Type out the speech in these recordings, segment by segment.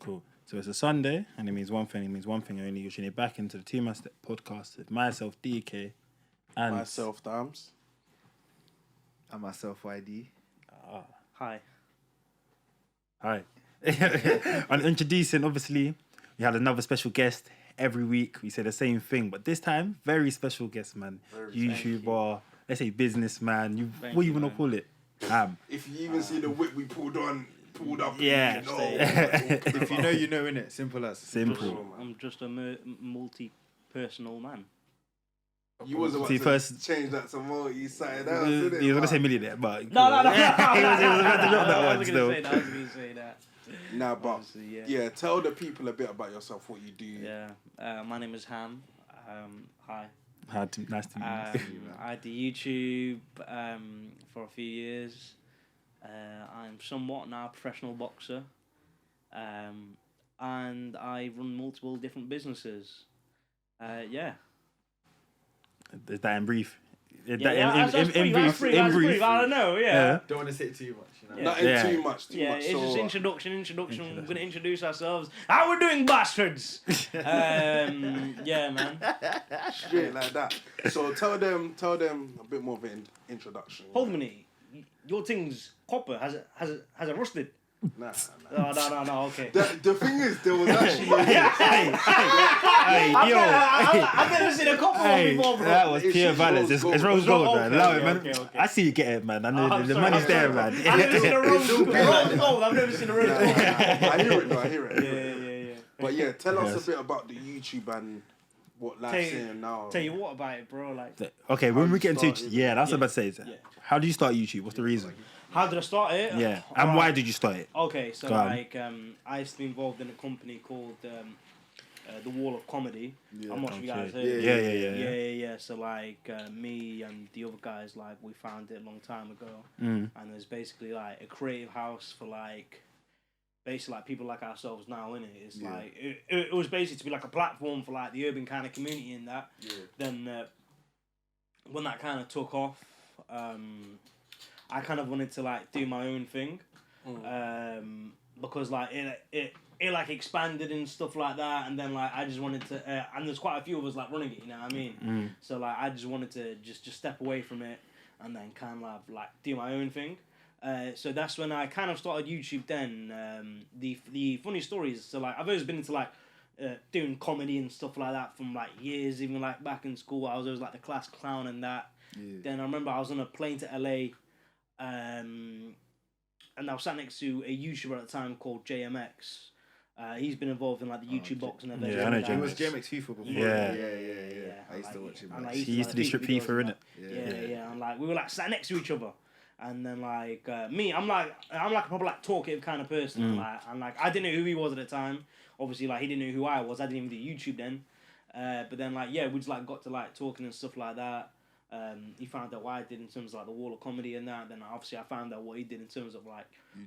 Cool. So it's a Sunday, and it means one thing. It means one thing only. You're tuning back into the THE2MANSTEP podcast with myself, DK, and myself, Damz, and myself, YD. Hi. Hi. On introducing, obviously, we had another special guest. Every week we say the same thing, but this time, very special guest, man. YouTuber, let's say businessman. What you want to call it? If you even see the whip we pulled up. Yeah. If you know, you know, innit? Simple as. Simple. I'm just a multi-personal man. You was about to change that to multi-sided house, didn't it? He was going to say millionaire, but... No. He was about to drop that one still. I was going to say that. Nah, but yeah, tell the people a bit about yourself, what you do. Yeah, my name is Ham. Hi. Nice to meet you. I do YouTube for a few years. I'm somewhat now a professional boxer. And I run multiple different businesses. Yeah. Is that in brief? In brief. I don't know, yeah. Don't want to say too much, you know? Not too much. It's just introduction. We're going to introduce ourselves. How we're doing, bastards! Yeah, man. Straight like that. So tell them a bit more of an introduction. Hold a minute. Your thing's copper. Has it rusted? Nah. No, okay. The thing is, there was actually... I've never seen a copper one before, bro. That was pure balance. It's rose gold, man. Allow it, man. Okay. I see you get it, man. I know the money's there, man. I've never seen a rose gold. I've never seen a rose gold. I hear it. Yeah. But yeah, tell us a bit about the YouTube and what life's in now. Tell you what about it, bro. Like, okay, when we get into that's what I'm about to say. How did you start YouTube? What's the reason? How did I start it? Yeah, and why did you start it? Okay, so I used to be involved in a company called The Wall of Comedy. Yeah. I'm not sure you guys heard. Yeah. So me and the other guys, we found it a long time ago, and it was basically a creative house for basically people like ourselves now, innit? It's it was basically to be a platform for the urban kind of community in that. Yeah. Then when that kind of took off, I kind of wanted to do my own thing, because it expanded and stuff like that, and then I just wanted to, and there's quite a few of us running it, you know what I mean? So I just wanted to just step away from it, and then kind of do my own thing. So that's when I kind of started YouTube. Then the funny stories. So I've always been into doing comedy and stuff like that from years, even back in school. I was always the class clown and that. Yeah. Then I remember I was on a plane to LA. And I was sat next to a YouTuber at the time called JMX. He's been involved in the YouTube box and everything. Yeah, I know He was JMX FIFA before. Yeah. I used to watch him. He used to do strip FIFA, innit? Yeah. And we were sat next to each other. And then me, I'm a proper talkative kind of person. And I didn't know who he was at the time. Obviously he didn't know who I was. I didn't even do YouTube then. But then we just got to talking and stuff like that. He found out what I did in terms of the Wall of Comedy and that. Then obviously I found out what he did in terms of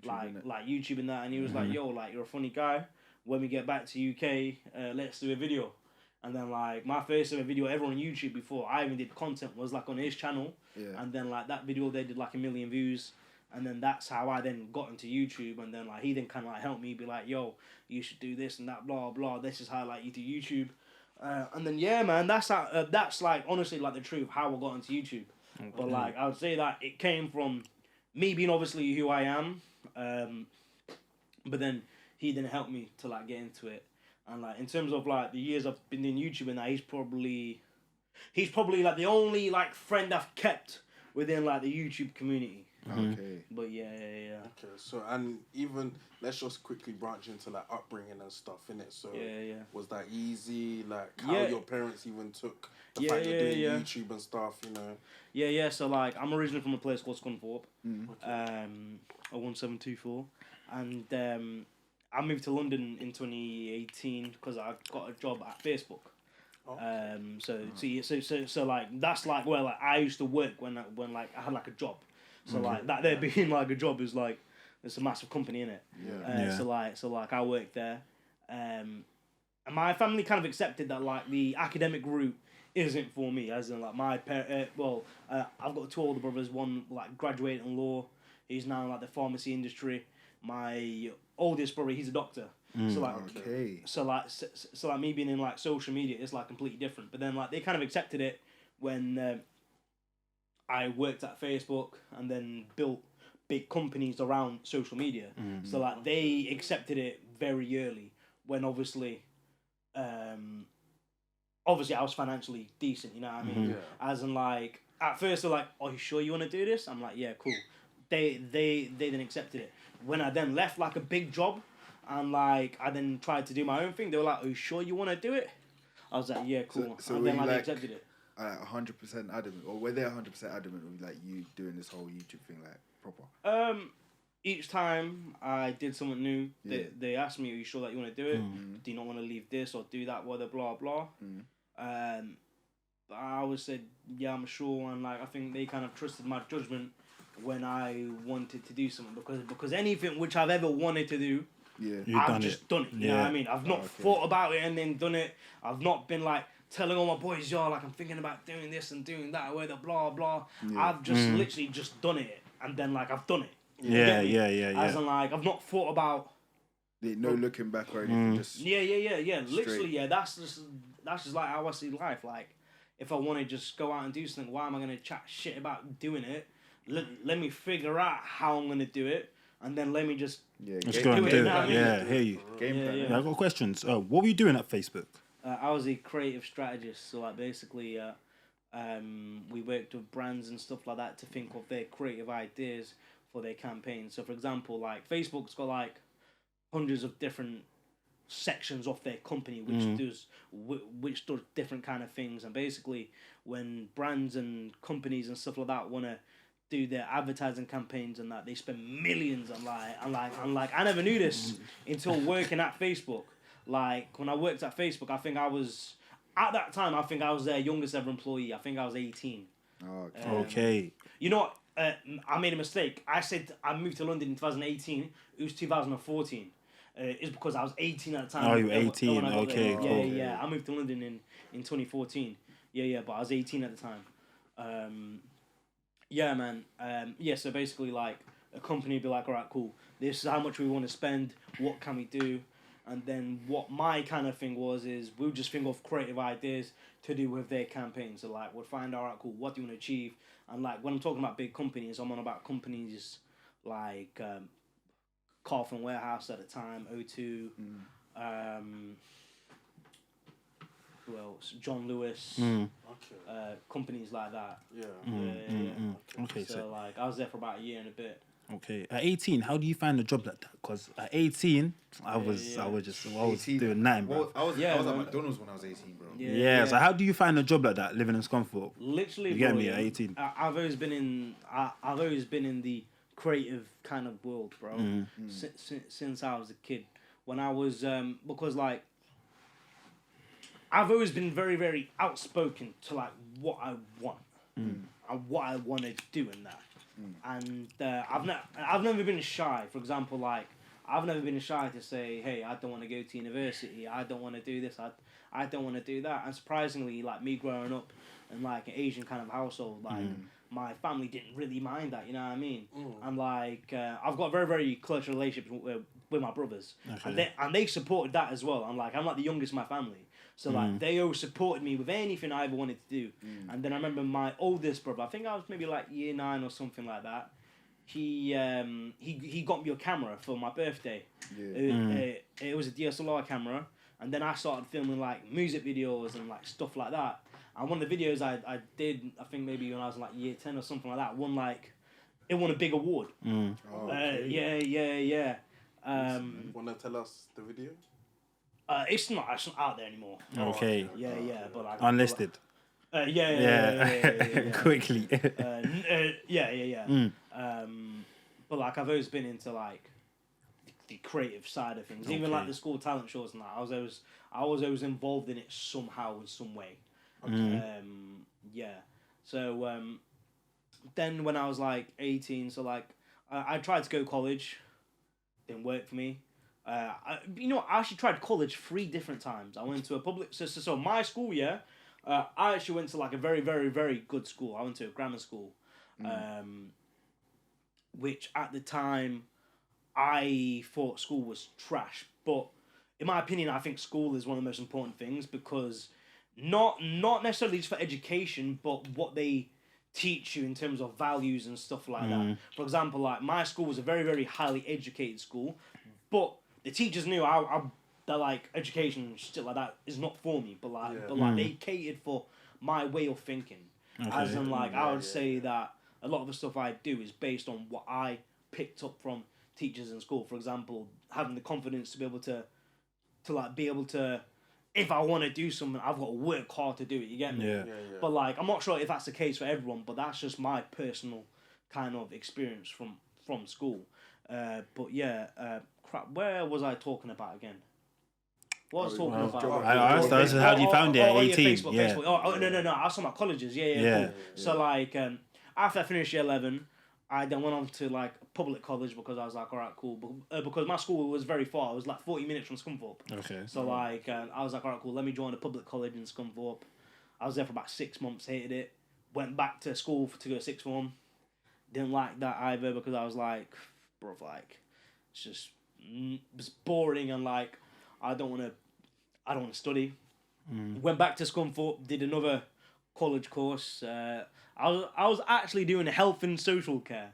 YouTube and that. And he was yo, you're a funny guy. When we get back to UK, let's do a video. And then my first ever video ever on YouTube before I even did content was on his channel. Yeah. And then that video they did 1 million views. And then that's how I then got into YouTube. And then he then kind of helped me be yo, you should do this and that, blah blah. This is how you do YouTube. And then man, that's how, that's honestly the truth how I got into YouTube. Okay. But I would say that it came from me being obviously who I am, but then he didn't help me to get into it. And in terms of the years I've been in YouTube and that, he's probably the only friend I've kept within the YouTube community. Okay. But yeah. Okay, so and even let's just quickly branch into upbringing and stuff, innit? So was that easy? How your parents even took the fact you're doing YouTube and stuff, you know? Yeah. So I'm originally from a place called Scunthorpe, 01724, and I moved to London in 2018 because I got a job at Facebook. Okay. So that's where I used to work when I had a job. So that there being a job is it's a massive company, innit? Yeah. So I worked there, and my family kind of accepted that the academic route isn't for me. As in my I've got 2 older brothers. One graduated in law. He's now in the pharmacy industry. My oldest brother, he's a doctor. So like, Okay. so like me being in like social media is like completely different. But then like they kind of accepted it when I worked at Facebook and then built big companies around social media. So like they accepted it very early when obviously I was financially decent, you know what I mean? As in like at first they're like, "Are you sure you want to do this?" I'm like, "Yeah, cool." They then accepted it. When I then left like a big job and like I then tried to do my own thing, they were like, "Are you sure you want to do it?" I was like, "Yeah, cool." So and then were you they like accepted it. 100% adamant, or were they 100% adamant with like you doing this whole YouTube thing like proper? Each time I did something new, they asked me, "Are you sure that you want to do it? Do you not want to leave this or do that? Whether blah blah." I always said, "Yeah, I'm sure," and like I think they kind of trusted my judgment when I wanted to do something because anything which I've ever wanted to do, I've just done it. You know what I mean? I've not thought about it and then done it. I've not been like telling all my boys, "Yo, like I'm thinking about doing this and doing that," whether blah blah. I've just literally just done it, and then like I've done it. Yeah. As in like I've not thought about No looking back or anything. Just Literally, yeah. That's just like how I see life. Like if I want to just go out and do something, why am I gonna chat shit about doing it? Let me figure out how I'm gonna do it, and then let me just go and do it. Yeah, hear you. Game plan. Yeah, I got questions. What were you doing at Facebook? I was a creative strategist, so like basically, we worked with brands and stuff like that to think of their creative ideas for their campaigns. So, for example, like Facebook's got like hundreds of different sections of their company which does different kind of things, and basically, when brands and companies and stuff like that want to do their advertising campaigns and that, they spend millions on like I never knew this until working at Facebook. Like when I worked at Facebook, I think I was their youngest ever employee. I think I was 18. Okay. You know what? I made a mistake. I said I moved to London in 2018. It was 2014. It's because I was 18 at the time. Oh, you were 18. Okay, cool. Yeah. I moved to London in 2014. But I was 18 at the time. Yeah, man. So basically, like, a company would be like, all right, cool. This is how much we want to spend. What can we do? And then what my kind of thing is we'll just think of creative ideas to do with their campaign. So, like, we'll find out, all right, cool, what do you want to achieve? And, like, when I'm talking about big companies, I'm on about companies like Carlton Warehouse at the time, O2, who else? John Lewis, companies like that. Okay, so like I was there for about a year and a bit. Okay, at 18, how do you find a job like that? Because at 18, I was doing 9, bro. I was at McDonald's when I was 18, bro. Yeah. So how do you find a job like that, living in Scunthorpe? Literally, you get me at 18. I've always been in the creative kind of world, bro. Since I was a kid, when I was because like I've always been very, very outspoken to like what I want and what I want to do in that. And I've never been shy. For example, like I've never been shy to say, "Hey, I don't want to go to university. I don't want to do this. I don't want to do that." And surprisingly, like me growing up in like an Asian kind of household, like my family didn't really mind that. You know what I mean? And like I've got a very, very close relationship with my brothers, and they supported that as well. I'm like the youngest in my family. So like they always supported me with anything I ever wanted to do. And then I remember my oldest brother, I think I was maybe like year 9 or something like that. He got me a camera for my birthday. It was a DSLR camera, and then I started filming like music videos and like stuff like that. And one of the videos I did, I think maybe when I was like year 10 or something like that, it won a big award. Yeah. Wanna tell us the video? It's not out there anymore. Okay. But like unlisted. Quickly. But like I've always been into like the creative side of things. Even like the school talent shows and that. I was always involved in it somehow in some way. So then when I was like 18, so like I tried to go to college, didn't work for me. I actually tried college 3 different times. I went to a public... So my school, I actually went to like a very, very, very good school. I went to a grammar school, which at the time I thought school was trash. But in my opinion, I think school is one of the most important things because not necessarily just for education, but what they teach you in terms of values and stuff like that. For example, like my school was a very, very highly educated school, but the teachers knew that like education and shit like that is not for me. But like they catered for my way of thinking. Okay. As in like I would say that a lot of the stuff I do is based on what I picked up from teachers in school. For example, having the confidence to be able to be able to, if I want to do something, I've got to work hard to do it. You get me? Yeah. But like, I'm not sure if that's the case for everyone. But that's just my personal kind of experience from school. But yeah, crap. Where was I talking about again? What was I talking about? I asked how you found it at 18. Facebook. No. I was talking about colleges. Yeah. Cool. So like, after I finished year 11, I then went on to like public college because I was like, all right, cool. Because my school was very far. It was like 40 minutes from Scunthorpe. Okay. So like, I was like, all right, cool. Let me join a public college in Scunthorpe. I was there for about 6 months. Hated it. Went back to school to go sixth form. Didn't like that either because I was like, bro, like, it's boring and like, I don't want to study. Went back to Scunthorpe. Did another college course. I was actually doing health and social care.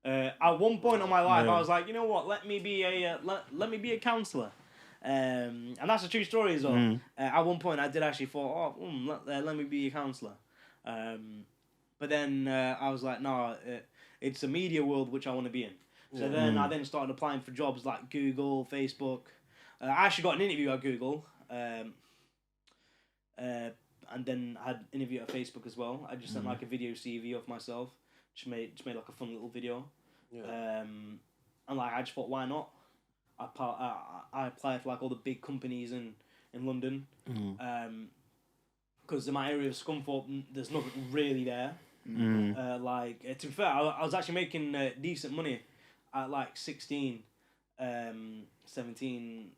At one point in my life, I was like, you know what? Let me be a counsellor. And that's a true story as well. At one point, I did actually thought, let me be a counsellor. But then I was like, no, it's a media world which I want to be in. So then I started applying for jobs like Google, Facebook. I actually got an interview at Google. And then I had an interview at Facebook as well. I just sent like a video CV of myself. Just made like a fun little video. Yeah. And like I just thought, why not? I applied for like all the big companies in London. Because in my area of Scunthorpe, there's nothing really there. Like to be fair, I was actually making decent money at like 16, 17.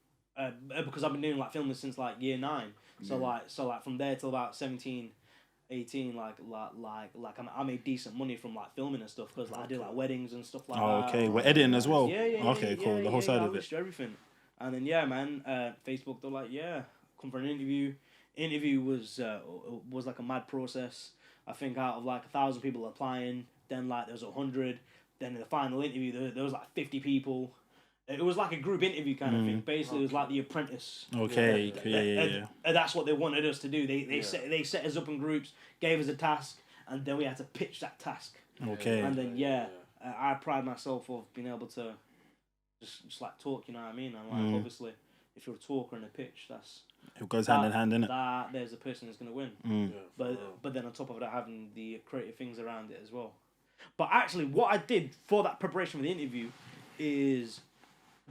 Because I've been doing like filming since like year 9. So like from there till about 17, 18, I made decent money from like filming and stuff because like I did like weddings and stuff like that. Oh, okay. We're editing as well. Yeah. Okay, cool. The whole side of it. Everything, and then Facebook. They're like, come for an interview. Interview was like a mad process. I think out of like 1,000 people applying, then like there was 100. Then in the final interview, there was like 50 people. It was like a group interview kind of thing. Basically, it was like The Apprentice. Okay, yeah. And that's what they wanted us to do. They set us up in groups, gave us a task, and then we had to pitch that task. Okay. And then I pride myself of being able to just like talk. You know what I mean? And like obviously, if you're a talker and a pitch, that's it goes hand in hand, innit? That there's the person who's gonna win. But then on top of that, having the creative things around it as well. But actually, what I did for that preparation for the interview is,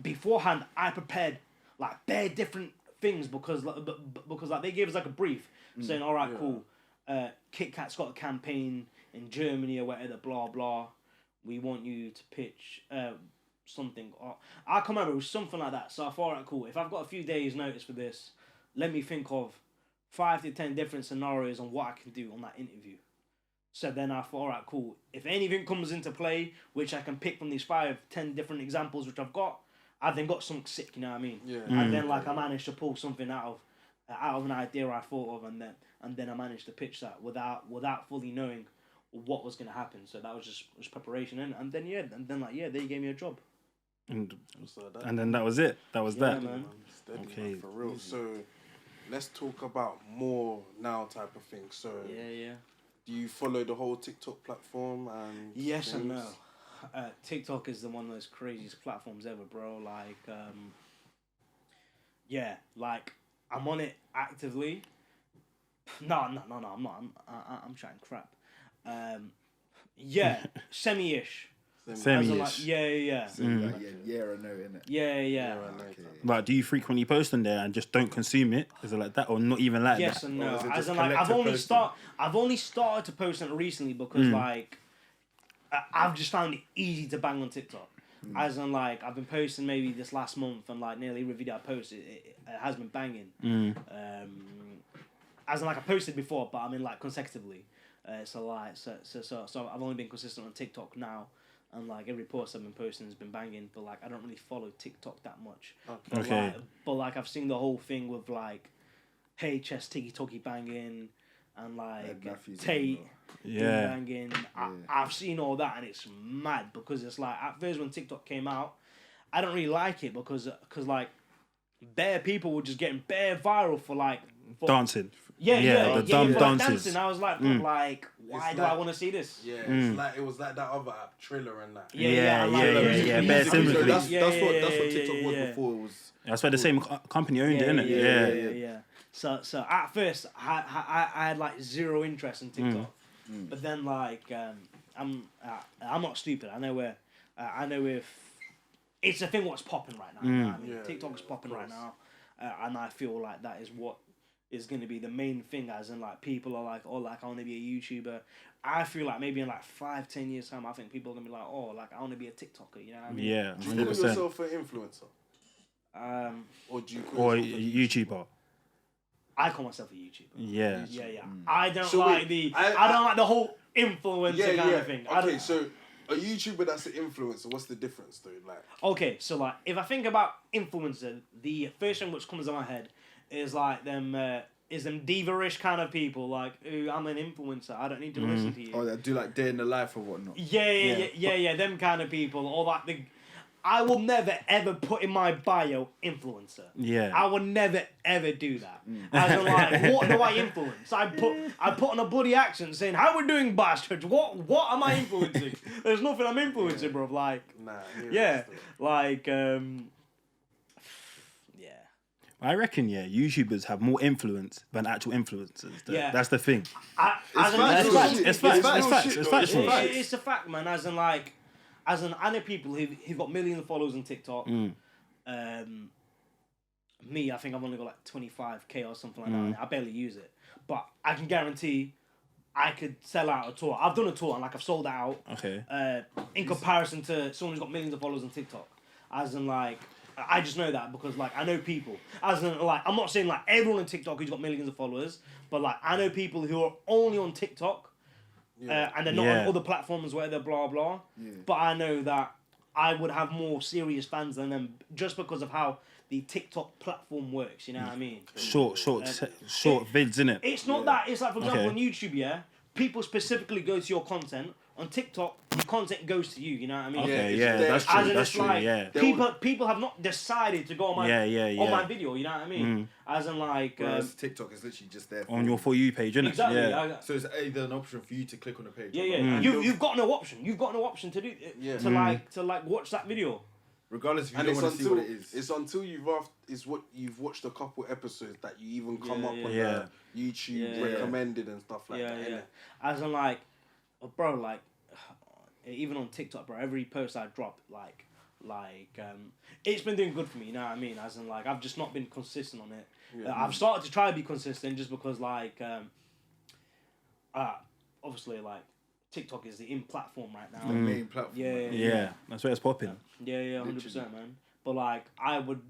beforehand, I prepared like bare different things because like they gave us like a brief saying, all right, cool, Kit Kat's got a campaign in Germany or whatever, blah blah. We want you to pitch something. Or I can't remember, it was something like that. So I thought, all right, cool. If I've got a few days notice for this, let me think of 5 to 10 different scenarios on what I can do on that interview. So then I thought, all right, cool. If anything comes into play, which I can pick from these 5, 10 different examples which I've got, I then got something sick, you know what I mean? Yeah. And then like I managed to pull something out of an idea I thought of, and then I managed to pitch that without fully knowing what was gonna happen. So that was just preparation, and then they gave me a job. And then that was it. That was that. Man. Steady, okay. Man, for real. Easy. So let's talk about more now type of thing. So do you follow the whole TikTok platform and yes things? And no. TikTok is one of those craziest platforms ever, bro. Like, like I'm on it actively. No, I'm not. I'm chatting crap. Semi-ish. Semi-ish. Like, yeah. Yeah or no, innit? Yeah. Okay. But do you frequently post on there and just don't consume it? Is it like that, or not even like yes that? Yes and no. As in, like, I've only started to post it recently because like I've just found it easy to bang on TikTok. As in, like, I've been posting maybe this last month, and like nearly every video I post, it has been banging. As in, like, I posted before, but I mean like consecutively. So I've only been consistent on TikTok now, and like every post I've been posting has been banging, but like I don't really follow TikTok that much. Okay. But like I've seen the whole thing with like HS TikTok banging and like Tate banging. I've seen all that and it's mad because it's like at first when TikTok came out, I don't really like it because like bare people were just getting bare viral for like dancing. The dumb dances. Dancing. I was like, but like, why do I want to see this? Yeah, it's like it was like that other app, Triller and that. Yeah. Bare similarly. That's what TikTok was before. It was. That's why the same company owned it, innit? Yeah. So at first, I had like zero interest in TikTok, but then like I'm not stupid. I know if it's a thing what's popping right now. You know what I mean? TikTok's popping right now, and I feel like that is what is going to be the main thing, as in like people are like, oh, like I want to be a YouTuber. I feel like maybe in like 5-10 years time, I think people are gonna be like, oh, like I want to be a TikToker. You know what I mean? Yeah, 100%. Do you call yourself an influencer? Or do you call yourself a YouTuber? I call myself a YouTuber. Yeah. I don't like I don't like the whole influencer kind of thing. Okay, so a YouTuber that's an influencer, what's the difference though? Like, okay, so like if I think about influencer, the first thing which comes to my head is like them diva-ish kind of people, like, ooh, I'm an influencer, I don't need to listen to you. Oh, they do like day in the life or whatnot. Yeah, them kind of people, or like I will never ever put in my bio influencer. Yeah. I will never ever do that. As in like, what do I influence? I put on a bloody accent saying, how we doing, bastards? What am I influencing? There's nothing I'm influencing, bro. Like, I reckon, YouTubers have more influence than actual influencers. That's the thing. It's facts. It's a fact, man. As in, I know people who've got millions of followers on TikTok. Me, I think I've only got like 25k or something like that. I barely use it, but I can guarantee I could sell out a tour. I've done a tour and like I've sold it out. Okay. In comparison to someone who's got millions of followers on TikTok, as in like. I just know that because like I know people. As in like I'm not saying like everyone on TikTok who's got millions of followers, but like I know people who are only on TikTok, and they're not on other platforms where they're blah blah. Yeah. But I know that I would have more serious fans than them just because of how the TikTok platform works. You know what I mean? Short vids, innit? It's not that. It's like for example on YouTube, people specifically go to your content. On TikTok, your content goes to you. You know what I mean? Okay, that's true. That's true. Like, people have not decided to go on my video. You know what I mean? As in like, whereas TikTok is literally just there on your For You page, isn't it? Exactly. Yeah. So it's either an option for you to click on the page. You've got no option. You've got no option to do to like watch that video. Regardless if you don't want to see what it is. It's until you've watched a couple episodes that you even come up on YouTube recommended and stuff like that. Yeah. As in like, bro, like even on TikTok, bro, every post I drop, like it's been doing good for me. You know what I mean? As in like I've just not been consistent on it. I've started to try to be consistent just because like obviously like TikTok is the in platform right now. The main platform. Yeah. That's where it's popping. Yeah, 100%, man. But like I would,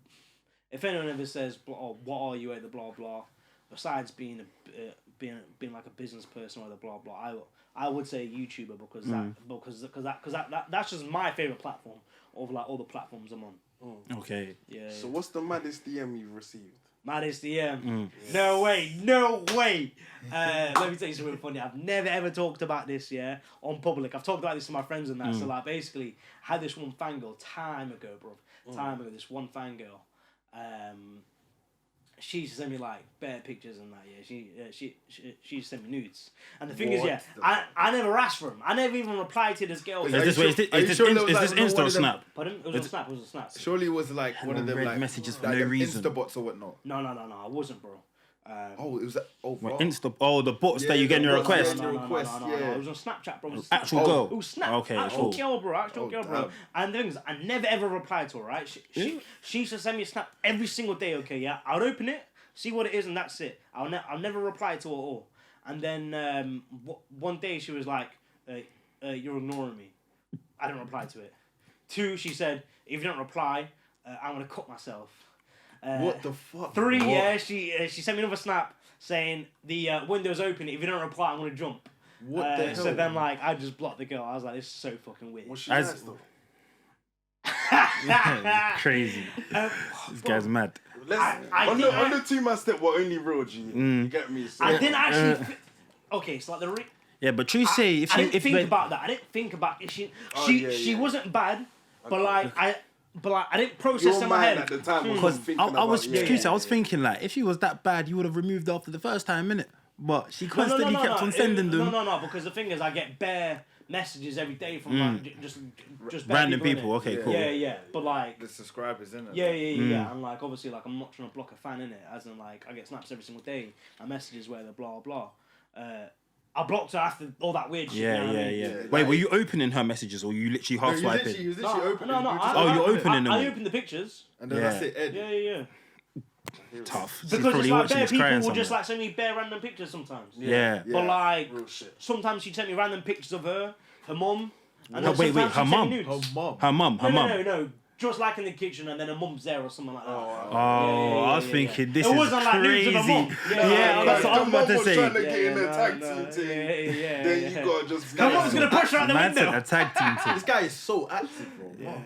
if anyone ever says, "Oh, what are you at the blah blah," besides being like a business person or the blah blah, I would say YouTuber because that's just my favorite platform of like all the platforms I'm on. Okay. Yeah. So what's the maddest DM you've received? Maddest DM. No way. Let me tell you something funny. I've never ever talked about this on public. I've talked about this to my friends and that. So like basically, I had this one fangirl time ago, bro. This one fangirl. She used to send me like bare pictures and that. She used to send me nudes. And the thing is, I never asked for them. I never even replied to this girl. Is this Insta or Snap? Pardon? It was on Snap. Surely it was like one of them like messages for no reason. Insta bots or whatnot. No, I wasn't, bro. It was the bots that you get in your request. No, it was on Snapchat, bro. Actual girl. It was Snap. Okay, actual girl, bro. And the thing is, I never ever replied to her, right? She used to send me a Snap every single day, okay, yeah? I would open it, see what it is, and that's it. I'll never reply to her at all. And then one day she was like, you're ignoring me. I didn't reply to it. 2, she said, if you don't reply, I'm going to cut myself. What the fuck? 3, she sent me another Snap saying the window's open. If you don't reply, I'm gonna jump. What the hell? So then, like, I just blocked the girl. I was like, this is so fucking weird. Was she nice though? Crazy. This guy's mad. On the 2-man step, what only real G? You get me? So, I didn't actually. Okay, so like Yeah, but true say if I she didn't think about that. I didn't think about it. She wasn't bad, but like I didn't process your in my head at the time because I was I was thinking like if she was that bad, you would have removed her after the first time, innit? But she constantly kept on sending them. No, because the thing is, I get bare messages every day from like, just random people. Okay, cool. Yeah. But like the subscribers, innit? Yeah. And like obviously, like I'm not trying to block a fan in it, as in like I get snaps every single day and messages where they're blah blah. I blocked her after all that weird shit. Yeah. Wait, were you opening her messages or you literally half swiping? He was literally opening. You're opening them. I opened the pictures. And then that's it. Ed. Yeah. Tough. She's Because probably it's like watching bare this crying people will just somewhere. like send me bare random pictures sometimes. Yeah. But like real shit. sometimes she'd send me random pictures of her mum. And No, then wait, sometimes her she'd send mum? me nudes. Her mum. No. Just like in the kitchen and then her mum's there or something like that. I was thinking this It is wasn't like nudes crazy. of her mum. That's what I was about to say. Trying to get in the tag team team. Then you gotta just. Her mum's gonna push her out the Man said window. a tag team team. This guy is so active, bro.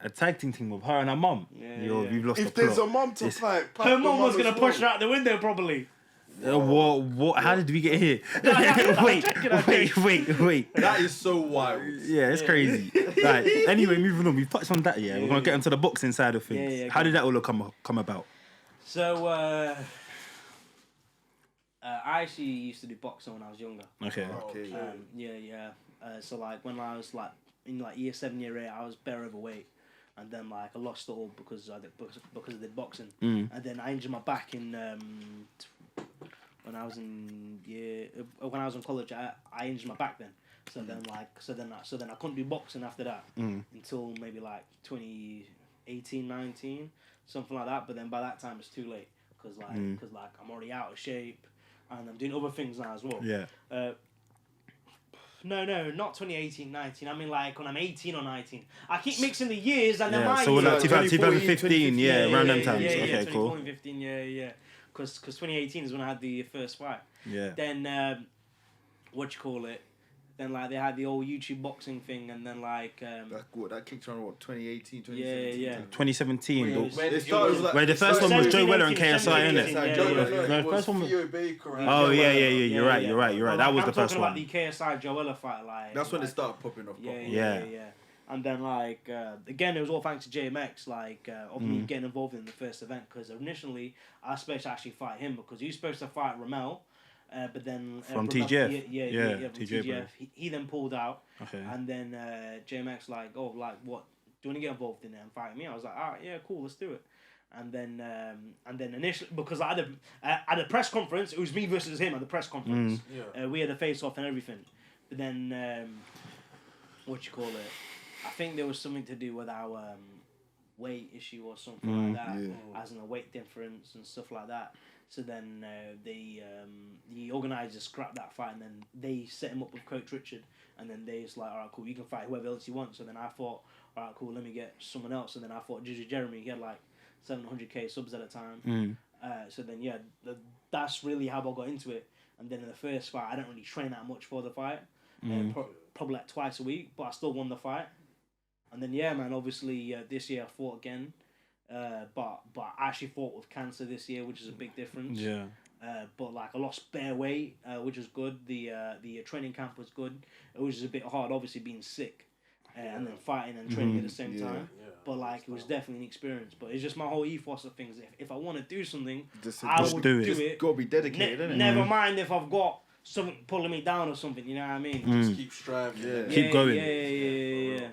A tag team with her and her mum. You've lost If the there's plot. a mum to pipe, Her mum was gonna push her out the window probably. What? How did we get here? Wait. That is so wild. Yeah, it's crazy. Right. Anyway, moving on. We've touched on that. We're gonna get into the boxing side of things. Yeah, How did that all come about? So I actually used to do boxing when I was younger. Okay. So like when I was like in like year 7, year 8, I was bare overweight, and then like I lost it all because I did boxing, and then I injured my back in when I was in college. I injured my back then. So then I couldn't do boxing after that until maybe like 2018, 19, something like that. But then by that time it's too late because I'm already out of shape and I'm doing other things now as well. Yeah. No, not 2018, 19. I mean, like, when I'm 18 or 19. I keep mixing the years and then my so years. like 2015, around them times. Yeah, Okay, cool. 2015, yeah. Because 2018 is when I had the first fight. Yeah. Then, Then, like, they had the old YouTube boxing thing, and then, like... that kicked around, 2018, 2017? Yeah. 2017. Where the first one was Joe Weller and KSI, innit? No, the first one was Theo Baker. Oh, yeah. You're right. That was the first one. I'm talking about the KSI Joe Weller fight, like... That's when it started popping off. Yeah. And then, like, again, it was all thanks to JMX, like, of me getting involved in the first event, because initially, I was supposed to actually fight him, because he was supposed to fight Ramel, but then... from TGF? From TGF. He then pulled out, Okay. and then JMX, like, oh, like, what, do you want to get involved in it and fight me? I was like, all right, yeah, cool, let's do it. And then initially, because at the press conference, it was me versus him at the press conference. We had a face-off and everything. But then, I think there was something to do with our weight issue or something like that, as in a weight difference and stuff like that. So then the organisers scrapped that fight, and then they set him up with Coach Richard, and then they was like, all right, cool, you can fight whoever else you want. So then I thought, all right, cool, let me get someone else. And then I thought Juju Jeremy, he had like 700k subs at a time. So then that's really how I got into it. And then in the first fight, I didn't really train that much for the fight, probably like twice a week, but I still won the fight. And then obviously this year I fought again, but I actually fought with cancer this year, which is a big difference. Yeah. But like I lost bare weight, which was good. The training camp was good. It was just a bit hard, obviously being sick, and then fighting and training at the same time. Yeah. But like it was definitely an experience. But it's just my whole ethos of things. If I want to do something, I will do it. Gotta be dedicated. Innit? Never mind if I've got something pulling me down or something. You know what I mean? Just keep striving. Keep going. Yeah.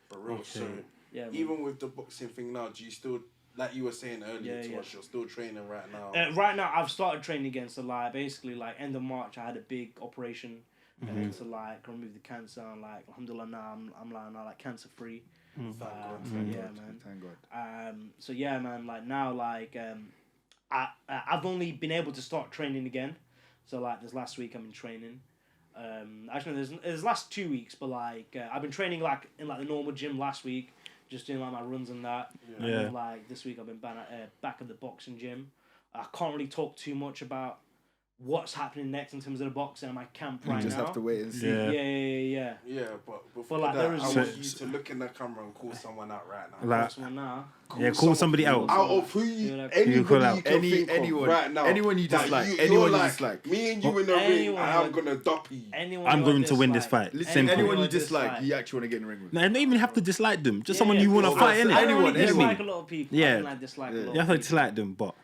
For real. So even with the boxing thing now, do you still, like you were saying earlier to us, you're still training right now? Right now, I've started training again. So like basically, like end of March, I had a big operation to like remove the cancer. And like alhamdulillah, now I'm like cancer free. Thank God. Thank God. So yeah, man. Like now, like I've only been able to start training again. So like this last week, I've been training. Actually, there's last 2 weeks, but like I've been training like in like the normal gym last week, just doing like my runs and that. And then, like this week, I've been back at the boxing gym. I can't really talk too much about what's happening next in terms of the boxing and my camp right now. You just have to wait and see. Yeah, but before like, that, there is I want you to look in the camera and call someone out right now. Like, Call someone now. Call somebody else. Out of who you, anybody You call out. you can think Anyone, of right now. anyone you dislike, you're anyone you like, dislike. me and you in the ring, Anyone and I'm gonna dop you. I'm going to win this fight. Listen, Simple. anyone you dislike, you actually want to get in the ring with. No, you don't even have to dislike them. Just someone you want to fight, innit? I don't Anyone, really dislike anyone. a lot of people. Yeah. I don't like dislike a lot You of have to people. dislike them, but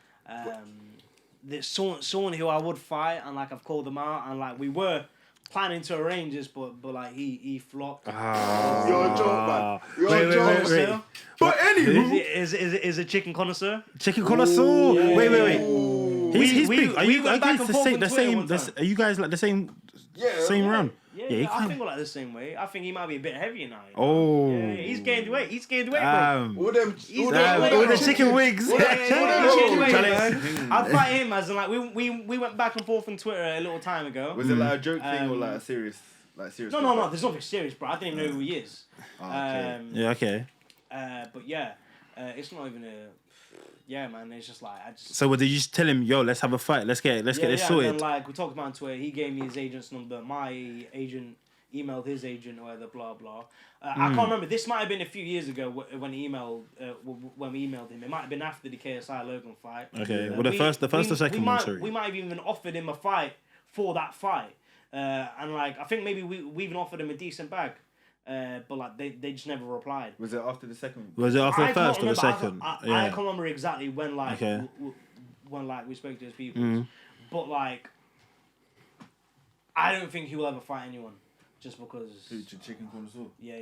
There's someone who I would fight, and like I've called them out, and like we were planning to arrange this, but like he flopped. You're a joke, man. You're Wait, a wait, joke. wait, wait. But anywho, Is a chicken connoisseur. Chicken connoisseur. Yeah. Wait. He's We- big. Are we you went guys back and the forth same? on The Twitter same? one time. Are you guys like the same? Yeah. Same round. Yeah, you I can't- think we're like the same way. I think he might be a bit heavier now. Oh. Yeah, he's gained weight. Bro. All them, He's all got- them, All the chicken wings. Yeah, Whoa, chicken weight, Charlie. man. I'd fight him as in like we went back and forth on Twitter a little time ago. was it like a joke thing or Um, like a serious, serious? No. There's nothing serious, bro. I didn't even know who he is. okay. Yeah. Okay. But yeah, it's not even a. Yeah, man. It's just like I just. So what did you just tell him? Yo, let's have a fight. Let's get this And sorted. then, like we talked about on Twitter, he gave me his agent's number. My agent emailed his agent or whatever, blah blah. I can't remember. This might have been a few years ago when he emailed when we emailed him. It might have been after the KSI Logan fight. Okay. Well, the first or second one. Sorry. We might have even offered him a fight for that fight, and like I think maybe we even offered him a decent bag. But like they just never replied. Was it after the second? Was it after the I can't first or the remember. second? I can't remember exactly when like Okay. when like we spoke to his people, but like I don't think he will ever fight anyone just because. Chicken connoisseur. Yeah.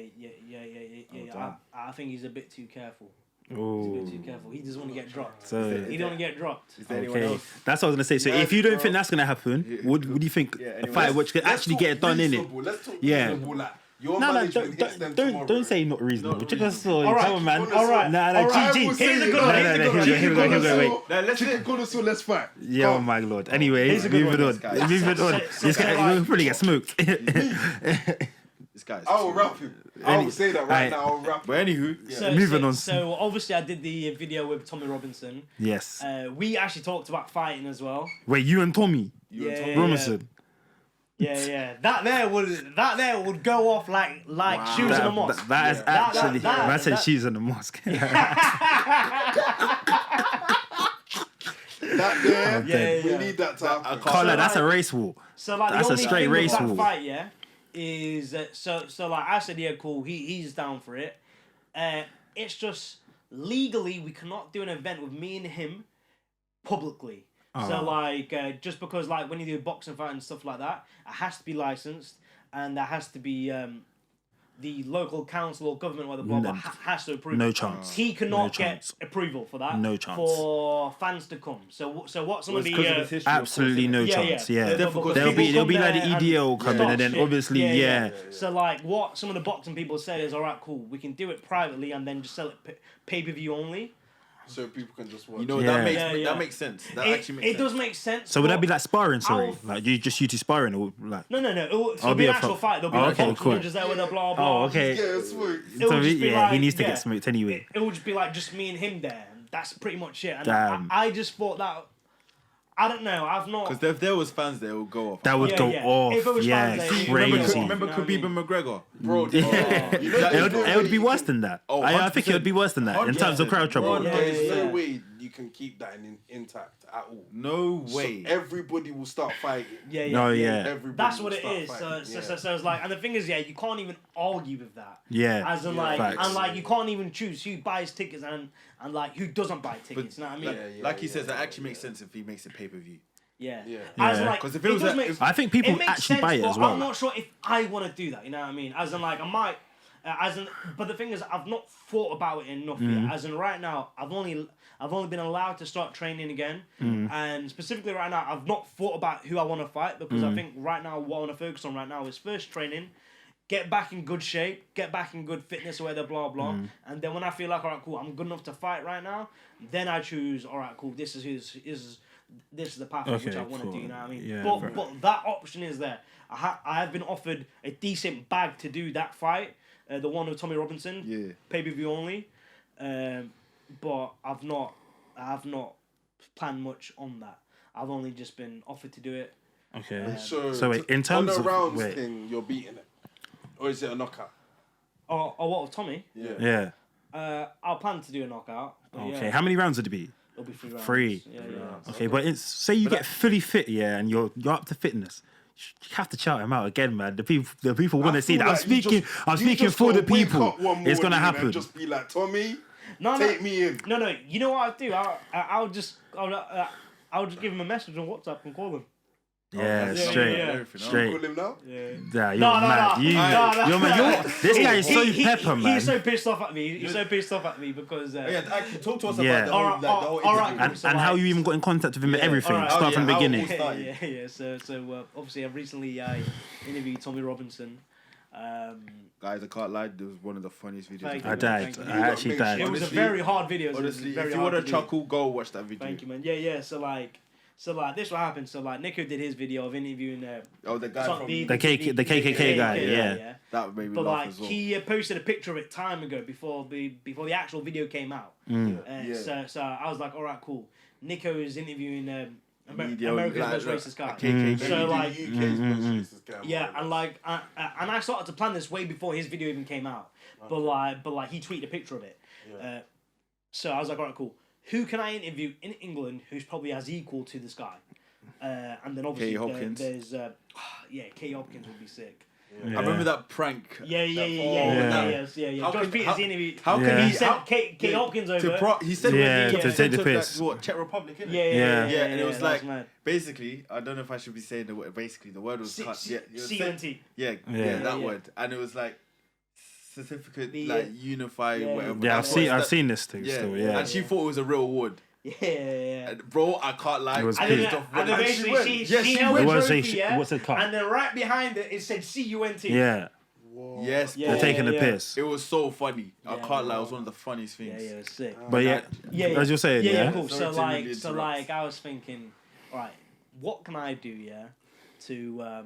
damn. I think he's a bit too careful. Oh. He's a bit too careful. He doesn't want to get dropped. So He don't want to get dropped. Is there anyone okay, else? that's what I was gonna say. So if you don't think that's gonna happen, what do you think a anyone fight else? which could actually get it done in it? Let's talk Yeah. reasonable. Like, your No, management hits them tomorrow. don't say not reasonable. Not Chicken reasonable. connoisseur, Alright, come on, man. alright, Nah, alright. GG. I will say Here's a it. good one. No, Here's a good one. here we go. No, let's Chicken connoisseur, let's fight. Yeah, oh my lord. Anyway, Here's a good moving one, on. guys. Moving on. So This guy like- will probably get smoked. This guy's. I will rap him. I will say that right Alright. now. I'll rap him. But anywho, Moving on. So obviously I did the video with Tommy Robinson. Yes. We actually talked about fighting as well. Wait, you and Tommy Yeah. Robinson. Yeah. That there would go off like shoes in a mosque. That is actually. I said that- shoes in the mosque. That there, Yeah. we need that to happen. Carla, that's a race war. So like That's the a only straight thing race with that war. fight, yeah, is so like I said, yeah, cool. He's down for it. It's just legally we cannot do an event with me and him publicly. So like just because like when you do a boxing fight and stuff like that, it has to be licensed and there has to be the local council or government or the blah, blah, has to approve. No it. chance. He cannot No get chance. approval for that. No chance. For fans to come. So what some of the Absolutely no Yeah, chance. yeah. Yeah, Because there'll be people come like the there and EDO coming, start and then shit. obviously yeah. So like what some of the boxing people said is, all right, cool, we can do it privately and then just sell it pay-per-view only. So people can just watch. you know Yeah. that makes sense. That actually makes It sense. does make sense. So would that but be like sparring? Sorry, I'll- like you two sparring or like? No. It'll I'll be be an a actual pro- fight. There'll be Oh, like okay, boxing cool. ninjas there with a blah blah. Oh, okay. Yeah, sweet. It would just be He like, needs to yeah. get smoked anyway. It would just be like just me and him there. That's pretty much it. And Damn. I just thought that. I don't know. I've not. Because if there was fans there, it would go off. That would Yeah, go yeah. off. If it was Yeah, fans, they- crazy. Remember You know what I Khabib mean? and McGregor? Bro, It would be worse than that. Oh, I think it 100%. would be worse than that in terms of crowd trouble. Yeah, There's yeah, yeah. no way you can keep that intact at all. No So way. everybody will start fighting. Yeah. No, yeah. Everybody That's will what it start is. fighting. So it's like, and the thing is, yeah, you can't even argue with that. Yeah. As in, like, Facts. and like, you can't even choose who buys tickets and like who doesn't buy tickets. You know what I mean? Like he says, that actually makes sense if he makes it pay per view. Yeah. Yeah. As in, Yeah. like, 'Cause if it was does a- make- if- I think people makes actually sense, buy it but as well. I'm not sure if I want to do that. You know what I mean? As in, like, I might. But the thing is, I've not thought about it enough yet. As in, right now, I've only been allowed to start training again, and specifically right now, I've not thought about who I want to fight because I think right now what I want to focus on right now is first training, get back in good shape, get back in good fitness, or whatever, blah blah, and then when I feel like, all right, cool, I'm good enough to fight right now, then I choose, all right, cool, this is the path which Okay, I want to cool. do. You know what I mean? Yeah, fair. but that option is there. I have been offered a decent bag to do that fight, the one with Tommy Robinson, Yeah. pay-per-view only, but I have not planned much on that. I've only just been offered to do it. Okay. So wait, in terms on of the rounds wait. thing, you're beating it, or is it a knockout? Oh, what with Tommy? Yeah. I'll plan to do a knockout. Okay. How many rounds would it be? It'll be 3 rounds. 3. Yeah. Okay, but say you get fully fit, and you're up to fitness. You have to shout him out again, man. The people want to see that. I'm speaking for the people. It's gonna happen. Just be like, Tommy, No, take me in. No. You know what I'll do? I'll just give him a message on WhatsApp and call him. Yeah, straight. Call him now. Yeah, you're mad. This guy is so pepper, man. He's so pissed off at me. He's so pissed off at me because. Actually, talk to us about the whole alright. And how you even got in contact with him and everything. Start from the beginning. Yeah. So obviously, I've recently interviewed Tommy Robinson. Guys, I can't lie. It was one of the funniest videos. I died. I actually died. It was a very hard video. Honestly, if you want to chuckle, go watch that video. Thank you, man. Yeah. So this what happened. So Nico did his video of interviewing the guy from the KKK guy. Yeah. That made me but laugh as well. he posted a picture of it time ago before the actual video came out. So I was like, all right, cool. Nico is interviewing America's most racist guy. And I started to plan this way before his video even came out. Okay. But he tweeted a picture of it. Yeah. So I was like, all right, cool. Who can I interview in England who's probably as equal to this guy? And then obviously there's Kay Hopkins would be sick. Yeah. I remember that prank. Yeah. Josh Peters interviewed. How can he sent Kay Hopkins over? He said to take the piss. Czech Republic, innit? Yeah. And it was like basically, I don't know if I should be saying the word. Basically, the word was cut. CUNT. That word, and it was like certificate, unify, whatever. Yeah, I've seen this thing still. Yeah, and she thought it was a real award. Yeah. And bro, I can't lie. It was and then basically she held the trophy, what's it called? And then right behind it said CUNT. Yeah. Whoa. Yes, they're taking the piss. It was so funny. I can't lie. It was one of the funniest things. Yeah, it was sick. But as you're saying, yeah, cool. So I was thinking, all right, what can I do, to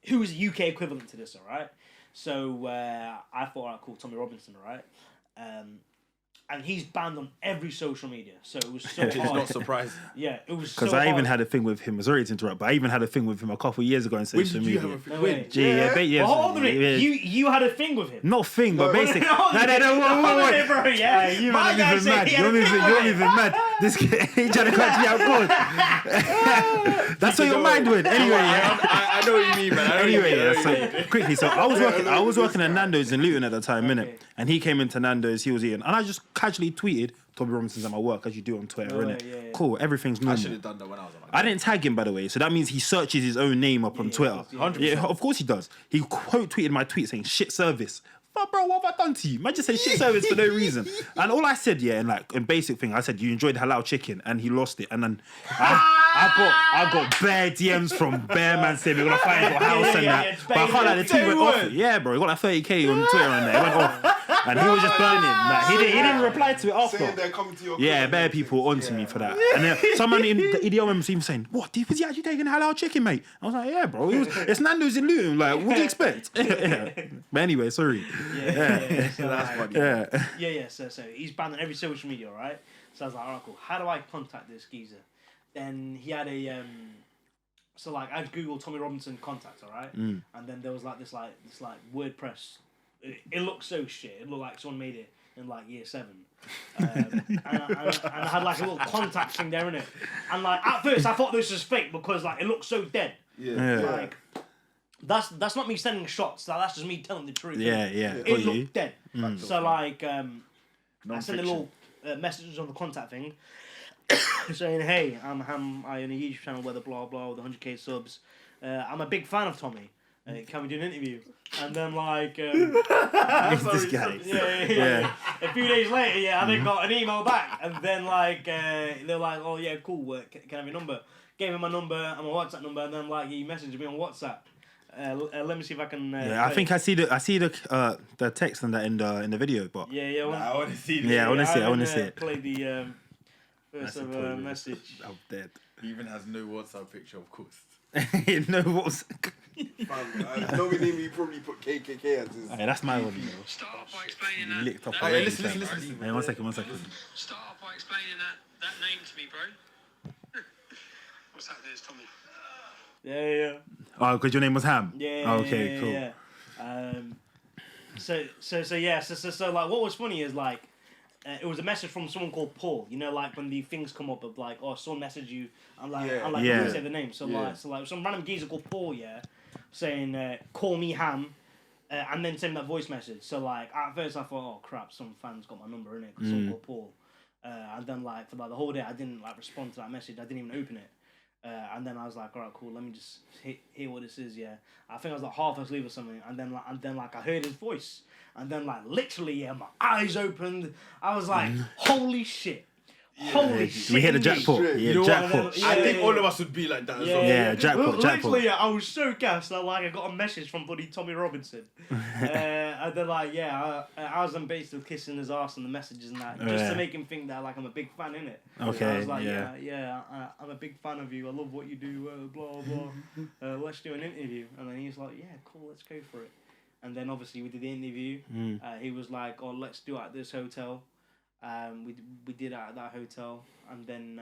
who is the UK equivalent to this, all right? So I thought, all right, cool, Tommy Robinson, all right? And he's banned on every social media, so it was so hard. It's not surprising. Yeah, it was so because I even had a thing with him. Sorry to interrupt, but I even had a thing with him a couple of years ago on social media. When did you have a thing? Well, hold on a minute. You had a thing with him. Not thing, but basically. No, whoa. bro, yeah. You man are even mad. You're even mad. This guy, he trying to catch me out good. That's what your mind went. Anyway, I know what you mean, man. Anyway, so quickly, so I was working at Nando's in Luton at the time, innit? And he came into Nando's, he was eating, and I just casually tweeted, Tommy Robinson's at my work, as you do on Twitter, innit? Yeah. Cool, everything's normal. I should have done that when I was on my I didn't tag him, by the way, so that means he searches his own name up on Twitter. 100%. Yeah, of course he does. He quote tweeted my tweet saying, shit service. But bro, what have I done to you? Man just said shit service for no reason. And all I said, in basic thing, I said, you enjoyed halal chicken, and he lost it. And then I got bare DMs from bare man saying we're gonna find your house and that. But I can't the tweet went off. Yeah, bro, he got like 30k on Twitter and that. It went off. And he was just burning. Like, he didn't reply to it after. Saying they're coming to your bare people onto me for that. And then someone in the EDL was even saying, what, was he actually taking halal chicken, mate? I was like, yeah, bro. It's Nando's in Luton. Like, what do you expect? But anyway, sorry. So that's funny. Yeah. So he's banned on every social media, right? So I was like, alright, cool. How do I contact this geezer? Then he had a I googled Tommy Robinson contacts, alright? And then there was this WordPress. It looked so shit. It looked like someone made it in year 7. And I had a little contact thing there in it. And at first I thought this was fake because it looked so dead. Yeah. That's not me sending shots. That's just me telling the truth. Yeah. It looked dead. So I sent a little message on the contact thing saying, "Hey, I'm Ham. I own a YouTube channel with blah blah with 100k subs. I'm a big fan of Tommy. Can we do an interview?" And then this guy. Yeah. A few days later, I then got an email back, and then they're like, "Oh yeah, cool. Can I have your number?" Gave him my number and my WhatsApp number, and then he messaged me on WhatsApp. Let me see if I can. I think I see the text and that in the video, but I want to see. Yeah, I want to see it. Play the first ever message. I'm dead. He even has no WhatsApp picture, of course. No what's. Knowing him, he probably put KKK as his. Hey, that's my one. Start off by explaining that. Licked up Listen. Hey, one second. Start off by explaining that name to me, bro. What's happening? It's Tommy. Yeah. Oh, because your name was Ham. Yeah. Okay, cool. Yeah. So like, what was funny is like, it was a message from someone called Paul. You know, like when the things come up of like, oh, someone messaged you, and like, Yeah. I'm like, Yeah. say the name. So like some random geezer called Paul, saying, call me Ham, and then send that voice message. So like, at first I thought, oh crap, some fan's got my number in it, because someone called Paul. And then like for like the whole day, I didn't like respond to that message. I didn't even open it. And then I was like, all right, cool. Let me just hear what this is. Yeah, I think I was like half asleep or something. And then like I heard his voice. And then like literally, my eyes opened. I was like, holy shit. Holy shit. We hit the jackpot. Straight. Yeah, You know jackpot. what? I think all of us would be like that as well. Yeah, jackpot. Literally, I was so gassed that like I got a message from buddy Tommy Robinson. And then like, I was on base with kissing his ass and the messages and that, just to make him think that like I'm a big fan, innit? Okay, I was like, yeah. I'm a big fan of you. I love what you do. Blah blah. Let's do an interview. And then he's like, yeah, cool, let's go for it. And then obviously we did the interview. He was like, oh, let's do it at this hotel. We did it at that hotel, and then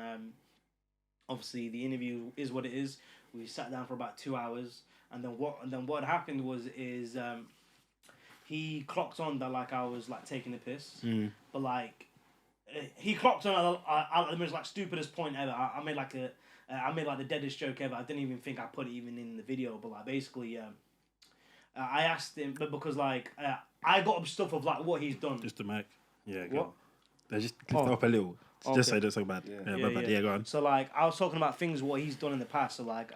obviously the interview is what it is. We sat down for about 2 hours, and then what happened was he clocked on that like I was like taking the piss, but like he clocked on at the most like stupidest point ever. I made like the deadest joke ever. I didn't even think I put it even in the video, but like basically I asked him, but because like I got up stuff of like what he's done. Just the mic. Yeah, go What? on. They just lift it up a little. Just so it doesn't so bad. Yeah, go on. So like I was talking about things what he's done in the past. So like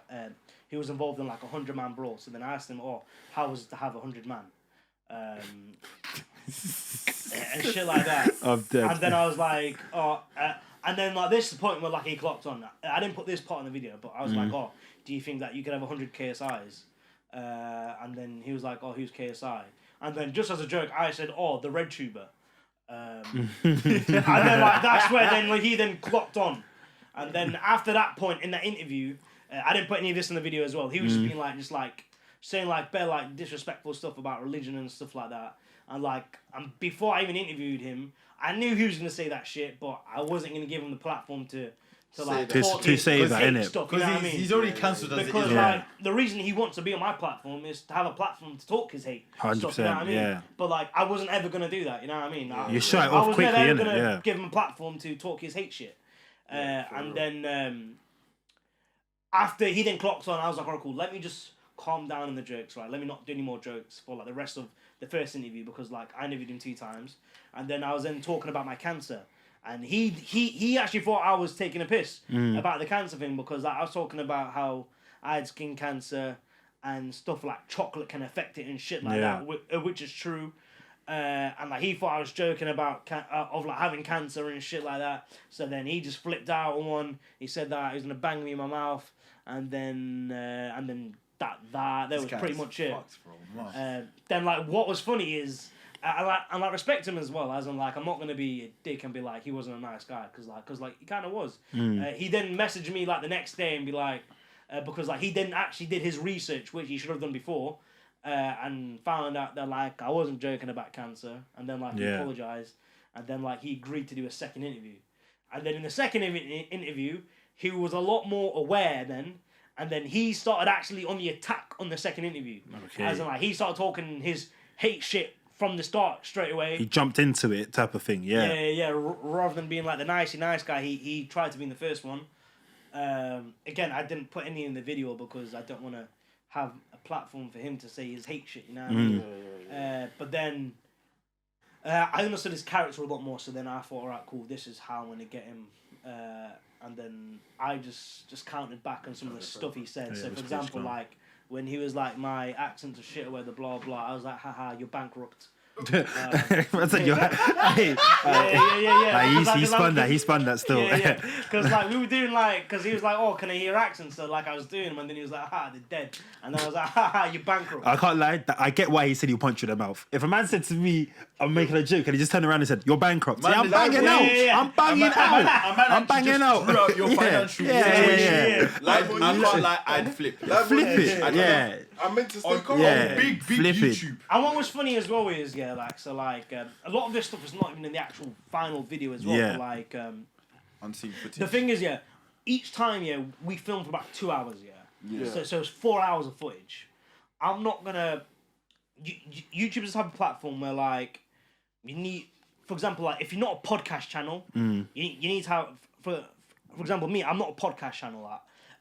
he was involved in like 100-man brawl. So then I asked him, oh, how was it to have 100 man? And shit like that. I'm dead. And then I was like, oh, and then like this is the point where like he clocked on. I didn't put this part in the video, but I was like, oh, do you think that you could have 100 KSIs? And then he was like, oh, who's KSI? And then just as a joke, I said, oh, the red tuber. And then like that's where then he then clocked on. And then after that point in that interview, I didn't put any of this in the video as well. He was just being like, just like saying like bare like disrespectful stuff about religion and stuff like that. And like, before I even interviewed him, I knew he was gonna say that shit, but I wasn't gonna give him the platform to like to say that, innit? Stuff, you know what I mean? He's already cancelled as it Because is. like the reason he wants to be on my platform is to have a platform to talk his hate. 100%, stuff, you know what I mean? yeah. But like I wasn't ever gonna do that, you know what I mean? You shut it off quickly, I was never innit? gonna Yeah. give him a platform to talk his hate shit. And then after he then clocked on, I was like, alright, cool, let me just calm down on the jokes, right? Let me not do any more jokes for like the rest of the first interview, because like I interviewed him 2 times. And then I was then talking about my cancer. And he actually thought I was taking a piss about the cancer thing, because like, I was talking about how I had skin cancer and stuff like chocolate can affect it and shit like that, which is true. And like he thought I was joking about of like having cancer and shit like that. So then he just flipped out on one. He said that he was gonna bang me in my mouth, and then that was pretty much it. Then like what was funny is. I like respect him as well, as in like I'm not gonna be a dick and be like he wasn't a nice guy, because he kind of was. He then messaged me like the next day and be like, because like he didn't actually did his research, which he should have done before, and found out that like I wasn't joking about cancer, and then like he apologized, and then like he agreed to do a second interview, and then in the second interview he was a lot more aware then. And then he started actually on the attack on the second interview, as in like he started talking his hate shit from the start straight away. He jumped into it, type of thing. Yeah. Rather than being like the nice guy, he tried to be in the first one. Again, I didn't put any in the video because I don't want to have a platform for him to say his hate shit. You know what I mean? But then I understood his character a lot more. So then I thought, all right, cool. This is how I'm gonna get him. And then I just counted back on some of the stuff he said. So for example, like. When he was like, my accent's a shit away, the blah blah, I was like, haha, you're bankrupt. I said, hey, he spun that still. Yeah. Because like we were doing like, because he was like, oh, can I hear your accent? So like I was doing them, and then he was like, ha, they're dead. And then I was like, haha, you're bankrupt. I can't lie, I get why he said he'll punch you in the mouth. If a man said to me, I'm making a joke, and he just turned around and said, you're bankrupt. See, I'm banging out. I'm banging out. I'm banging out. Drew out your financial yeah. Like, I can't lie, I'd flip. Flip it. Yeah. I meant to stay calm. Big flip YouTube. it. And what was funny as well is, a lot of this stuff is not even in the actual final video as well. Yeah. But like, Unseen footage. the thing is, each time, we filmed for about 2 hours, So it's 4 hours of footage. I'm not gonna. YouTube is the type of platform where like you need, for example, like if you're not a podcast channel, you need to have for example me. I'm not a podcast channel.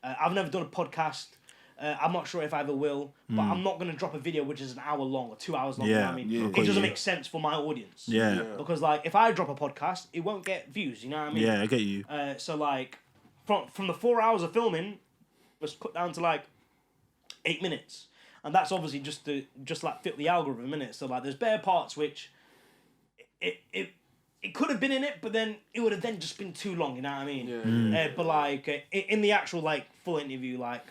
I've never done a podcast. I'm not sure if I ever will, but I'm not gonna drop a video which is an hour long or 2 hours long. You know what I mean? It doesn't make sense for my audience. Because like if I drop a podcast, it won't get views. You know what I mean? Yeah, I get you. So like from the 4 hours of filming, was cut down to like 8 minutes. And that's obviously just to like fit the algorithm, innit? So like there's bare parts which it could have been in it, but then it would have then just been too long, you know what I mean? But like in the actual like full interview, like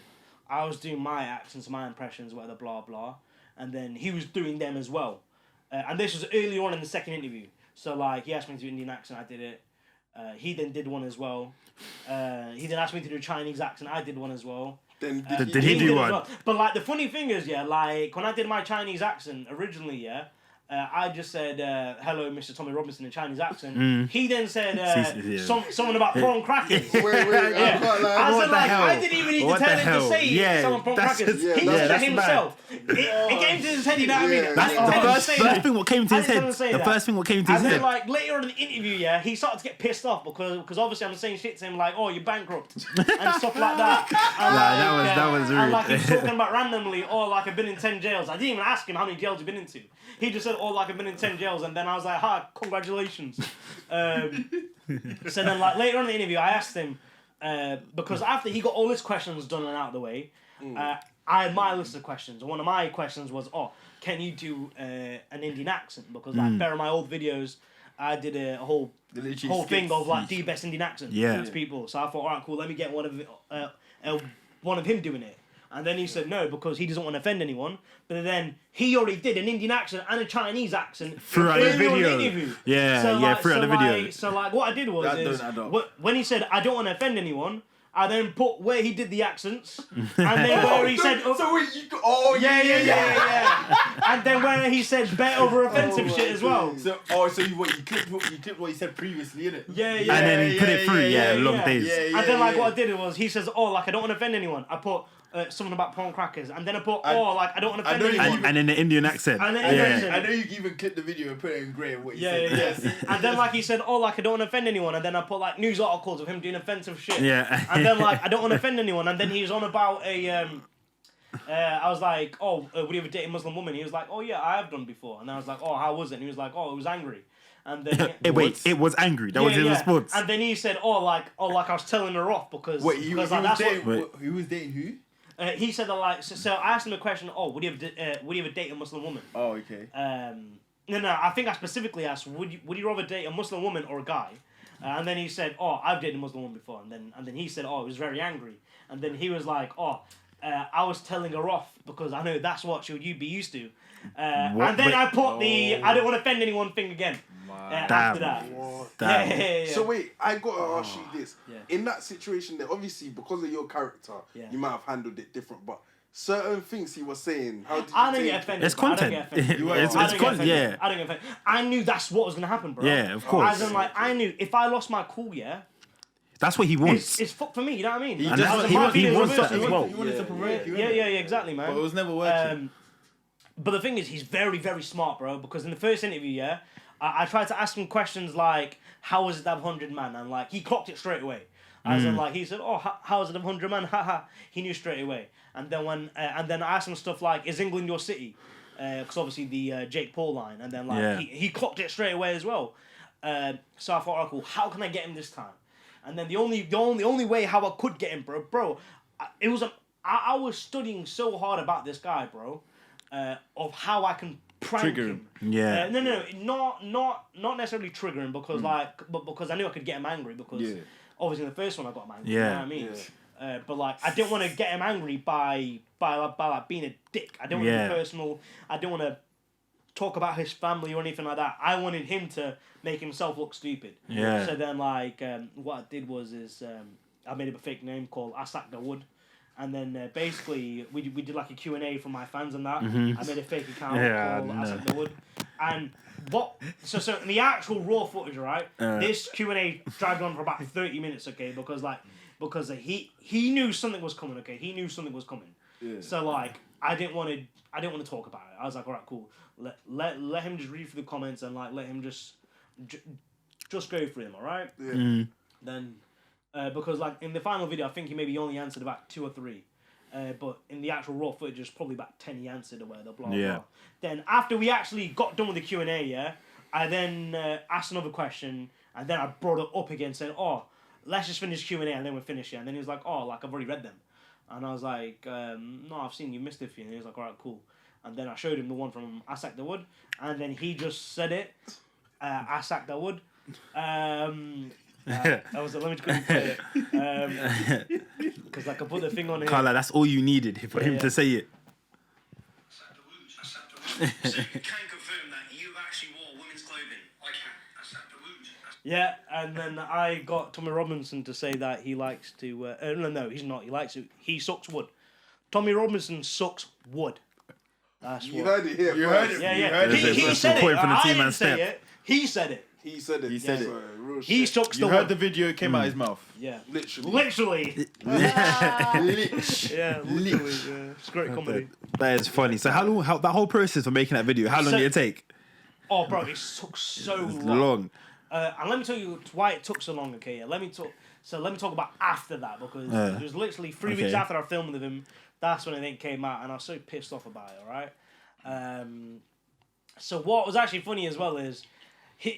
I was doing my accents, my impressions, whatever, blah blah, and then he was doing them as well. And this was early on in the second interview. So like he asked me to do Indian accent, I did it. He then did one as well. He then asked me to do a Chinese accent, I did one as well. Then did he do one? Well. But like the funny thing is, like when I did my Chinese accent originally, I just said hello, Mr. Tommy Robinson in Chinese accent. He then said something about prawn crackers. Wait, I said like I didn't even need to tell him to say someone prawn crackers. He just said himself. It came to his head, you know what I mean? That's the first thing what came to his head. The first thing what came to his head. And then like later on in the interview, he started to get pissed off because obviously I'm saying shit to him like, oh, you're bankrupt and stuff like that. And, that was rude. And like he's talking about randomly, oh, like I've been in 10 jails. I didn't even ask him how many jails you've been into. He just said, oh, like I've been in 10 jails, and then I was like, hi, congratulations. So then like later on in the interview, I asked him, because after he got all his questions done and out of the way, I had my list of questions, and one of my questions was, oh, can you do an Indian accent? Because like, bear in my old videos, I did a whole thing of like the best Indian accent to people. So I thought, all right, cool, let me get one of him doing it. And then he said no because he doesn't want to offend anyone. But then he already did an Indian accent and a Chinese accent throughout the video. Throughout the video. So like what I did was when he said I don't want to offend anyone, I then put where he did the accents, and then where he said, and then where he said bet over offensive shit as well. So you clipped what he said previously, innit? And then he put it through, long days. And then like what I did was he says, oh, like I don't want to offend anyone. I put something about prawn crackers, and then I put, like I don't want to offend anyone. And in the Indian accent. I know you even clipped the video and put it in grey and what you said. And then like he said, oh, like I don't want to offend anyone, and then I put like news articles of him doing offensive shit. And then like I don't want to offend anyone, and then he was on about a I was like, oh, would you ever date a Muslim woman? He was like, oh yeah, I have done before. And I was like, oh, how was it? And he was like, oh, it was angry. And then it was angry. That was his response. And then he said, oh, like I was telling her off because he was dating who? He said that like so I asked him a question. Oh, would you ever date a Muslim woman? Oh, okay. No. I think I specifically asked, would you rather date a Muslim woman or a guy? And then he said, oh, I've dated a Muslim woman before. And then he said, oh, he was very angry. And then he was like, oh, I was telling her off because I know that's what you'd be used to. And then I put the I don't want to offend anyone thing again. After that. So wait, I gotta ask you this. In that situation there, obviously because of your character, you might have handled it different, but certain things he was saying, how did you I don't get offended. It's content. It's content, yeah. I don't get offended. I knew that's what was gonna happen, bro. Yeah, of course. As in like I knew if I lost my cool, that's what he wants. It's fuck for me, you know what I mean? He wants that as well. He wanted to provoke you. Yeah, exactly, man. But it was never working. But the thing is, he's very, very smart, bro. Because in the first interview, I tried to ask him questions like, "How was it to have 100 man?" And like he clocked it straight away. As in, like he said, "Oh, how was it to have 100 man?" Haha. He knew straight away. And then I asked him stuff like, "Is England your city?" Because obviously the Jake Paul line. And then like he clocked it straight away as well. So I thought, oh, cool. How can I get him this time? And then the only way how I could get him, bro, it was I was studying so hard about this guy, bro, of how I can prank him. Yeah. Not necessarily trigger him because but because I knew I could get him angry because obviously in the first one I got him angry. Yeah. You know what I mean? Yeah. But like I didn't want to get him angry by like being a dick. I didn't want to be personal. I didn't want to talk about his family or anything like that. I wanted him to make himself look stupid. Yeah. So then like what I did was I made up a fake name called Asak the Wood. And then basically we did like a Q&A from my fans and that. I made a fake account called Asak the Wood. And so in the actual raw footage, right? This Q&A dragged on for about 30 minutes, okay? Because because he knew something was coming. Okay, he knew something was coming. Yeah. So like, I didn't want to talk about it. I was like, all right, cool. Let him just read through the comments and like let him just go through them. All right. Yeah. Then, because like in the final video, I think he maybe only answered about 2 or 3. But in the actual raw footage, there's probably about 10 he answered or whatever, blah, blah. Then after we actually got done with the Q&A, yeah, I then asked another question, and then I brought it up again, saying, oh, let's just finish Q&A, and then we'll finish it. And then he was like, oh, like, I've already read them. And I was like, no, I've seen you missed a few. And he was like, all right, cool. And then I showed him the one from Asak the Wood, and then he just said it, Asak the Wood. Let me just quickly play it. Because like I put the thing on here. Carla, that's all you needed for him to say it. So you can confirm that you actually wore women's clothing. I can. Yeah, and then I got Tommy Robinson to say that he likes to. No, he's not. He likes to. He sucks wood. Tommy Robinson sucks wood. That's what. You heard it here. You heard it. Yeah. He said it. I didn't say it. He said it. He said it. He said it. Real He shit. sucks the You heard wood. the video, it came out his mouth. Yeah. Literally. Lich. Yeah, literally. Yeah. It's great comedy. That is funny. So how that whole process of making that video, how long did it take? Oh, bro, it took so long. Long. And let me tell you why it took so long. Okay, yeah. Let me talk about after that, because it was literally 3 weeks after I filmed with him. That's when it came out, and I was so pissed off about it. All right. So what was actually funny as well is.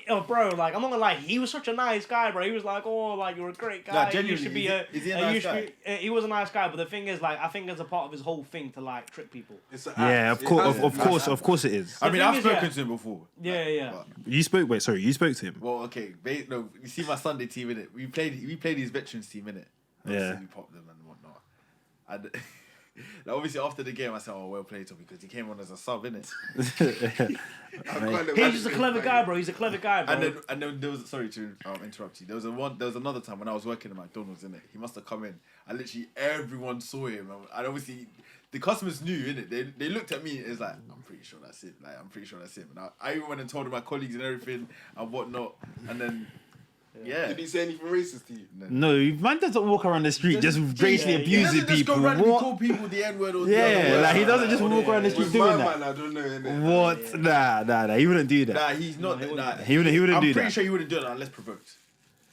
Bro, like, I'm not gonna lie, he was such a nice guy, bro. He was like, oh, like, you're a great guy. Nah, genuinely, you should be is he a nice guy? He was a nice guy, but the thing is, like, I think it's a part of his whole thing to, like, trick people. It's an Yeah, act. of course it is. I mean, thing I've is, spoken yeah. to him before. Yeah. But, You spoke to him. well, okay. No, you see my Sunday team, innit? We played his veterans team, innit? Yeah. We popped them and whatnot. And like, obviously after the game, I said, "Oh, well played, Tommy," because he came on as a sub, innit? He's just a clever guy, bro. He's a clever guy, bro. And then there was, sorry to interrupt you. There was another time when I was working at McDonald's, innit? He must have come in, and literally everyone saw him, and obviously the customers knew, innit? They looked at me and it's like, I'm pretty sure that's it. Like, I'm pretty sure that's him. And I even went and told my colleagues and everything and whatnot, and then. Yeah. Did he say anything racist to you? No, man doesn't walk around the street just racially abusing He doesn't just people. go randomly What? call people the N-word or the Yeah, other word. like he doesn't just walk around the street With doing my that. man, I don't know, innit? What? Nah. He wouldn't do that. Nah, he's not. No, he nah, He wouldn't I'm do pretty that. sure he wouldn't do it unless provoked.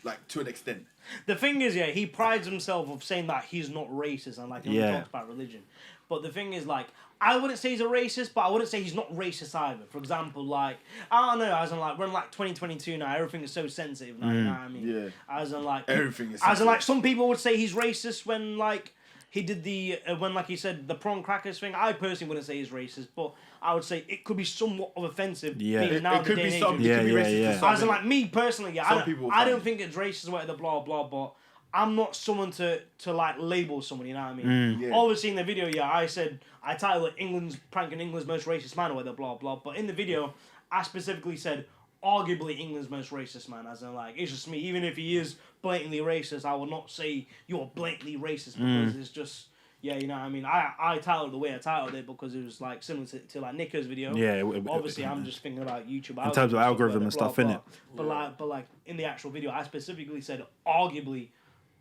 Like, to an extent. The thing is, yeah, he prides himself of saying that he's not racist and like he only Yeah. talks about religion. But the thing is, like, I wouldn't say he's a racist, but I wouldn't say he's not racist either. For example, like, I don't know, as in like, we're in like 2022 now, everything is so sensitive now, you know what I mean? Yeah. As in like, Everything is as in like, sensitive. some people would say he's racist when like, he did the, when like he said the prawn crackers thing. I personally wouldn't say he's racist, but I would say it could be somewhat of offensive. Yeah. being now It could the day be and some. age. It could be Yeah, racist yeah. to some. As in, like, me personally, yeah, Some people I don't find think it's racist or whatever, blah, blah, but I'm not someone to like, label someone, you know what I mean? Yeah. Obviously, in the video, yeah, I titled it pranking England's most racist man or whatever, blah, blah, but in the video, I specifically said, arguably England's most racist man, as in, like, it's just me. Even if he is blatantly racist, I will not say you're blatantly racist, because it's just... Yeah, you know what I mean? I titled it the way I titled it because it was like similar to like Nico's video. Yeah. Obviously, I'm just thinking about YouTube In terms of algorithm and stuff, innit? But like in the actual video, I specifically said arguably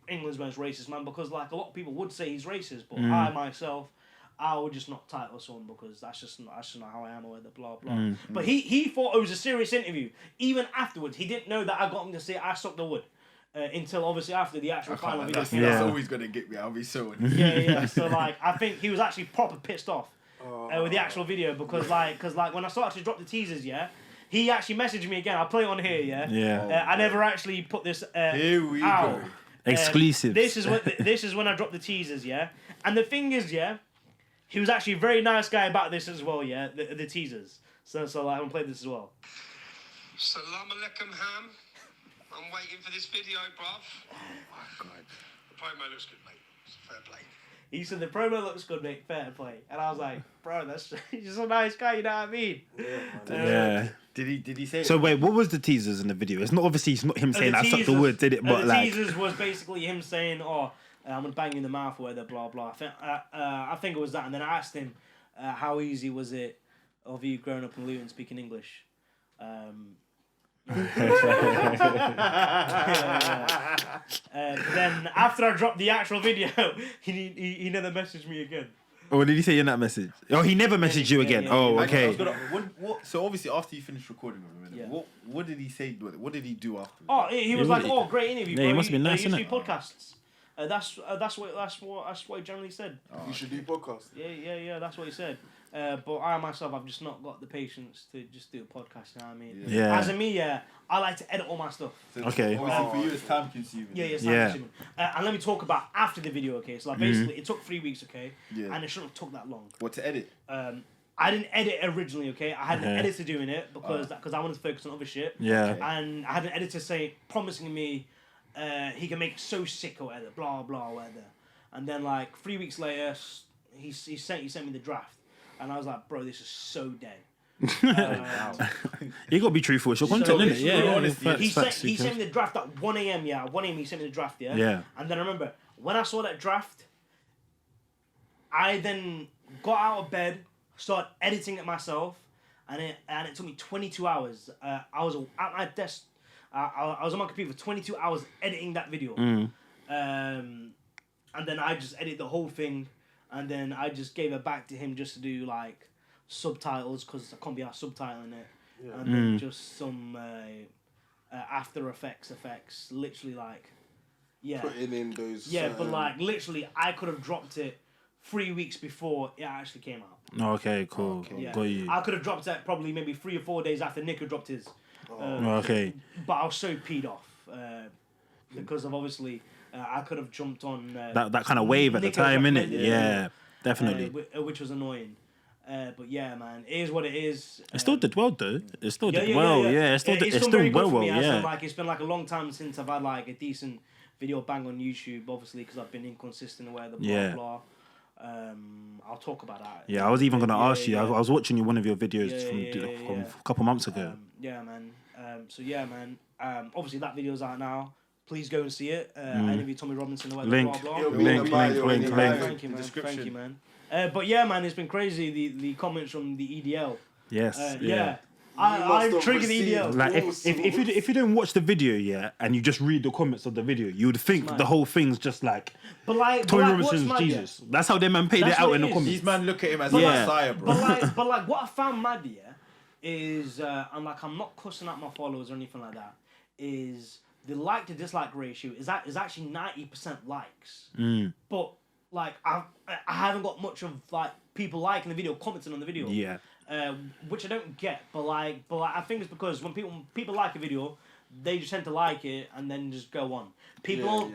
England's most racist man, because like a lot of people would say he's racist, but I myself, I would just not title someone because that's just not how I am or the blah blah. But he thought it was a serious interview. Even afterwards, he didn't know that I got him to say I sucked the wood. Until obviously after the actual final video came That's out. always gonna get me. I'll be so. Yeah. So like, I think he was actually proper pissed off with the actual video because when I started to drop the teasers, yeah, he actually messaged me again. I'll play it on here, yeah. Yeah. I never actually put this. Here we out. go. Exclusive. This is when I dropped the teasers, yeah. And the thing is, yeah, he was actually a very nice guy about this as well, yeah. The teasers. So like, I'm gonna play this as well. Salam alaikum, ham. I'm waiting for this video, bruv. Oh my god. The promo looks good, mate. It's fair play. He said the promo looks good, mate. Fair play. And I was like, bro, he's just a nice guy. You know what I mean? Yeah. Did he say? So wait, what was the teasers in the video? It's not obviously it's not him saying I sucked the wood, did it? But the like teasers was basically him saying, "Oh, I'm gonna bang you in the mouth," or whatever, blah blah. I think it was that, and then I asked him, "How easy was it of you growing up in Luton speaking English?" Then after I dropped the actual video, he never messaged me again. Oh, did he say in that message? Oh, he never messaged you again. Oh, okay. So obviously after you finished recording with him, what did he say? What did he do after? Oh, he was like, "Oh, great interview, bro. Yeah, he must have been nice, you should innit? do podcasts." That's what he generally said. You should do podcasts. Yeah. That's what he said. But I myself, I've just not got the patience to just do a podcast. You know what I mean? Yeah. As a me, I like to edit all my stuff. So Okay. Obviously for you, it's time consuming. Yeah, it's time consuming. And let me talk about after the video. Okay, so like basically, it took 3 weeks. Okay, Yeah. and it shouldn't have took that long. What to edit? I didn't edit originally. Okay, I had an editor doing it because I wanted to focus on other shit. Yeah. Okay. And I had an editor promising me he can make it so sick or whatever, blah blah whatever. And then like 3 weeks later, he sent me the draft, and I was like, bro, this is so dead. You gotta be truthful. It's your content, innit? Yeah. honestly, He sent me the draft at 1 a.m. Yeah, 1 a.m. he sent me the draft. Yeah. Yeah. And then I remember when I saw that draft, I then got out of bed, started editing it myself, and it took me 22 hours. I was at my desk. I was on my computer for 22 hours editing that video. And then I just edited the whole thing, and then I just gave it back to him just to do like subtitles because I can't be out subtitling it, and then just some After Effects, literally like, Putting in those. but like literally, I could have dropped it 3 weeks before it actually came out. Okay, cool. Yeah, Got you. I could have dropped it probably maybe 3 or 4 days after Nick had dropped his. Okay. But I was so peed off because of obviously I could have jumped on That kind of wave at the Nick had time, innit? recommended it, Yeah, definitely. which was annoying. But yeah, man, it is what it is. It still did well though. It still did well. Yeah, it's done still very good well. for me, as in, Yeah. like it's been like a long time since I've had like a decent video bang on YouTube. Obviously, because I've been inconsistent or whatever. Blah blah. I'll talk about that. Yeah, I was even gonna ask you. yeah. I was watching one of your videos from yeah. a couple months ago. Yeah, man. So yeah, man. Obviously that video's out now. Please go and see it. I interviewed Tommy Robinson. Link. Blah, blah. It'll be in the bio Link. anyway. Thank you, man. Description. Thank you, man. But yeah, man, it's been crazy. The comments from the EDL. Yes. Yeah. must I've have triggered the received EDL. Like awesome. if you don't watch the video yet and you just read the comments of the video, you would think mad. the whole thing's just like But like, Tony what's Robinson's mad, Jesus. That's how them man paid it That's out what in it the is. comments. These man look at him as Yeah. a messiah, bro. But like, what I found mad, is I'm not cussing at my followers or anything like that. Is the like to dislike ratio is actually 90% likes. But like I haven't got much of like people liking the video, commenting on the video. Yeah. Which I don't get, but like I think it's because when people like a video, they just tend to like it and then just go on. People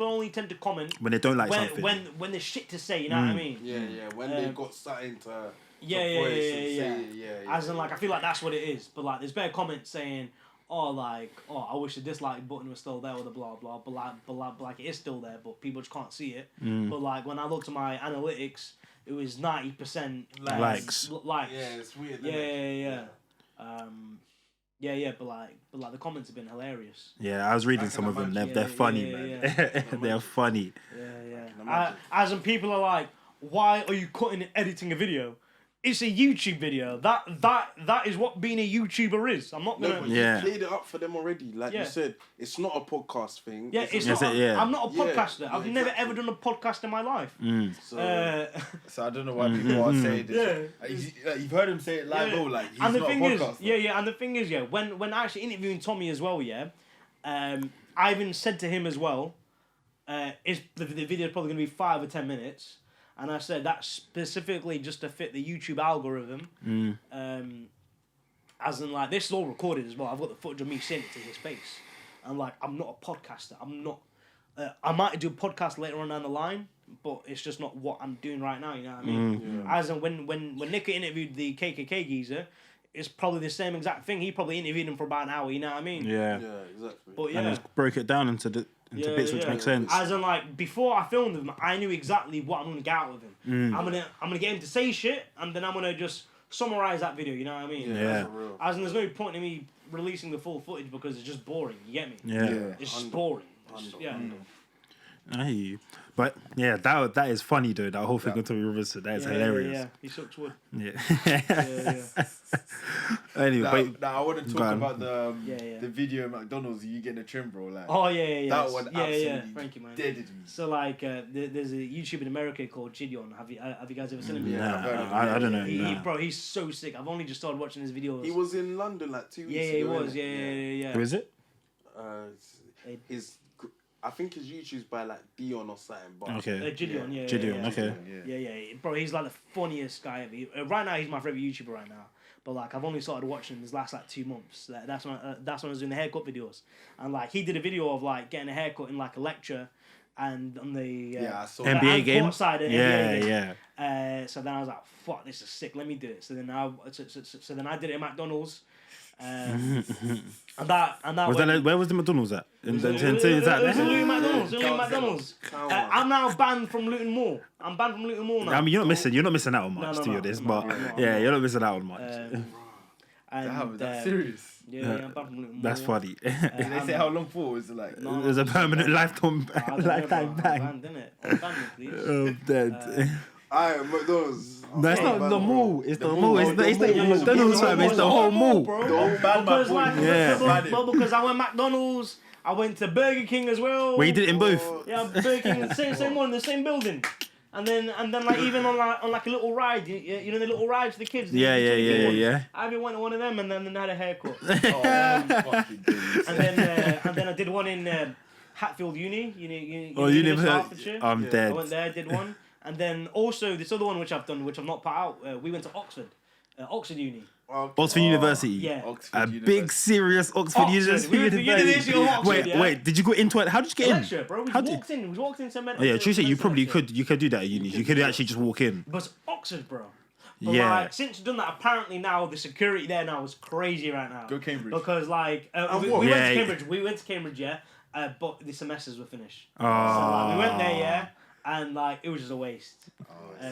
only tend to comment When they don't like something. when there's shit to say. You know what I mean? Yeah. When they got something to Yeah. As in, like, I feel like that's what it is. But like, there's better comments saying, I wish the dislike button was still there or the blah blah. But like, it is still there, but people just can't see it. But like, when I looked at my analytics, it was 90% Likes. Likes. Yeah, it's weird. Yeah. But like, the comments have been hilarious. Yeah, I was reading some of them. They're funny, man. They're funny. Yeah. As in, people are like, why are you cutting and editing a video? It's a YouTube video. That is what being a YouTuber is. I'm not gonna. No, but Yeah. you played it up for them already. Like you said, it's not a podcast thing. Yeah, it's Yes, not. yeah. I'm not a podcaster. Yeah, I've never exactly. ever done a podcast in my life. So, So I don't know why people are saying this. Like, you've heard him say it live, like he's and the not thing a is, podcaster. and the thing is, when actually interviewing Tommy as well, I even said to him as well, the video is probably going to be 5 or 10 minutes. And I said that's specifically just to fit the YouTube algorithm. As in, like, this is all recorded as well. I've got the footage of me saying it to his face. And like, I'm not a podcaster. I'm not. I might do a podcast later on down the line, but it's just not what I'm doing right now. You know what I mean? As in, when Nick interviewed the KKK geezer, it's probably the same exact thing. He probably interviewed him for about an hour. You know what I mean? Yeah. yeah, exactly. But And just broke it down into bits which make sense. As in, like, before I filmed him, I knew exactly what I'm gonna get out of him. I'm gonna get him to say shit, and then I'm gonna just summarize that video. You know what I mean? Yeah. For real. As in, there's no point in me releasing the full footage because it's just boring. You get me? Yeah. It's just boring. Yeah. I hear you. But yeah, that is funny though. That whole thing with Tommy Robinson, that is hilarious. Yeah. He sucks wood. Yeah. Yeah. Anyway, now I want to go talk on. about the Yeah. the video at McDonald's. You getting a trim, bro? Like, Oh yeah. that one absolutely Thank you, man. deaded me. So like, there's a YouTuber in America called Gideon. Have you guys ever seen him? I don't know. Bro, he's so sick. I've only just started watching his videos. He was in London like 2 weeks Yeah, ago. he was. innit? Yeah. Who is it? I think his YouTube's by like Dion or something. But Okay. Gideon, yeah. Gideon, yeah. okay. Yeah. Bro, he's like the funniest guy ever. Right now, he's my favorite YouTuber right now. But like, I've only started watching his last like 2 months. That's when I was doing the haircut videos, and like he did a video of like getting a haircut in like a lecture, and on the I saw NBA game. Side of Yeah, NBA game. yeah. So then I was like, "Fuck, this is sick. Let me do it." So then I did it at McDonald's. And that Where was the McDonald's at? it was in Luton McDonald's. Town. I'm now banned from Luton Mall. I'm banned from Luton Mall now. I mean, you're not missing out on much, No, to be honest. I'm But not. yeah, you're not missing out on much. Damn, that's serious. Yeah, I'm banned from Luton Mall. That's funny. Did they say how long for? Was it like? No. There's a permanent lifetime I don't lifetime know, ban. I'm banned, innit? I'm banned, please. Oh, dead. Alright, McDonald's. No, it's not the mall. It's the mall. It's not the mall. McDonald's, fam. It's the whole mall. Bro. Because like, Yeah. because I went McDonald's, I went to Burger King as well. Well, you did it in both. Yeah, Burger King, same one, the same building. And then like even on like a little ride, you know the little rides for the kids. Yeah. I even went to one of them and then had a haircut. Fucking days. and then I did one in Hatfield Uni. University. Hertfordshire. I'm I dead. went there, did one, and then also this other one which I've done, which I've not put out. We went to Oxford Uni. Oxford University. Yeah. Oxford A University. big, serious Oxford University. You did this in Oxford, Wait, yeah? wait. Did you go into it? How did you get in? Lecture, bro. We How walked in. We walked in. Oh, yeah, true. You probably could. You could do that at uni. You could actually just walk in. But it's Oxford, bro. But Yeah. like, since you've done that, apparently now the security there now is crazy right now. Go Cambridge. Because like we what? went Yeah. to Cambridge. We went to Cambridge, yeah. But the semesters were finished. Oh. So like, we went there, yeah, and like it was just a waste.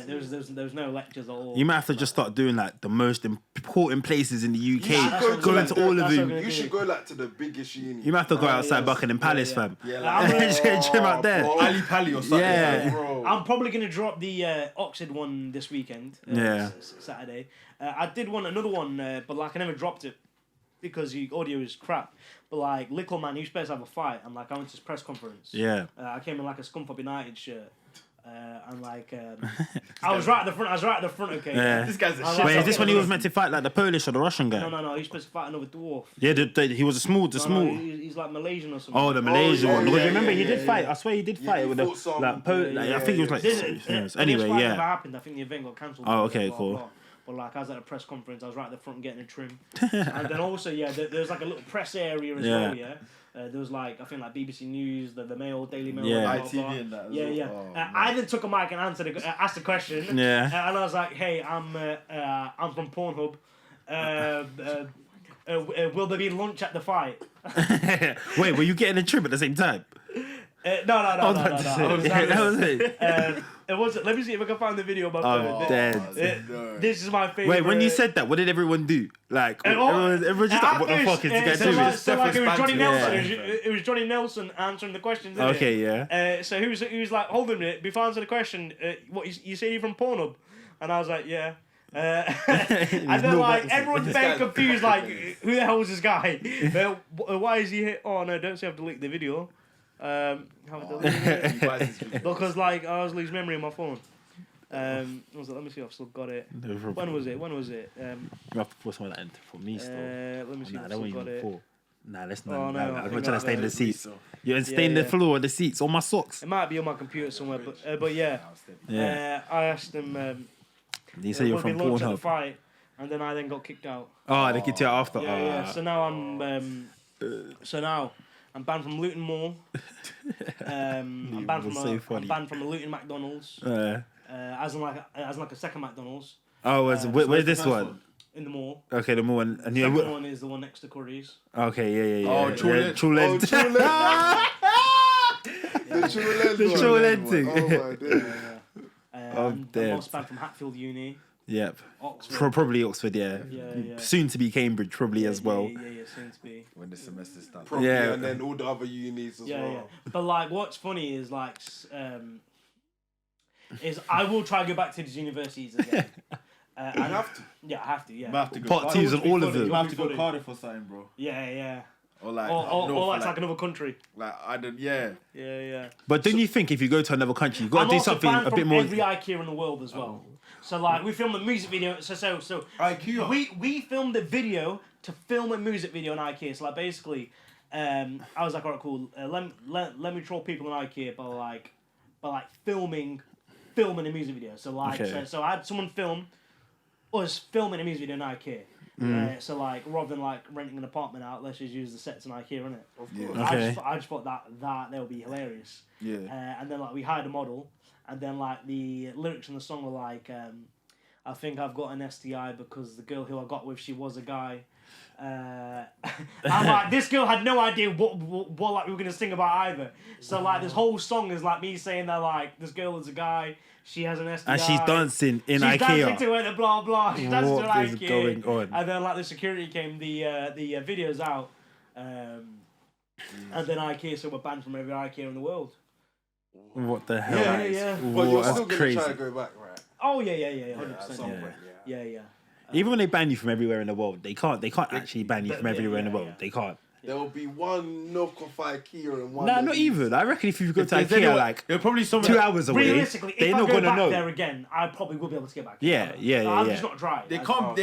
There was no lectures at all. You might have to just start doing like the most important places in the UK. Yeah, that's what I'm Go gonna into do. all of That's what I'm them. gonna You should go like to the biggest uni. You might have to go outside yes. Buckingham Palace, Yeah. fam. Yeah, I'm like gonna- Gym out there. Ali Pali or something. Yeah. Bro. I'm probably gonna drop the Oxford one this weekend. Yeah. Saturday. I did another one, but like I never dropped it because the audio is crap. But like Little Man, he was supposed to have a fight, and like I went to his press conference. Yeah. I came in like a Scum Up United shirt. And like I was right at the front. Okay. Yeah. This guy's a I shit. like- Wait, is this when he was meant to fight like the Polish or the Russian guy? No. He's supposed to fight another dwarf. Yeah, he was No, small. he's like Malaysian or something. Oh, the Malaysian yeah, one. Because yeah, remember, he yeah, did yeah, fight. yeah. I swear he did Yeah, fight he with fought some- like I think it was like. This Anyway, fight never yeah. happened. I think the event got cancelled. Oh, okay, cool. But like I was at a press conference, I was right at the front getting a trim, and then also there's like a little press area as well. Yeah, there was like I think like BBC News, the Mail, Daily Mail, Yeah. blah, blah, blah. ITV and that as Yeah, well. yeah. Oh, I then took a mic and asked the question. Yeah. And I was like, hey, I'm from Pornhub. Will there be lunch at the fight? Wait, were you getting a trim at the same time? No. I was about to say. That was it. It wasn't. Let me see if I can find the video. Of my I'm dead. no. This is my favorite. Wait, when you said that, what did everyone do? Like, everyone just like, what the fuck is this guy doing? So like it was Johnny Nelson. Yeah. It was Johnny Nelson answering the questions. Innit? Okay, yeah. So he was like, hold on a minute. Before answering the question, what you say you're from Pornhub? And I was like, yeah. And then like everyone's very confused. Like, who the hell is this guy? Why is he here? Oh no! Don't say I've deleted the video. Because like I was losing memory on my phone. I was like, let me see if I've still got it. When was it? You have to put something like that for me still. Let me see Nah, if that I've wasn't still got even it. full. Nah, let's not. Oh, no, I'm I trying think to stain the that's seats. You're staining the floor, the seats, on my socks. It might be on my computer somewhere, but yeah. Yeah. I asked him. You say you're will there from be lunch at the Pornhub. fight, and then I got kicked out. Oh, they kicked you out after. Yeah. So now I'm banned from Luton Mall. I'm banned from I'm banned from a Luton McDonald's. As in like a second McDonald's Where's this one? in the mall. Okay, the more and The second one is the one next to Curry's. Okay, yeah. Oh, Chulent. Chulent. The Chulent thing. Oh my days. I'm dead. also banned from Hatfield Uni. Yep. Oxford. Probably Oxford, yeah. Yeah. Soon to be Cambridge, probably as well. Yeah, soon to be. When the semester starts. Probably, Yeah. and then all the other unis as well. Yeah. But like, what's funny is like, is I will try to go back to these universities again. You have to. Yeah, I have to. Yeah. You have to go. Part twos and all of them. You have to go Cardiff or something, bro. Yeah. Or like, or it's like another country. Like I don't. Yeah. Yeah. But don't you think if you go to another country, you got to do something a bit more? Every IKEA in the world as well. So like we filmed a music video. So IKEA. We filmed the video to film a music video in IKEA. So like basically, I was like, alright, cool. Let me troll people in IKEA by filming a music video. So like, so I had someone film us filming a music video in IKEA. So like, rather than like renting an apartment out, let's just use the sets in IKEA, innit? Of course. Okay. I just thought that would be hilarious. Yeah. And then like we hired a model, and then like the lyrics in the song were like, I think I've got an STI because the girl who I got with, she was a guy. I'm like, this girl had no idea what like we were gonna sing about either. So like this whole song is like me saying that like this girl is a guy, she has an STI, And she's dancing in she's IKEA. dancing to it, blah blah. She's dancing to What is IKEA. going on? And then like the security came, the video's out, and then IKEA, so we're banned from every IKEA in the world. What the hell? Yeah. But you're still That's gonna crazy. try to go back, right? Oh yeah, 100%. At some point, Yeah. Even when they ban you from everywhere in the world, they can't actually ban you from everywhere in the world. yeah. They can't. There'll be one knock off IKEA and one. Nah, not even. I reckon if you go to There's IKEA anyone- like They're probably someone 2 hours away, Realistically, they're if not I go gonna back know. there again, I probably will be able to get back. Yeah. I'm just not dry. They can't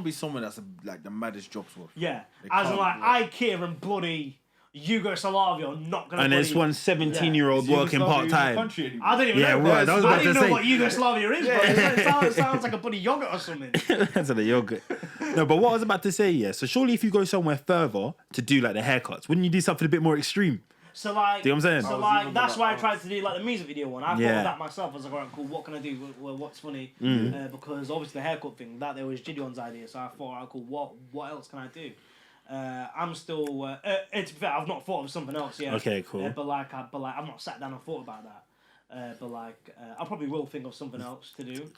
be someone that's like the maddest jobs worth. Yeah, They as in can't like IKEA and bloody Yugoslavia are not gonna. And there's one 17-year-old working part time. I don't even Yeah, know. what? I was about I don't to even say. know what Yugoslavia is, bro. It sounds like a bloody yogurt or something. That's a yogurt. No, but what I was about to say, yeah. So surely if you go somewhere further to do like the haircuts, wouldn't you do something a bit more extreme? So like, Do you know what I'm saying? So like, that's why I tried to do like the music video one. I thought Yeah. of that myself. I was like, alright, cool. What can I do? Well, what's funny? Because obviously the haircut thing, that there was Gideon's idea. So I thought, alright, cool. What else can I do? I'm still. To be fair, I've not thought of something else yet. Okay, cool. But I've not sat down and thought about that. I probably will think of something else to do.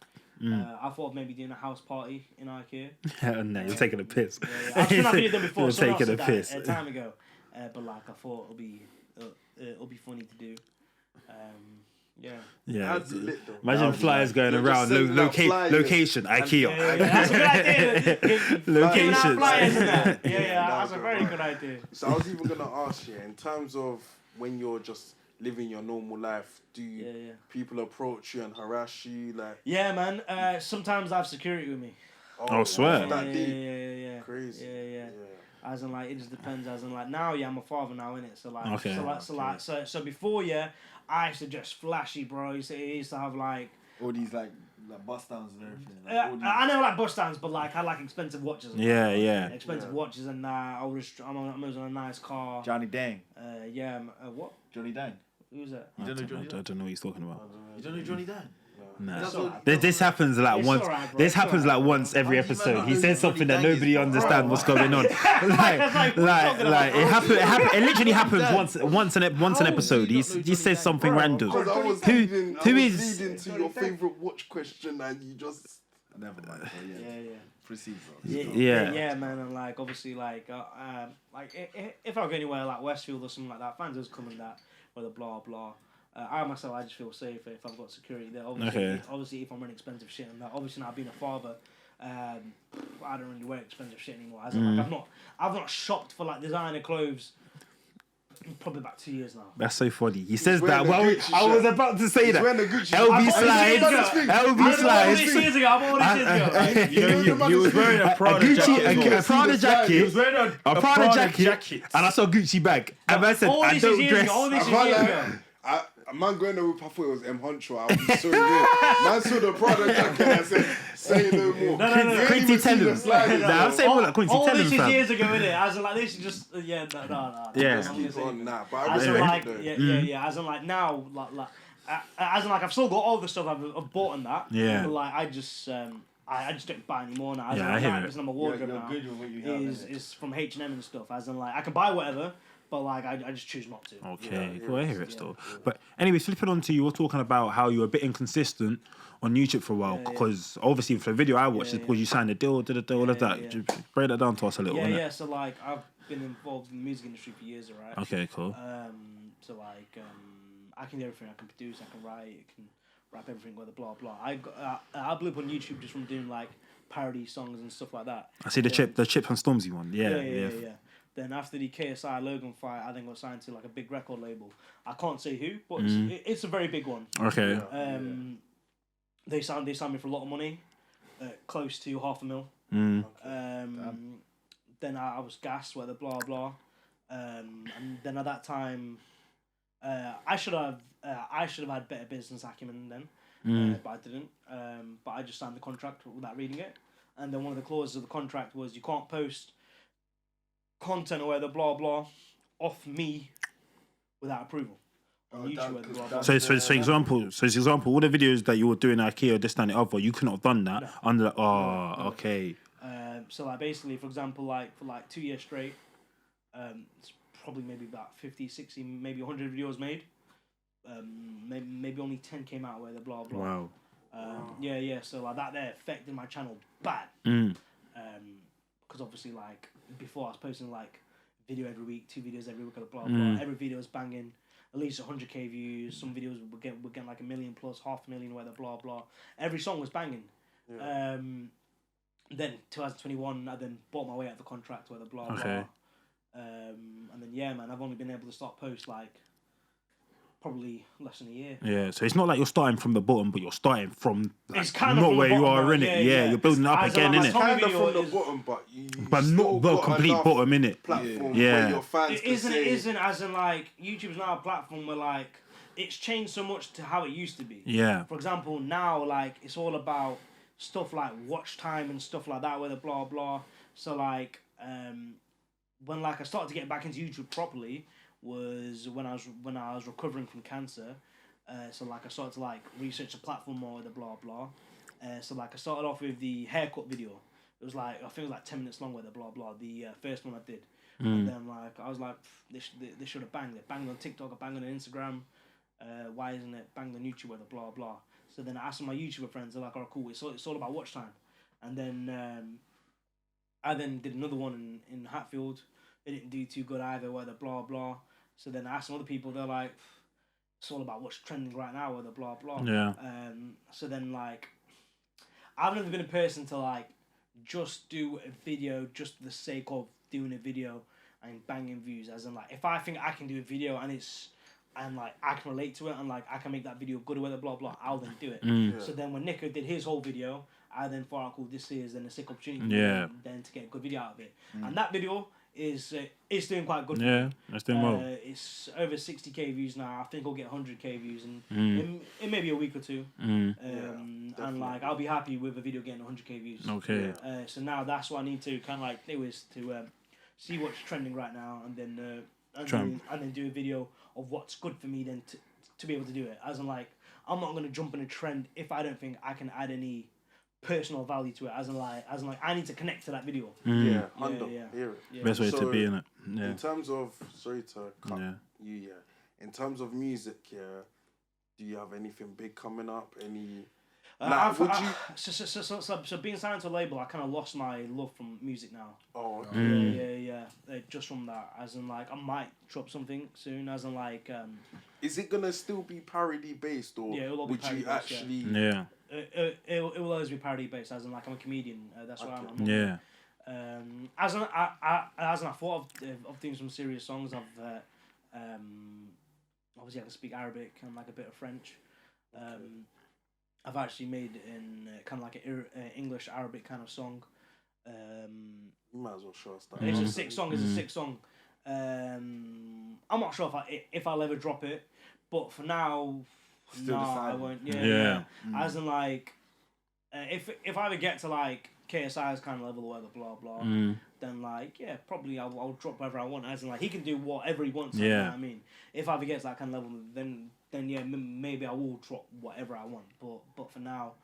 I thought of maybe doing a house party in IKEA. Hell no, you're taking a piss. Yeah. I've seen that video done before. You're Someone else taking a did that piss. a time ago. I thought it'll be funny to do. Yeah. Yeah. That's lit though. Imagine flyers going You're around. just sending out flyers. Location, IKEA. Yeah, that's a good idea. Giving out Locations. flyers and that. Yeah, Nah, that's a bro, very bro. good idea. So I was even gonna ask you, in terms of when you're just living your normal life, do Yeah. people approach you and harass you like? Yeah, man. Sometimes I have security with me. Oh, swear. That deep. Yeah. Crazy. Yeah. As in like, it just depends. As in like, now, I'm a father now, innit? So like, Okay. so before, I used to dress flashy, bro. He used to have like. All these like bust downs and everything. Like, all these- I know like bust downs, but like I like expensive watches. And Yeah. expensive watches, and I was on a nice car. Johnny Dang. What? Johnny Dang. Who's that? You don't know Johnny I Dang? don't know what he's talking about. You don't know Johnny Dang? Nah. That's what- This happens like It's once. alright, bro. This It's happens alright, like once every Why do you episode. man He not says know something who that Johnny nobody Dang is, bro? understands what's going on. It happens. It literally happens once an episode. He says something random. Because I was Who leading is? to your favorite watch question, and you just. Never mind. Bro, Yeah. Proceed, bro. Yeah. Man, and like obviously like if I go anywhere like Westfield or something like that, fans just come and that, whether blah blah. I myself, I just feel safer if I've got security there. Obviously, if I'm running expensive shit and that, obviously now being a father, I don't really wear expensive shit anymore. As in, like, I've not shopped for like designer clothes in probably about 2 years now. That's so funny. He says wearing that. a Well, Gucci I was shirt. about to say He's that. wearing a Gucci LB shirt. slides. LB All slides. these years ago, He was wearing a Prada jacket. A Prada He jacket. was wearing A Prada jacket. And I saw Gucci bag. And I said, All I this don't is years dress. ago. All this is I can't years lie. ago. A man going there with I thought it was M Huncho. I was so good. Man saw the Prada jacket and I said, say no more. No. You ain't Quincy, even tell seen the him. sliders, Nah, I'm though. saying more like Quincy, All tell this him, is fam. years ago, innit? As in like this is just no. Yeah. Just keep on that. But I As in respect like it though. yeah. As in like now, as in like I've still got all the stuff I've bought and that. Yeah. But like I just don't buy anymore now. As Yeah, in, I like, hear 90% it. of my wardrobe You're now good with what you have, innit? is from H&M and stuff. As in like I can buy whatever, but like I just choose not to. Okay, cool. I hear it still. But anyway, flipping on to you were talking about how you were a bit inconsistent on YouTube for a while because obviously for the video I watched is because you signed a deal, all of that. Yeah. Just break that down to us a little. innit? So like I've been involved in the music industry for years, right? Okay, cool. So like I can do everything. I can produce, I can write, I can rap everything, whether blah blah. I blew up on YouTube just from doing like parody songs and stuff like that. I see the Chip and Stormzy one. Yeah. Then after the KSI Logan fight, I then got signed to like a big record label. I can't say who, but it's a very big one. Okay. They signed me for a lot of money, close to $500,000. Then I was gassed, whether blah blah, and then at that time, I should have had better business acumen then, but I didn't. But I just signed the contract without reading it, and then one of the clauses of the contract was you can't post content or whether blah blah off me without approval. On YouTube, whether blah blah. So example, all the videos that you were doing at IKEA, this, that, and the other, you couldn't have done that under. Okay. So like basically, for example, like for like 2 years straight, it's probably maybe about 50, 60, maybe 100 videos made. Maybe only 10 came out where the blah blah. Wow. Yeah. So like that there affected my channel bad. Because obviously like before I was posting like video every week, 2 videos every week, blah blah. Every video was banging at least 100k views. Some videos were getting like 1 million plus, 500,000, whether blah blah. Every song was banging. Yeah. Then 2021, I then bought my way out of the contract, whether blah blah. And then man, I've only been able to start post like probably less than a year. Yeah, so it's not like you're starting from the bottom, but you're starting from like, it's kind not of where you are bottom, in it. Yeah, you're building it up again, innit? Kind of from the bottom, but but not the complete bottom, innit? Platform where your fans it isn't as in like YouTube's now a platform where like it's changed so much to how it used to be. Yeah. For example, now like it's all about stuff like watch time and stuff like that, whether blah blah. So like when like I started to get back into YouTube properly was when I was recovering from cancer. So like I started to like research the platform more, the blah blah. So like I started off with the haircut video. It was like I think it was like 10 minutes long with the blah blah. The first one I did, and then like I was like this should have banged. It banged on TikTok, I banged on Instagram. Why isn't it banged on YouTube with the blah blah? So then I asked my YouTuber friends. They're like, "Oh, cool. It's all about watch time." And then I then did another one in Hatfield. It didn't do too good either. Whether blah blah. So then I asked some other people. They're like, "It's all about what's trending right now." Whether blah blah. Yeah. So then like, I've never been a person to like just do a video just for the sake of doing a video and banging views. As in like, if I think I can do a video and like I can relate to it and like I can make that video good or whether blah blah, I'll then do it. So then when Nico did his whole video, I then thought, cool, this is then a sick opportunity then to get a good video out of it. And that video is doing quite good. Yeah, that's doing well. It's over 60k views now. I think I'll get 100k views in maybe a week or two. And like I'll be happy with a video getting 100k views. Okay. So now that's what I need to kind of like do is to see what's trending right now and then do a video of what's good for me then to be able to do it. As in like I'm not gonna jump in a trend if I don't think I can add any personal value to it. As in like I need to connect to that video. Hear it. Best way to be in it. Yeah. In terms of sorry to cut you. In terms of music, do you have anything big coming up? Any? So being signed to a label, I kind of lost my love from music now. Oh, okay. Yeah. Just from that, as in like I might drop something soon. As in like, is it gonna still be parody based or would you actually? Yeah. It will always be parody based. As in like I'm a comedian. That's what I'm. Yeah. As I thought of doing some serious songs. Obviously I can speak Arabic and like a bit of French. I've actually made in kind of like an English Arabic kind of song. You might as well show us that. It's a sick song. It's a sick song. I'm not sure if I'll ever drop it, but for now, I won't. Yeah. As in like, if I ever get to like KSI's kind of level or whatever, blah blah, then like probably I'll drop whatever I want. As in like he can do whatever he wants. You know what I mean, if I ever get to that kind of level, then maybe I will drop whatever I want. But for now,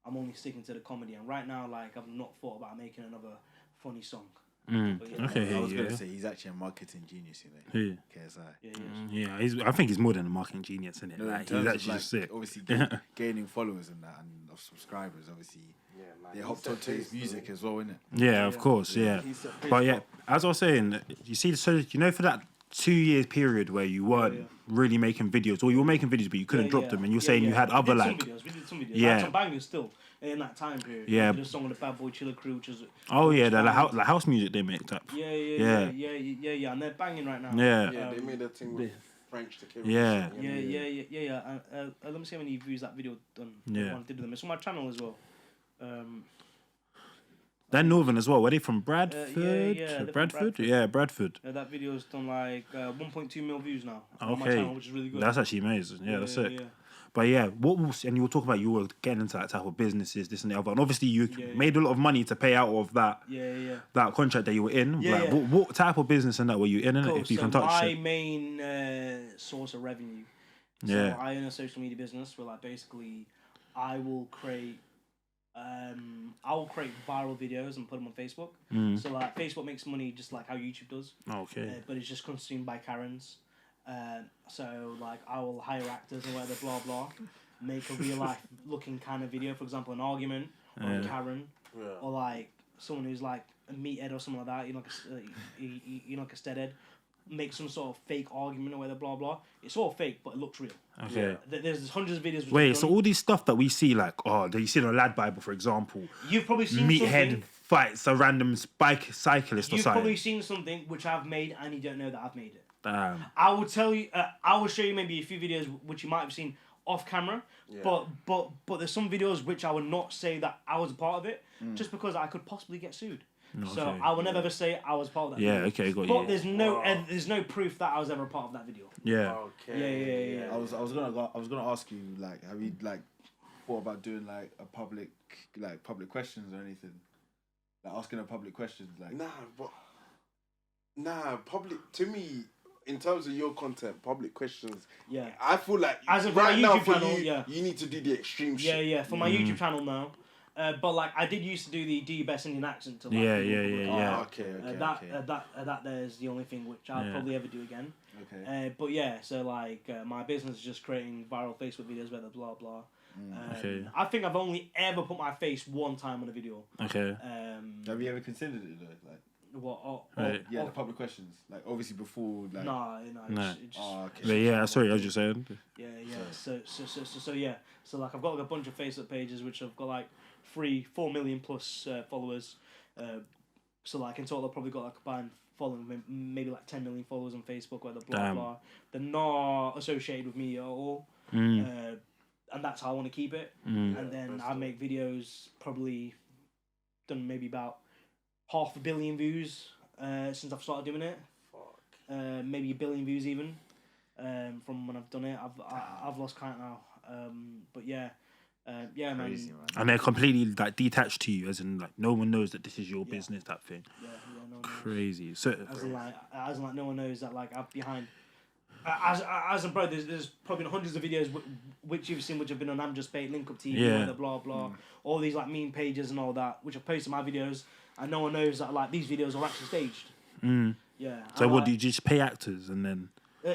I'm only sticking to the comedy. And right now, like I've not thought about making another funny song. Okay. I was gonna say he's actually a marketing genius, you know. KSI. I think he's more than a marketing genius, isn't it? No, like, he's actually like, just sick. Obviously, gaining followers and that, and of subscribers. Obviously, they hopped onto his music as well, innit? Yeah, of course. Yeah, but as I was saying, you see, so you know, for that 2 years period where you weren't really making videos, or you were making videos but you couldn't drop them, and you're saying you had other like. We did some videos. I had some bangers still in that time period. Yeah. We did a song with the Bad Boy Chiller Crew, which is. Oh yeah, the like house music they make up. Yeah, and they're banging right now. Yeah. Yeah, they made a thing with French to kill. Yeah. Yeah. Let me see how many views that video done. Yeah. I did them. It's on my channel as well. They're Northern as well. Were they from Bradford? they're from Bradford? Yeah, Bradford. That video's done like 1.2 mil views now on my Okay. channel, which is really good. That's actually amazing. Yeah, that's it. Yeah. But yeah, and you were talking about you were getting into that type of businesses, this and the other, and obviously you made a lot of money to pay out of that. That contract that you were in. What type of business and that were you in? Cool. If you so can touch my it. main source of revenue. So I own a social media business where like basically I will create viral videos and put them on Facebook. So like Facebook makes money just like how YouTube does. Okay. But it's just consumed by Karens. So like I will hire actors and whatever, blah blah, make a real life looking kind of video. For example, an argument or a Karen, or like someone who's like a meathead or something like that. You know, like a steadhead. Make some sort of fake argument or whatever, blah blah. It's all fake, but it looks real. Okay. There's hundreds of videos. Wait, so all these stuff that we see, like, that you see in a Lad Bible, for example. You've probably seen meathead something. Fights a random cyclist or something. You've probably seen something which I've made and you don't know that I've made it. Damn. I will tell you. I will show you maybe a few videos which you might have seen off camera. Yeah. But there's some videos which I would not say that I was a part of it, just because I could possibly get sued. Okay. So I will never ever say I was part of that. Yeah. Video. Okay. Got you. But there's no proof that I was ever a part of that video. Yeah. Okay. I was gonna ask you, like, have you like thought about doing like a public questions or anything? Like asking a public questions, like. Public to me. In terms of your content, public questions. Yeah. I feel like as of right my now YouTube for channel, you need to do the extreme shit. Yeah. For my YouTube channel now. But like I did used to do the do best Indian accent to like Okay. That there's the only thing which I'll probably ever do again. Okay. But yeah, so like my business is just creating viral Facebook videos, blah blah. Okay. I think I've only ever put my face one time on a video. Okay. Have you ever considered it though, like? What? The public questions, like obviously before, like. No. Sorry, I was just saying. Yeah. So like I've got like a bunch of Facebook pages which have got like 4 million plus followers. So like in total I've probably got like a combined following maybe like 10 million followers on Facebook, whether blah. They're not associated with me at all. And that's how I want to keep it. And then I make videos, probably done maybe about 500 million views since I've started doing it. Maybe 1 billion views even from when I've done it. I've lost count now. But yeah. Crazy, man. And they're completely like detached to you, as in like no one knows that this is your business, that thing. No one knows. Crazy. So as in like no one knows that like I'm behind. As in bro, there's probably hundreds of videos which you've seen which have been on I'm Just Bait, Link Up TV, blah blah, all these like meme pages and all that which have posted my videos, and no one knows that like these videos are actually staged. Yeah. So what do you just pay actors and then?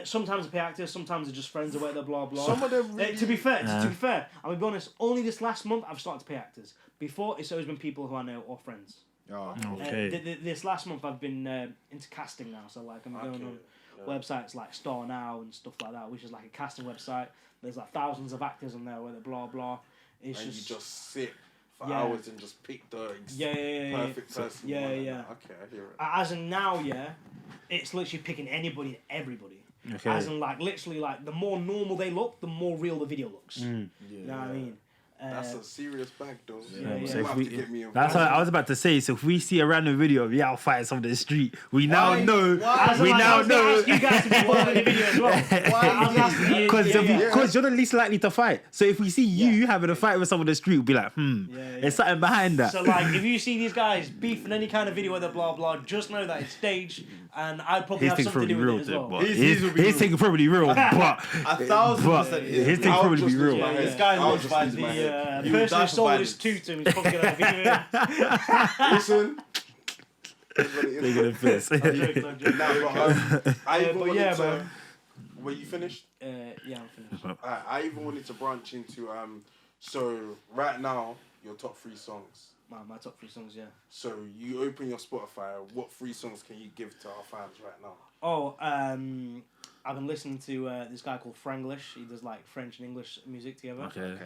Sometimes I pay actors, sometimes they're just friends or whatever, blah blah. Some of them really... to be fair, I'm gonna be honest. Only this last month I've started to pay actors. Before it's always been people who I know or friends. Oh, okay. This last month I've been into casting now, so like I'm going on websites like Star Now and stuff like that, which is like a casting website. There's like thousands of actors on there, whether blah blah. You just sit for hours and just pick the perfect person. Yeah. Okay, I hear it. As in now, it's literally picking anybody and everybody. Okay. As in like literally like the more normal they look, the more real the video looks. You know what I mean? That's a serious bag, though. So that's what I was about to say. So if we see a random video of y'all fighting someone in the street, we now know. We now know. You guys to be involved in the video as well. Because you're the least likely to fight. So if we see you having a fight with someone in the street, we'll be like, there's something behind that. So like, if you see these guys beefing any kind of video with a blah blah, just know that it's staged, and I probably have something to do with it as well. His thing probably real, but 1,000%. His thing probably be real. This guy knows vibes, man. The person who sold his tooth to him is probably going to have a video. Listen. They're going to piss. Were you finished? Yeah, I'm finished. I even wanted to branch into so right now your top 3 songs. My top 3 songs, yeah. So you open your Spotify. What 3 songs can you give to our fans right now? Oh, I've been listening to this guy called Franglish. He does like French and English music together. Okay.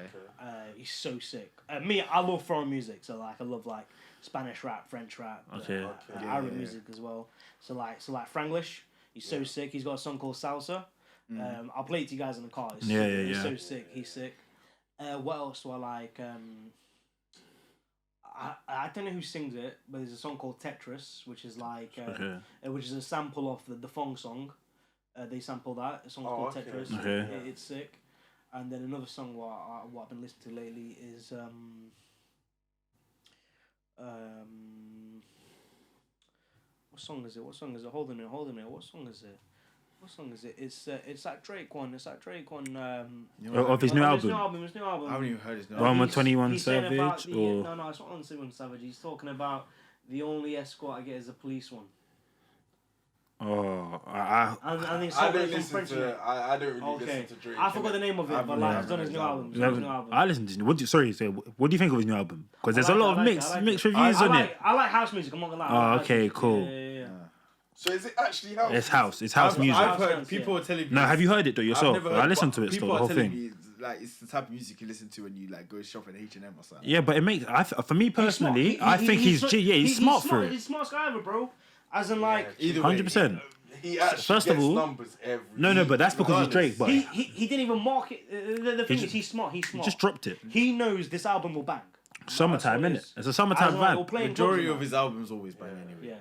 He's so sick. Me, I love foreign music, so like I love like Spanish rap, French rap, Arabic music as well. So like Franglish, he's so sick. He's got a song called Salsa. I'll play it to you guys in the car. He's so sick. He's sick. What else do I like? I don't know who sings it, but there's a song called Tetris, which is like which is a sample of the Fong song. They sample that. A song called Tetris. Okay. It's sick. And then another song what I've been listening to lately is what song is it? Hold on a minute. What song is it? It's that Drake one. Of his new album. His new album. I haven't even heard his name. One with 21 he's saying Savage about or no, it's not on 21 Savage. He's talking about the only escort I get is a police one. I And it's I don't from listen French. to. I don't really listen to Drake. I forgot the name of it, but like he's done his new album. I listened to. What do you think of his new album? Because there's a lot of mixed reviews on it. I like house music. I'm not gonna lie. Oh, okay, cool. Yeah. So is it actually house? It's house. It's house music. I've heard people are telling me. No, have you heard it though yourself? I've never heard, I listened to it people still, the are whole telling thing. me, like it's the type of music you listen to when you like go shopping at H&M or something. Yeah, but it makes. For me personally, I think he's smart for it. He's smart guy ever, bro. As in like 100%. He actually First of gets all, numbers every. No, but that's because he's Drake. But he didn't even market. The thing is, he's smart. he just dropped it. He knows this album will bang. Summertime, innit? It's a summertime vibe. Majority of his albums always bang anyway.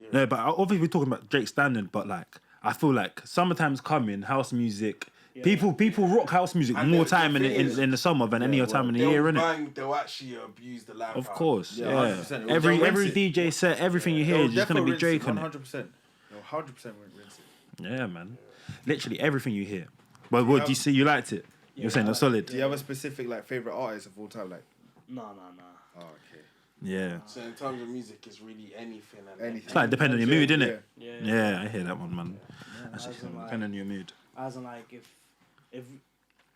Yeah. No, but obviously we're talking about Drake standard, but like I feel like summertime's coming, house music. People rock house music And more the time thing is, in the summer than any other time in the year, innit? They'll actually abuse the live. Of course, Yeah, yeah. 100%. Every They'll rinse it. DJ set, everything you hear is just gonna be Drake on it. 100%. No, 100% rinse it. Yeah, man. Literally everything you hear. But what do you see? You liked it? You're saying that's solid. Do you have a specific like favorite artist of all time? Like, No. oh, okay. Yeah. So in terms of music, it's really anything. It's like depending on your mood, innit? Yeah. Yeah, I hear that one, man. Actually, depending on your mood. As in like if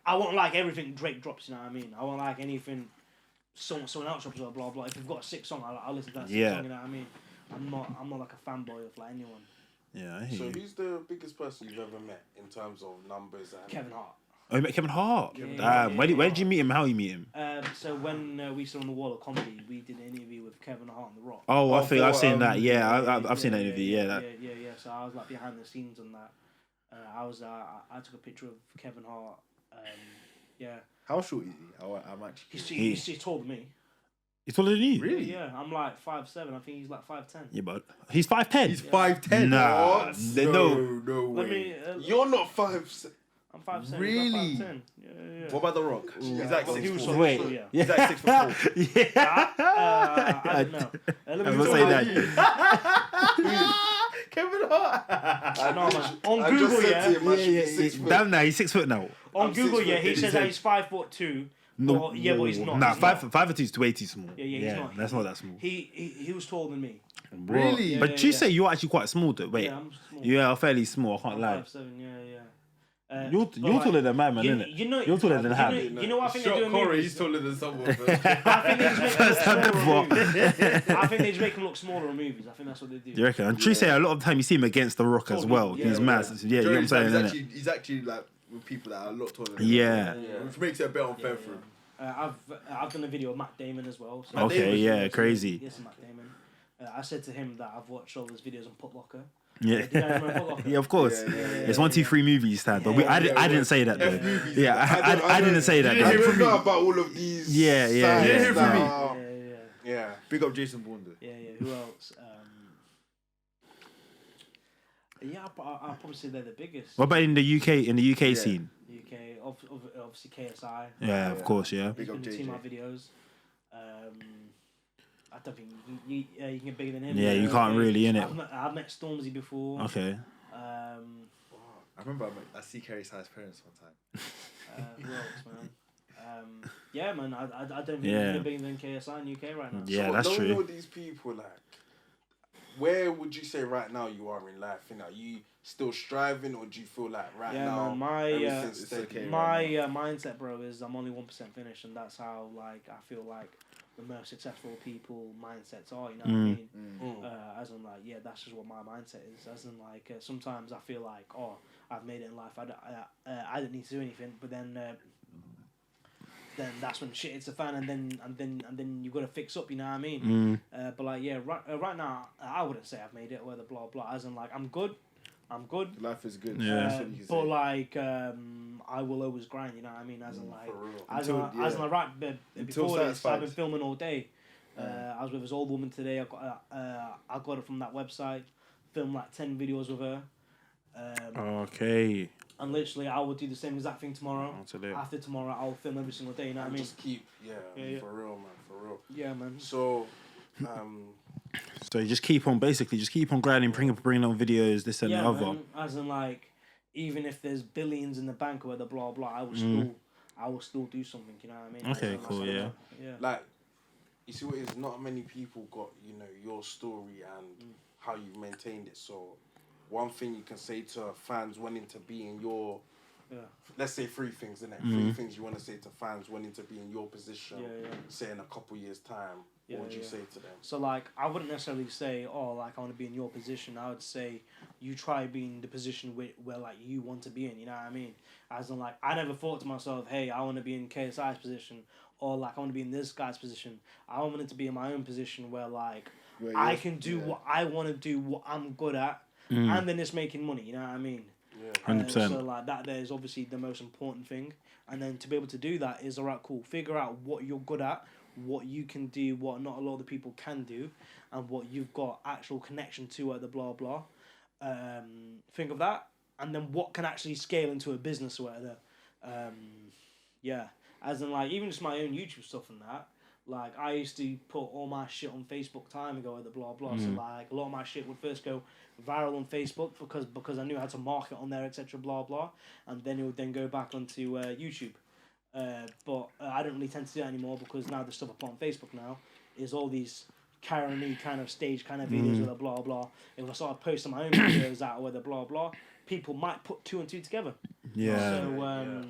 I won't like everything Drake drops, you know what I mean? I won't like anything someone else drops or blah blah. If you've got a sick song, I'll listen to that sick song, you know what I mean? I'm not like a fanboy of like anyone. Yeah, I hear So you. who's the biggest person you've ever met in terms of numbers? And Kevin Hart. Oh, you met Kevin Hart? Yeah. Where did you meet him? How you meet him? So when we saw on the Wall of Comedy, we did an interview with Kevin Hart and The Rock. Oh, I think I've seen that. Yeah, I've seen that interview. Yeah, yeah. So I was like behind the scenes on that. I took a picture of Kevin Hart. Yeah. How short is he? I'm actually. He's taller than me. He's taller than you. Really? Yeah, I'm like 5'7". I think he's like 5'10". Yeah, but he's 5'10". He's 5'10". Nah, What? no way. Let me. You're not 5. I'm 5'7". Really? He's like 5'10". Yeah. What about The Rock? He's like Well, he was 6'4". so Wait. short, yeah. He's like 6'4". I don't know. I was gonna say that. Kevin Hart. No, man. On I Google, just said to him, I should be Yeah. 6 foot. Damn, now he's 6 foot now. On I'm Google, 6 yeah, foot. he says that he's 5'2". But he's not. Nah, He's not. 5'2" is way too small. Yeah, he's not. That's not that small. He was taller than me. Really? But Yeah, you yeah. say you're actually quite small, though. Wait, Yeah, I'm small. you are fairly small. I can't I'm lie. 5'7", yeah. You're But, like, taller than my man, you, innit? you know, You're taller than Ham. You know what I think they're Shot doing? Corey, movies? he's taller than someone. I think they just make him look First time smaller in ever. movies. I think they just make him look smaller in movies. I think that's what they do. You reckon? And true say a lot of the time you see him against The Rock as well. Yeah, He's yeah. massive. Yeah, you know what I'm saying, innit? He's actually like with people that are a lot taller than him. Yeah. Which makes it a bit unfair for him. I've done a video of Matt Damon as well. So Okay, Damon's yeah, awesome. crazy. Yes, Matt Damon. I said to him that I've watched all his videos on Put Locker. Yeah. Did you guys remember Put Locker? Yeah, of course. Yeah, yeah, It's 1, 2, 3 movies, Stan. But I didn't say that though. movies. Yeah, I didn't say that. You I didn't though. hear don't know about all of these. Yeah, yeah, sides yeah. You didn't hear from me. now. Yeah. Yeah. Big up Jason Bourne. Yeah. Who else? Yeah, I'll probably say they're the biggest. What about in the UK scene? UK, obviously KSI. Yeah, of course, yeah. Big up He's been JJ. in my videos. I don't think you can get bigger than him. Yeah, you can't really, innit? I've met Stormzy before. Okay. I remember I see Carrie's highest parents one time. Who else, man? Yeah, man. I don't think Yeah. you're bigger than KSI in UK right now. Yeah, So that's knowing true. all these people, like, where would you say right now you are in life? Are you still striving, or do you feel like right Yeah, now man, everything's it's steady? okay. My mindset, bro, is I'm only 1% finished, and that's how like I feel like the most successful people mindsets are. You know what I mean? As in like, yeah, that's just what my mindset is. As in like, sometimes I feel like, oh, I've made it in life. I don't need to do anything. But then that's when shit hits the fan, and then you got to fix up. You know what I mean? But like, yeah, right now I wouldn't say I've made it, or the blah blah. As in like, I'm good. Life is good. Yeah. But like, I will always grind. You know what I mean? As in like, as in like, right before this, I've been filming all day. I was with this old woman today. I got it from that website. Filmed like 10 videos with her. Okay. And literally, I will do the same exact thing tomorrow. After tomorrow, I'll film every single day. You know what I mean? Just keep, for real, man, for real. Yeah, man. So, so you just keep on grinding, bringing on videos, this and the other. Man, as in like, even if there's billions in the bank or the blah blah, I will still do something. You know what I mean? Okay, cool, yeah. Like, you see what it is? Not many people got, you know, your story and how you've maintained it. So, one thing you can say to fans wanting to be in your, let's say 3 things, innit? 3 things you want to say to fans wanting to be in your position, say in a couple years' time. What would you say to them? So like, I wouldn't necessarily say, oh, like I want to be in your position. I would say you try being in the position where like you want to be in. You know what I mean? As in like, I never thought to myself, hey, I want to be in KSI's position, or like I want to be in this guy's position. I wanted to be in my own position where like I can do what I want to do, what I'm good at, and then it's making money. You know what I mean? 100%. So like that, there's obviously the most important thing, and then to be able to do that is alright, cool. Figure out what you're good at, what you can do, what not a lot of the people can do, and what you've got actual connection to at the blah blah. Think of that, and then what can actually scale into a business or whatever. As in like, even just my own YouTube stuff and that. Like, I used to put all my shit on Facebook time ago at the blah blah. So like, a lot of my shit would first go viral on Facebook because I knew how to market on there, etc. Blah blah, and then it would then go back onto YouTube. But I don't really tend to do that anymore because now the stuff I put on Facebook now is all these Karen-y kind of stage kind of videos with a blah blah. If I start posting my own videos out with a blah blah, people might put 2 and 2 together. Yeah. So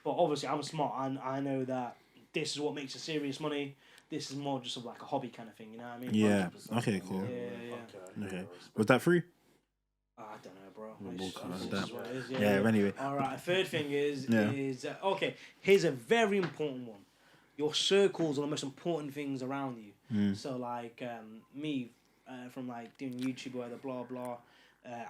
but obviously I'm smart and I know that this is what makes a serious money. This is more just like a hobby kind of thing. You know what I mean? Yeah. Okay. Cool. Yeah. Okay. Was that free? I don't know, bro. Anyway. All right. Third thing is okay. Here's a very important one. Your circles are the most important things around you. So like me, from like doing YouTube or the blah blah,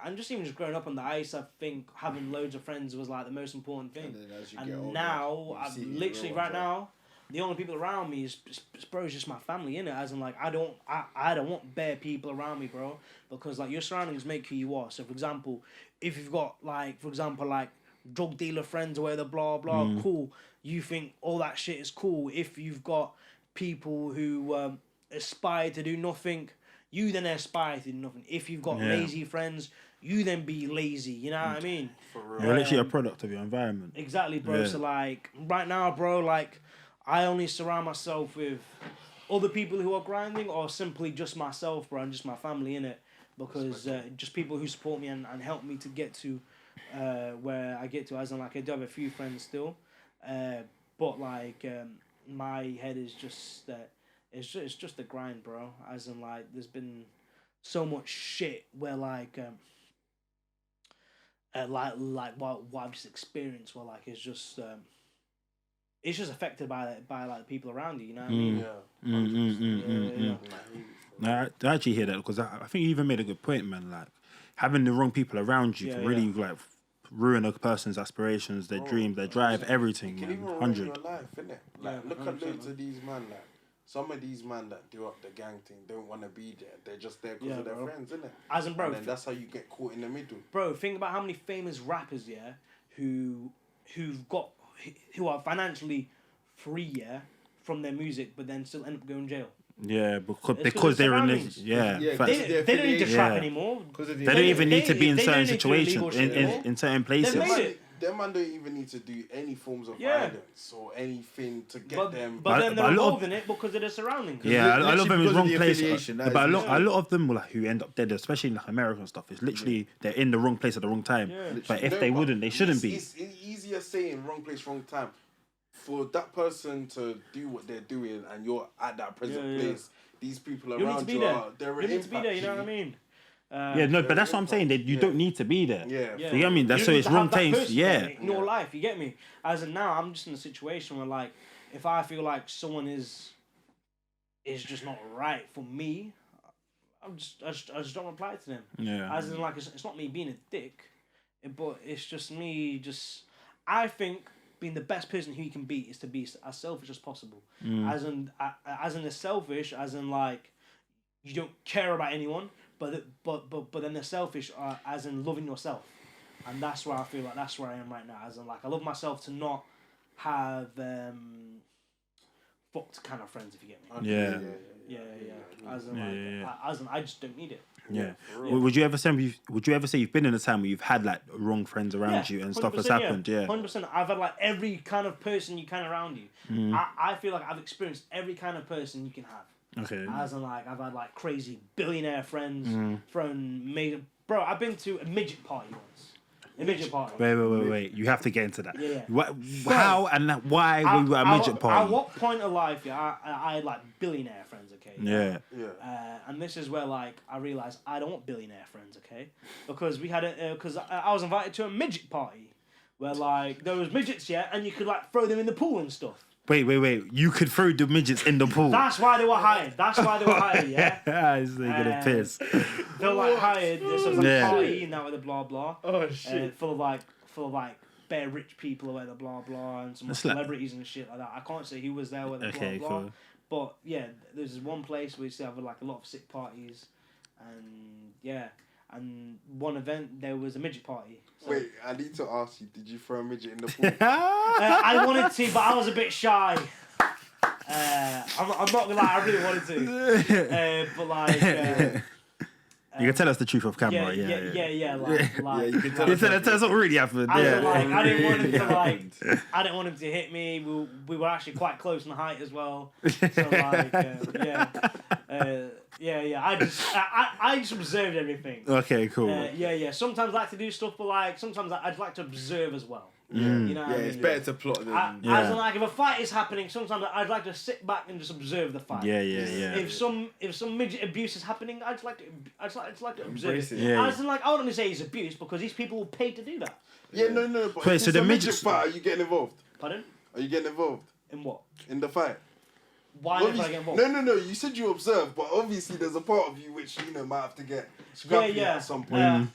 and just even just growing up on the ice, I think having loads of friends was like the most important thing. And now, literally right now, the only people around me is just my family, innit? As in like, I don't want bare people around me, bro, because like your surroundings make who you are. So for example, if you've got like, drug dealer friends or whatever, blah blah, cool. You think all that shit is cool. If you've got people who aspire to do nothing, you then aspire to do nothing. If you've got lazy friends, you then be lazy. You know what I mean? For real. You're literally a product of your environment. Exactly, bro. Yeah. So like right now, bro, like I only surround myself with other people who are grinding, or simply just myself, bro, and just my family, innit? Because just people who support me and help me to get to where I get to. As in, like, I do have a few friends still, but like my head is just that. It's just a grind, bro. As in, like, there's been so much shit where like what I've just experienced, where like it's just affected by like the people around you. You know what I mean? No, I actually hear that because I think you even made a good point, man. Like having the wrong people around you can really like ruin a person's aspirations, their dreams, their drive, everything. Can Man. even 100. ruin your life, innit? Like look at loads of these man. Like some of these man that do up the gang thing don't want to be there. They're just there because of their friends, innit? As in, bro, and then that's how you get caught in the middle. Bro, think about how many famous rappers, who are financially free, from their music, but then still end up going to jail. Yeah, because they're in this. Yeah, they don't need to trap anymore. They don't even need to be in certain situations, in certain places. Them man don't even need to do any forms of violence or anything to get them. But then they're involved in it because of their surroundings. Yeah, a lot of them is wrong place. But a lot of them who end up dead, especially in like American stuff, is literally they're in the wrong place at the wrong time. But if they wouldn't, they shouldn't be. It's easier saying wrong place, wrong time. for that person to do what they're doing and you're at that present place, these people You need to around be you there. are they're You need to be there. You know what I mean? But that's what I'm saying. That you don't need to be there. Yeah. You get what I mean? That's You so need it's to wrong have that taste. person Yeah. in your life. You get me? As in now, I'm just in a situation where like, if I feel like someone is just not right for me, I just don't reply to them. Yeah. As in like, it's not me being a dick, but it's just me. I think being the best person who you can be is to be as selfish as possible. As in the selfish, as in like, you don't care about anyone, but then the selfish as in loving yourself, and that's where I feel like that's where I am right now. As in like, I love myself to not have fucked kind of friends, if you get me. Yeah. As in like, as in I just don't need it. Yeah. Would you ever say you've been in a time where you've had like wrong friends around you and stuff has happened? Yeah. 100%. I've had like every kind of person you can around you. I feel like I've experienced every kind of person you can have. Okay. As in like, I've had like crazy billionaire friends bro, I've been to a midget party once. A midget party. Wait. You have to get into that. Yeah. How and why were you at a midget party? At what point of life, I had like billionaire friends, okay? Yeah. And this is where like I realised I don't want billionaire friends, okay? Because we had because I was invited to a midget party where like there was midgets, and you could like throw them in the pool and stuff. Wait. You could throw the midgets in the pool. That's why they were hired. Yeah. He's gonna piss. They were like hired. This was like a party and that with the blah blah. Oh shit. Full of like bare rich people or whatever blah blah and some celebrities and shit like that. I can't say who was there with the blah blah. Cool. But yeah, there's this one place where we used to have like a lot of sick parties, and one event there was a midget party. So, Wait, I need to ask you, did you throw a midget in the pool? I wanted to, but I was a bit shy. I'm not gonna lie, I really wanted to. But like... you can tell us the truth off camera, yeah. Like, you can tell us what really happened. I didn't want him to I didn't want him to hit me. We were actually quite close in height as well. So like, I just observed everything. Okay, cool. Sometimes I like to do stuff, but like sometimes I'd like to observe as well. You know what I mean? It's better to plot than... As in, like, if a fight is happening, sometimes I'd like to sit back and just observe the fight. Yeah. If some midget abuse is happening, I'd just like to observe it. Yeah. As in, like, I wouldn't say it's abuse because these people were paid to do that. No. But Wait, if so it's the a midgets- fight, are you getting involved? Pardon? Are you getting involved In what? in the fight? Why did I get involved? No. You said you observed, but obviously there's a part of you which might have to get scrappy at some point.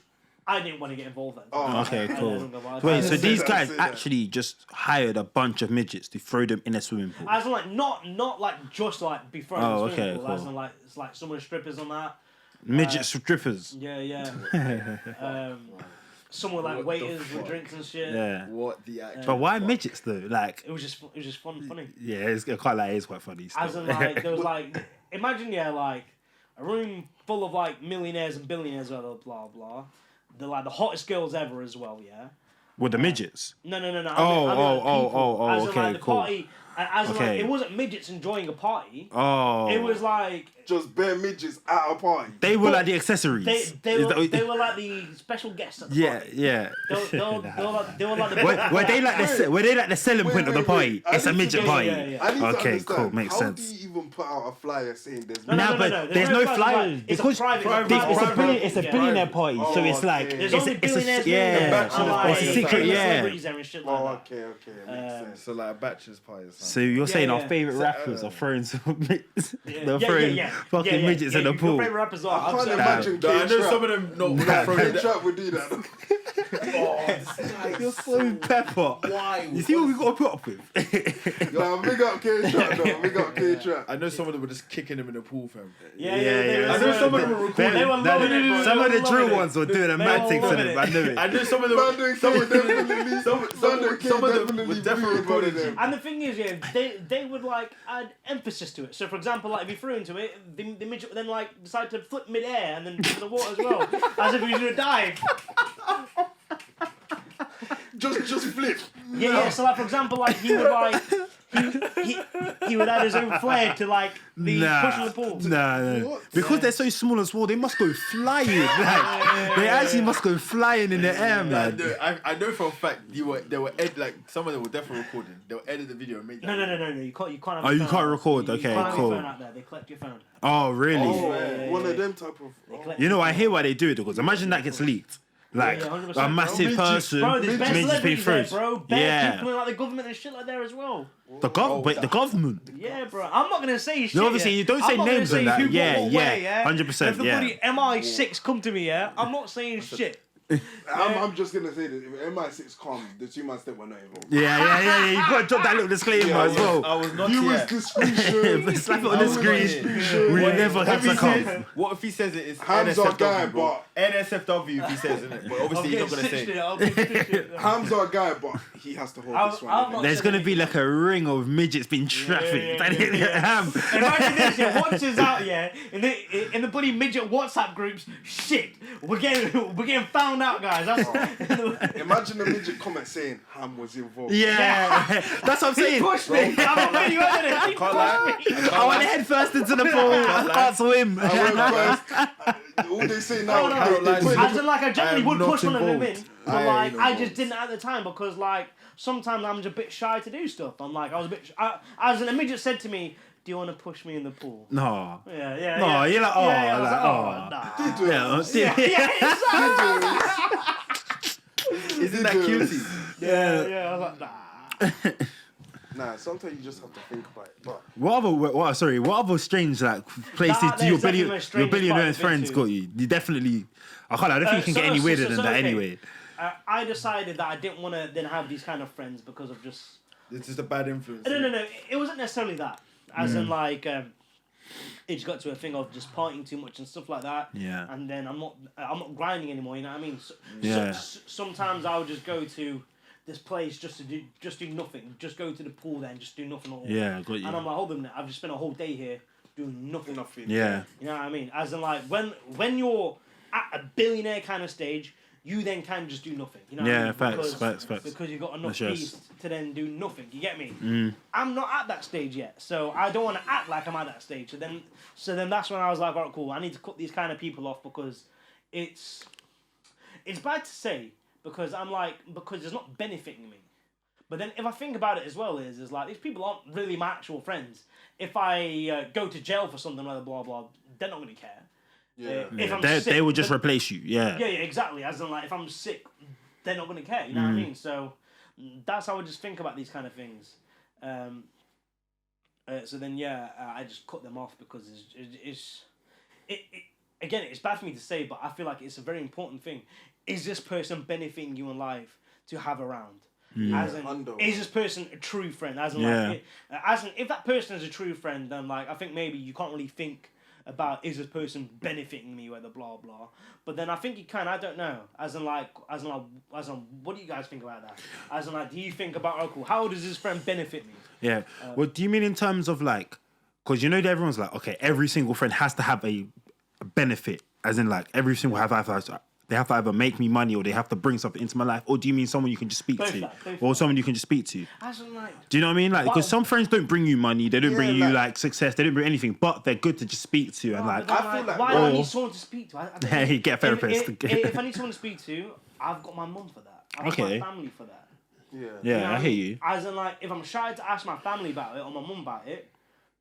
I didn't want to get involved then. Oh, Okay, I cool. don't know why. Wait, so these that, I guys see that. actually just hired a bunch of midgets to throw them in a swimming pool? As in, like, not like just like be thrown in the swimming pool. cool. As in, like, it's like some of the strippers on that. Midget strippers. Yeah. Some were like What waiters the with fuck? drinks and shit. Yeah. What the actual... But why midgets though? Like, It was just fun, funny. yeah, it's quite like it's quite funny. Still. As in, like, there was like, imagine like a room full of like millionaires and billionaires, blah blah. They're like the hottest girls ever as well, yeah. With the midgets. No. I mean, Oh, like, people. As in, okay, like, the cool. party, as in, like, Okay. it wasn't midgets enjoying a party. Oh. It was like Just bare midgets at a party. They were like the accessories. they were like the special guests at the Yeah, party. yeah. They were like the Were they like the selling point of the party? I It's a need to midget get- party. yeah. I need to Okay, understand, cool, makes how sense. do you even put out a flyer saying there's No, but there's no no flyers It's a because private. it's a billionaire party, so it's like There's it's only billionaires, yeah, millionaires, it's a secret, famous yeah. celebrities there and shit like Oh, that. okay, it makes sense. So like a bachelor's party or So something. you're saying our yeah. favorite So, rappers are throwing some they're throwing fucking midgets in the Your pool. favorite rappers are. I can't I'm imagine No, I know K-Trap. some of them not throwing K-Trap would do that. You're so pepper. Why? You see what we got to put up with? Nah, big up K-Trap though. Big up K-Trap. I know some of them were just kicking them in the pool, fam. Yeah. I know some of them were recording. They were loving it, bro. Some of They the were drill loving it. ones were doing a They mad were thing to loving them. it. I knew it. I know some of them. Mandem Some K of them. definitely. Some of them were definitely recorded recording. And the thing is, they would like add emphasis to it. So, for example, like if you threw into it, the midget would then like decide to flip mid-air and then into the water as well, as if he was gonna dive. Just flip. Yeah. So, like for example, like he would like he would add his own flair to like the pushing the pool. Nah. Because they're so small and small, they must go flying. Like, they actually must go flying in the air, man. No, I know for a fact they were like some of them were definitely recording. They'll edit the video and make that. No. You can't. Have Oh, you can't record. You Okay, can't have cool. your phone out there. They collect your phone. Oh, really? One of them type of. You know, I hear why they do it because imagine that gets leaked. Like 100%, a massive person, bro, there's bare Midget's been celebrities through. there, bro. Bare people in like the government and shit like there as well. The government. Yeah, bro. I'm not gonna say shit. No, obviously you don't say names and that. Who, Yeah, what, yeah, way, yeah. 100%. If the bloody MI6 come to me, yeah, I'm not saying shit. I'm just gonna say that if MI6 come, the 2-man-step were not involved. Yeah. You gotta drop that little disclaimer as well. I was not Viewers here. discretion. Slap it on the screen. We never had to come. What if he says it is Hamza guy, NSFW, bro? but NSFW if he says, isn't it? But obviously he's not gonna say. Hamza guy, but he has to hold this one. There's gonna be like a ring of midgets being trafficked. Imagine this, yeah. Once it's out, yeah, in the bloody midget WhatsApp groups, shit, we're getting found out, guys. Imagine the midget comment saying Ham was involved. Yeah, that's what I'm saying. Push me. I'm not really heard it. He pushed me. I went head first into the pool. I can't swim. I went first. All they say now, No. they put As in, like, I generally would not push one of them in, involved. but I like, ain't I involved. just didn't at the time because like sometimes I'm just a bit shy to do stuff. I'm like, I was a bit. As an midget said to me, "Do you want to push me in the pool?" No. Yeah. No, you're like, oh, yeah, I was like, nah. Isn't that cutie? Yeah, I was like, nah. Nah, sometimes you just have to think about it. But What other strange like places That- do your there's definitely billion a your strange billionaire spot I've been friends to. got you? You definitely. I don't think you can get any weirder than that okay. anyway. I decided that I didn't want to then have these kind of friends because of just. It's just a bad influence. No. It wasn't necessarily that. As in, like, it just got to a thing of just partying too much and stuff like that. Yeah. And then I'm not grinding anymore. You know what I mean? Yeah. Sometimes I would just go to this place just do nothing. Just go to the pool there and just do nothing at all. Yeah, got you. And I'm like, hold on a minute. I've just spent a whole day here doing nothing. Yeah. You know what I mean? As in, like, when you're at a billionaire kind of stage, you then can just do nothing. You know what I mean? Facts. Because you've got enough That's peace to then do nothing. You get me? Mm. I'm not at that stage yet, so I don't want to act like I'm at that stage. So then that's when I was like, all right, cool. I need to cut these kind of people off because it's bad to say because it's not benefiting me. But then if I think about it as well, is like these people aren't really my actual friends. If I go to jail for something like blah blah, they're not gonna care. If I'm sick, they will just replace you. Yeah. Yeah, exactly. As in, like, if I'm sick, they're not gonna care. You know what I mean? So that's how I just think about these kind of things. So then, I just cut them off because again, it's bad for me to say, but I feel like it's a very important thing. Is this person benefiting you in life to have around? As in, is this person a true friend? As in, if that person is a true friend, then like I think maybe you can't really think about is this person benefiting me, whether blah blah. But then I think you can. I don't know. As in, what do you guys think about that? As in, like, do you think about cool? How does this friend benefit me? Yeah. What do you mean in terms of like? Because you know that everyone's like, okay, every single friend has to have a benefit. As in, like, every single they have to either make me money or they have to bring something into my life. Or do you mean someone you can just speak to? Or someone you can just speak to? As in, like, do you know what I mean? Like, because some friends don't bring you money, they don't bring you like success, they don't bring anything, but they're good to just speak to. And like, I feel like why do I need someone to speak to? Hey, get a therapist. If I need someone to speak to, I've got my mum for that. I've got my family for that. Yeah, I hear you. As in, like, if I'm shy to ask my family about it or my mum about it,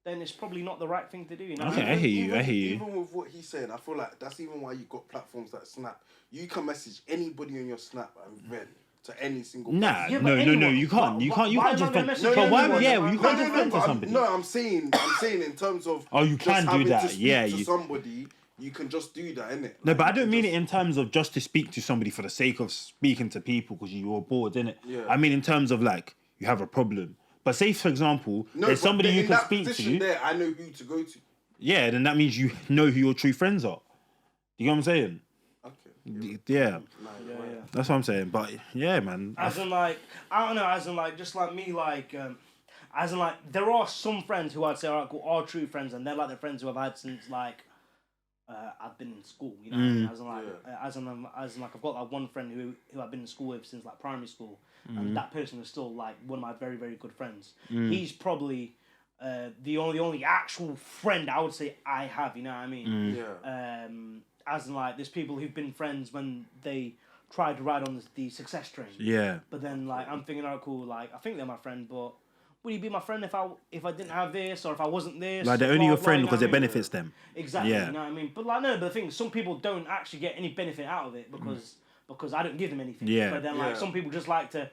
then it's probably not the right thing to do. You know? Okay, I hear you. Even with what he's saying, I feel like that's even why you got platforms like Snap. You can message anybody on your Snap and vent to any single person. Nah, no, you can't. You can't just vent. But why? Yeah, you can't just vent to somebody. No, I'm saying in terms of. Oh, you can do that. Yeah, to somebody. You can just do that, innit? No, but I don't mean it in terms of just to speak to somebody for the sake of speaking to people because you're bored, innit? Yeah. I mean in terms of like you have a problem. But say for example, there's somebody you can speak to. There, I know who to go to. Yeah, then that means you know who your true friends are. You know what I'm saying? Okay. Yeah. That's what I'm saying. But yeah, man. As in, like, I don't know. As in, like, just like me, like, as in, like, there are some friends who I'd say are true friends, and they're like the friends who I've had since like I've been in school, you know, what I mean? As in like I've got like one friend who I've been in school with since like primary school, and that person is still like one of my very, very good friends. He's probably the only actual friend I would say I have, you know what I mean? As in like there's people who've been friends when they tried to ride on the success train. Yeah. But then like I'm thinking, oh cool, like I think they're my friend, but would he be my friend if I didn't have this or if I wasn't this? Like they're only your friend because it benefits them. Exactly, you know what I mean? But like no, but the thing is, some people don't actually get any benefit out of it because I don't give them anything. Yeah. But then like some people just like to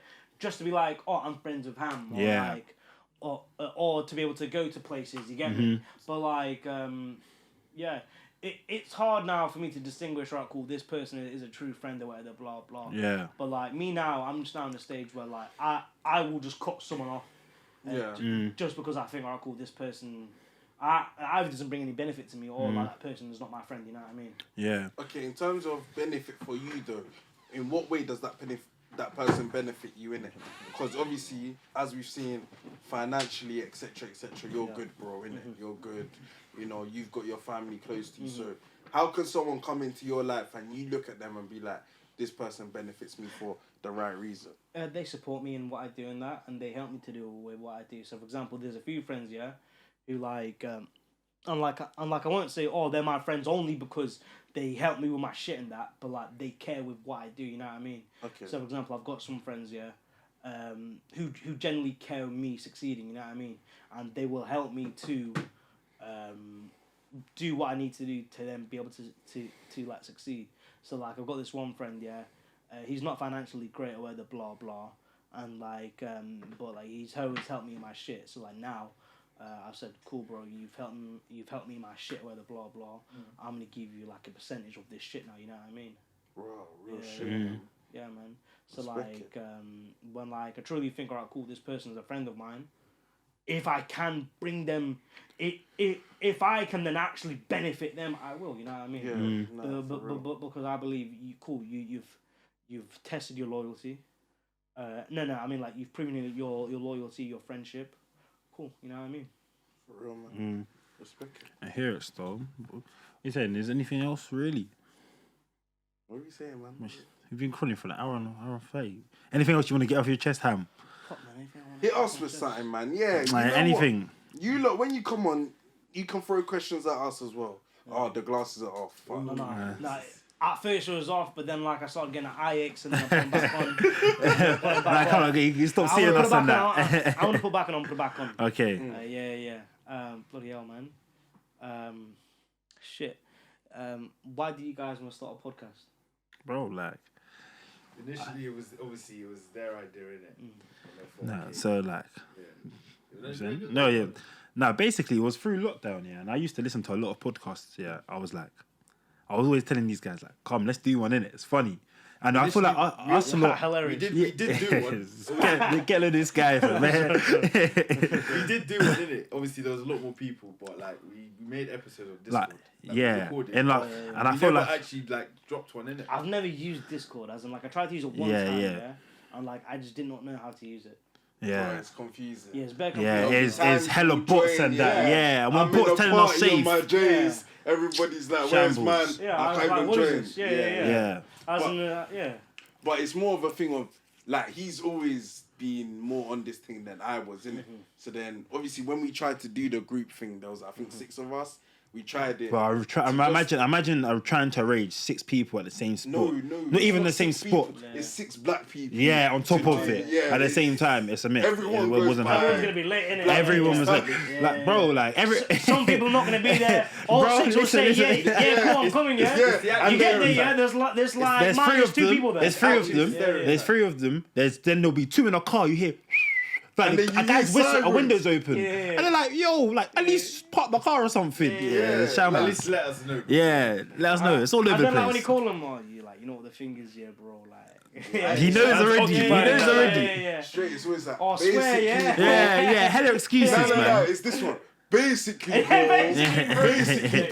be like, oh, I'm friends with Ham, or like or to be able to go to places, you get me? But like it's hard now for me to distinguish, right, cool, this person is a true friend or whatever, blah blah. Yeah. But like me now, I'm just now in the stage where like I will just cut someone off. Just because I think, alright, cool, this person either doesn't bring any benefit to me or like that person is not my friend, you know what I mean? Yeah. Okay, in terms of benefit for you though, in what way does that person benefit you in it? Because obviously, as we've seen, financially, etc., you're good, bro, innit? You're good. You know, you've got your family close to you. So how can someone come into your life and you look at them and be like, this person benefits me for the right reason? They support me in what I do and that, and they help me to do with what I do. So, for example, there's a few friends, who like, unlike I won't say, oh, they're my friends only because they help me with my shit and that, but like they care with what I do. You know what I mean? Okay. So, for example, I've got some friends, who generally care of me succeeding. You know what I mean? And they will help me to do what I need to do to then be able to like succeed. So like I've got this one friend, he's not financially great or whatever, blah blah, and like but like he's always helped me in my shit. So like now, I've said, cool, bro, you've helped me in my shit, whatever, blah blah. I'm gonna give you like a percentage of this shit now. You know what I mean? Real shit. Yeah, man. So like when like I truly think, alright, cool, this person's a friend of mine. If I can bring them, if I can then actually benefit them, I will. You know what I mean? Yeah. But because I believe you've tested your loyalty. No, I mean like you've proven your loyalty, your friendship. Cool. You know what I mean? For real, man. Respect. I hear it, still. What are you saying? Is anything else really? What are you saying, man? You've been calling for an hour and 30. Anything else you want to get off your chest, Ham? Hit us with something, man. Yeah. You know anything. What? You look, when you come on, you can throw questions at us as well. Oh, the glasses are off. No. At first it was off, but then like I started getting an eye aches and then I put them back on. You stop seeing us on that. I want to put back on. Okay. Bloody hell, man. Shit. Why do you guys want to start a podcast? Bro, like... Initially, it was their idea, innit? So like... Yeah. No, basically, it was through lockdown, and I used to listen to a lot of podcasts, I was always telling these guys, like, come, let's do one, innit? It's funny. And I feel like us a lot... Hilarious. We did do one. Get this guy, man. We did do one, innit? Obviously, there was a lot more people, but like we made episodes of Discord. And I feel like actually like dropped one, innit? I've never used Discord, as in like I tried to use it one time, and like I just did not know how to use it. Yeah, it's confusing. Yeah, it's very confusing. Yeah, it's hella bots and that. Yeah, and when bots telling us safe. My J's, everybody's like, "Where's man?" I can't even join. But it's more of a thing of like he's always been more on this thing than I was, innit? So then, obviously, when we tried to do the group thing, there was I think 6 of us. We tried it. But imagine I'm trying to arrange 6 people at the same spot. No, not even the same spot. It's 6 black people. Yeah, on top of it. At the same time, it's a myth. Everyone wasn't happening. Gonna be late, innit? Everyone was like, bro, like some people not gonna be there. All 6 will say, come on, I'm coming, You get there, there's like minus 2 people there. There's 3 of them. There's 3 of them. Then there'll be 2 in a car. You hear. Like a guy's whistle, a window's open. And they're like, yo, like, at least park the car or something. At least let us know. Yeah, let us know. It's all over the place. And then when you call them, you like, you know what the thing is, bro, like. He knows already. Yeah. Straight, it's always like, oh, swear, Yeah, hella excuses, man. No, it's this one. Basically,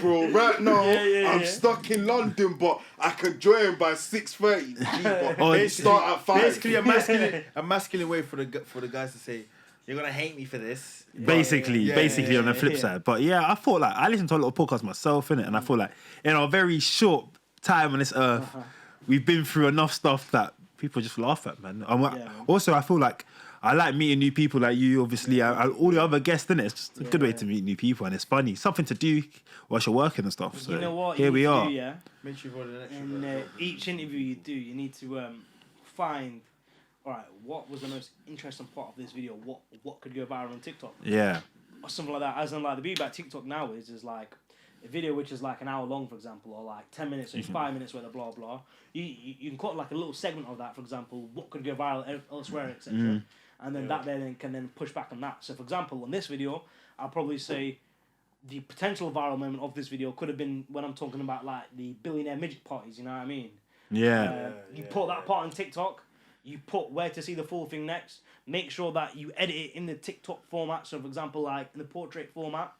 bro, right now, I'm stuck in London, but I can join by 6:30. But start at 5. Basically, a masculine way for the guys to say, You're gonna hate me for this. Basically on the flip side. But yeah, I thought like I listen to a lot of podcasts myself, innit? And I feel like in a very short time on this earth, we've been through enough stuff that people just laugh at, man. And also, I feel like I like meeting new people like you, obviously, all the other guests, innit? It's just a good way to meet new people, and it's funny. Something to do whilst you're working and stuff. So you know what? Here we are. Make sure you've ordered an extra. In each interview you do, you need to find, all right, what was the most interesting part of this video? What could go viral on TikTok? Yeah. Or something like that. As in, like, the beauty about TikTok now is like a video which is like an hour long, for example, or like 10 minutes or 5 minutes worth of blah blah. You can cut like a little segment of that, for example, what could go viral elsewhere, etc. And then that then can then push back on that. So, for example, on this video, I'll probably say the potential viral moment of this video could have been when I'm talking about like the billionaire midget parties. You know what I mean? Yeah. You put that part on TikTok. You put where to see the full thing next. Make sure that you edit it in the TikTok format. So, for example, like in the portrait format.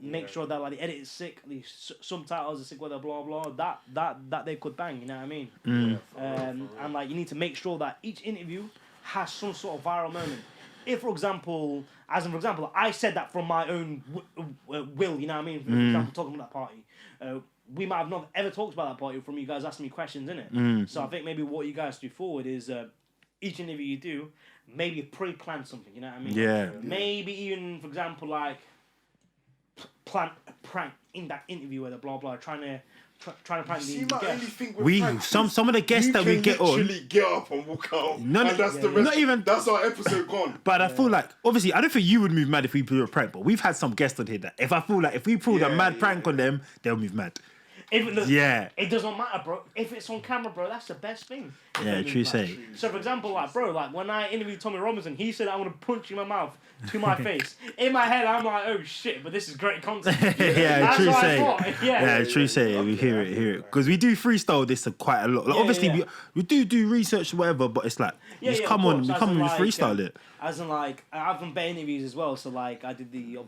Make sure that like the edit is sick, the subtitles are sick, whether blah blah. That they could bang. You know what I mean? And like you need to make sure that each interview has some sort of viral moment. If, for example, I said that from my own will, you know what I mean? For example, talking about that party, we might have not ever talked about that party from you guys asking me questions, innit? So I think maybe what you guys do forward is each interview you do, maybe pre-plan something, you know what I mean? Yeah. Maybe even, for example, like plan a prank in that interview where the blah blah trying to prank the guest. Some of the guests that we get on literally get up and walk out. And that's the rest. Not even That's our episode gone. But I feel like obviously I don't think you would move mad if we do a prank, but we've had some guests on here that if I feel like if we pulled a mad prank on them, they'll move mad. It doesn't matter, bro. If it's on camera, bro, that's the best thing. Yeah, true say. So, for example, like, bro, like, when I interviewed Tommy Robinson, he said, I'm going to punch you in my mouth to my face. In my head, I'm like, oh, shit, but this is great content. Yeah, true say. Yeah, true say. We hear it. Because we do freestyle this quite a lot. Like, obviously, we do research, whatever, but it's like, we come on, we freestyle it. As in, like, I've done better interviews as well. So, like, I did the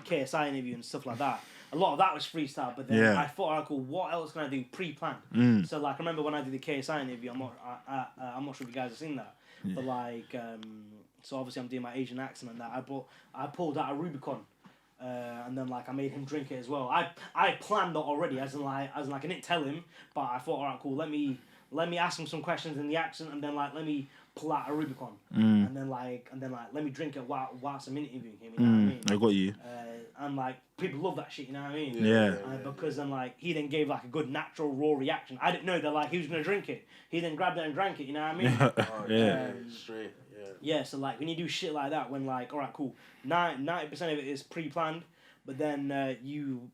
KSI interview and stuff like that. A lot of that was freestyle, but then I thought, alright, cool, what else can I do pre-planned? So, like, I remember when I did the KSI interview, I'm not sure if you guys have seen that, but like, so obviously I'm doing my Asian accent and that. I pulled out a Rubicon, and then like I made him drink it as well. I planned that already, as in like I didn't tell him, but I thought, alright, cool, let me ask him some questions in the accent, and then like let me pull out a Rubicon, and then like let me drink it whilst I'm interviewing him. You know what I mean? I got you. And like people love that shit, you know what I mean? Yeah. Because then like he then gave like a good natural raw reaction. I didn't know that like he was gonna drink it. He then grabbed it and drank it. You know what I mean? Straight. Yeah. So like when you do shit like that, when like all right, cool, 90% of it is pre-planned, but then you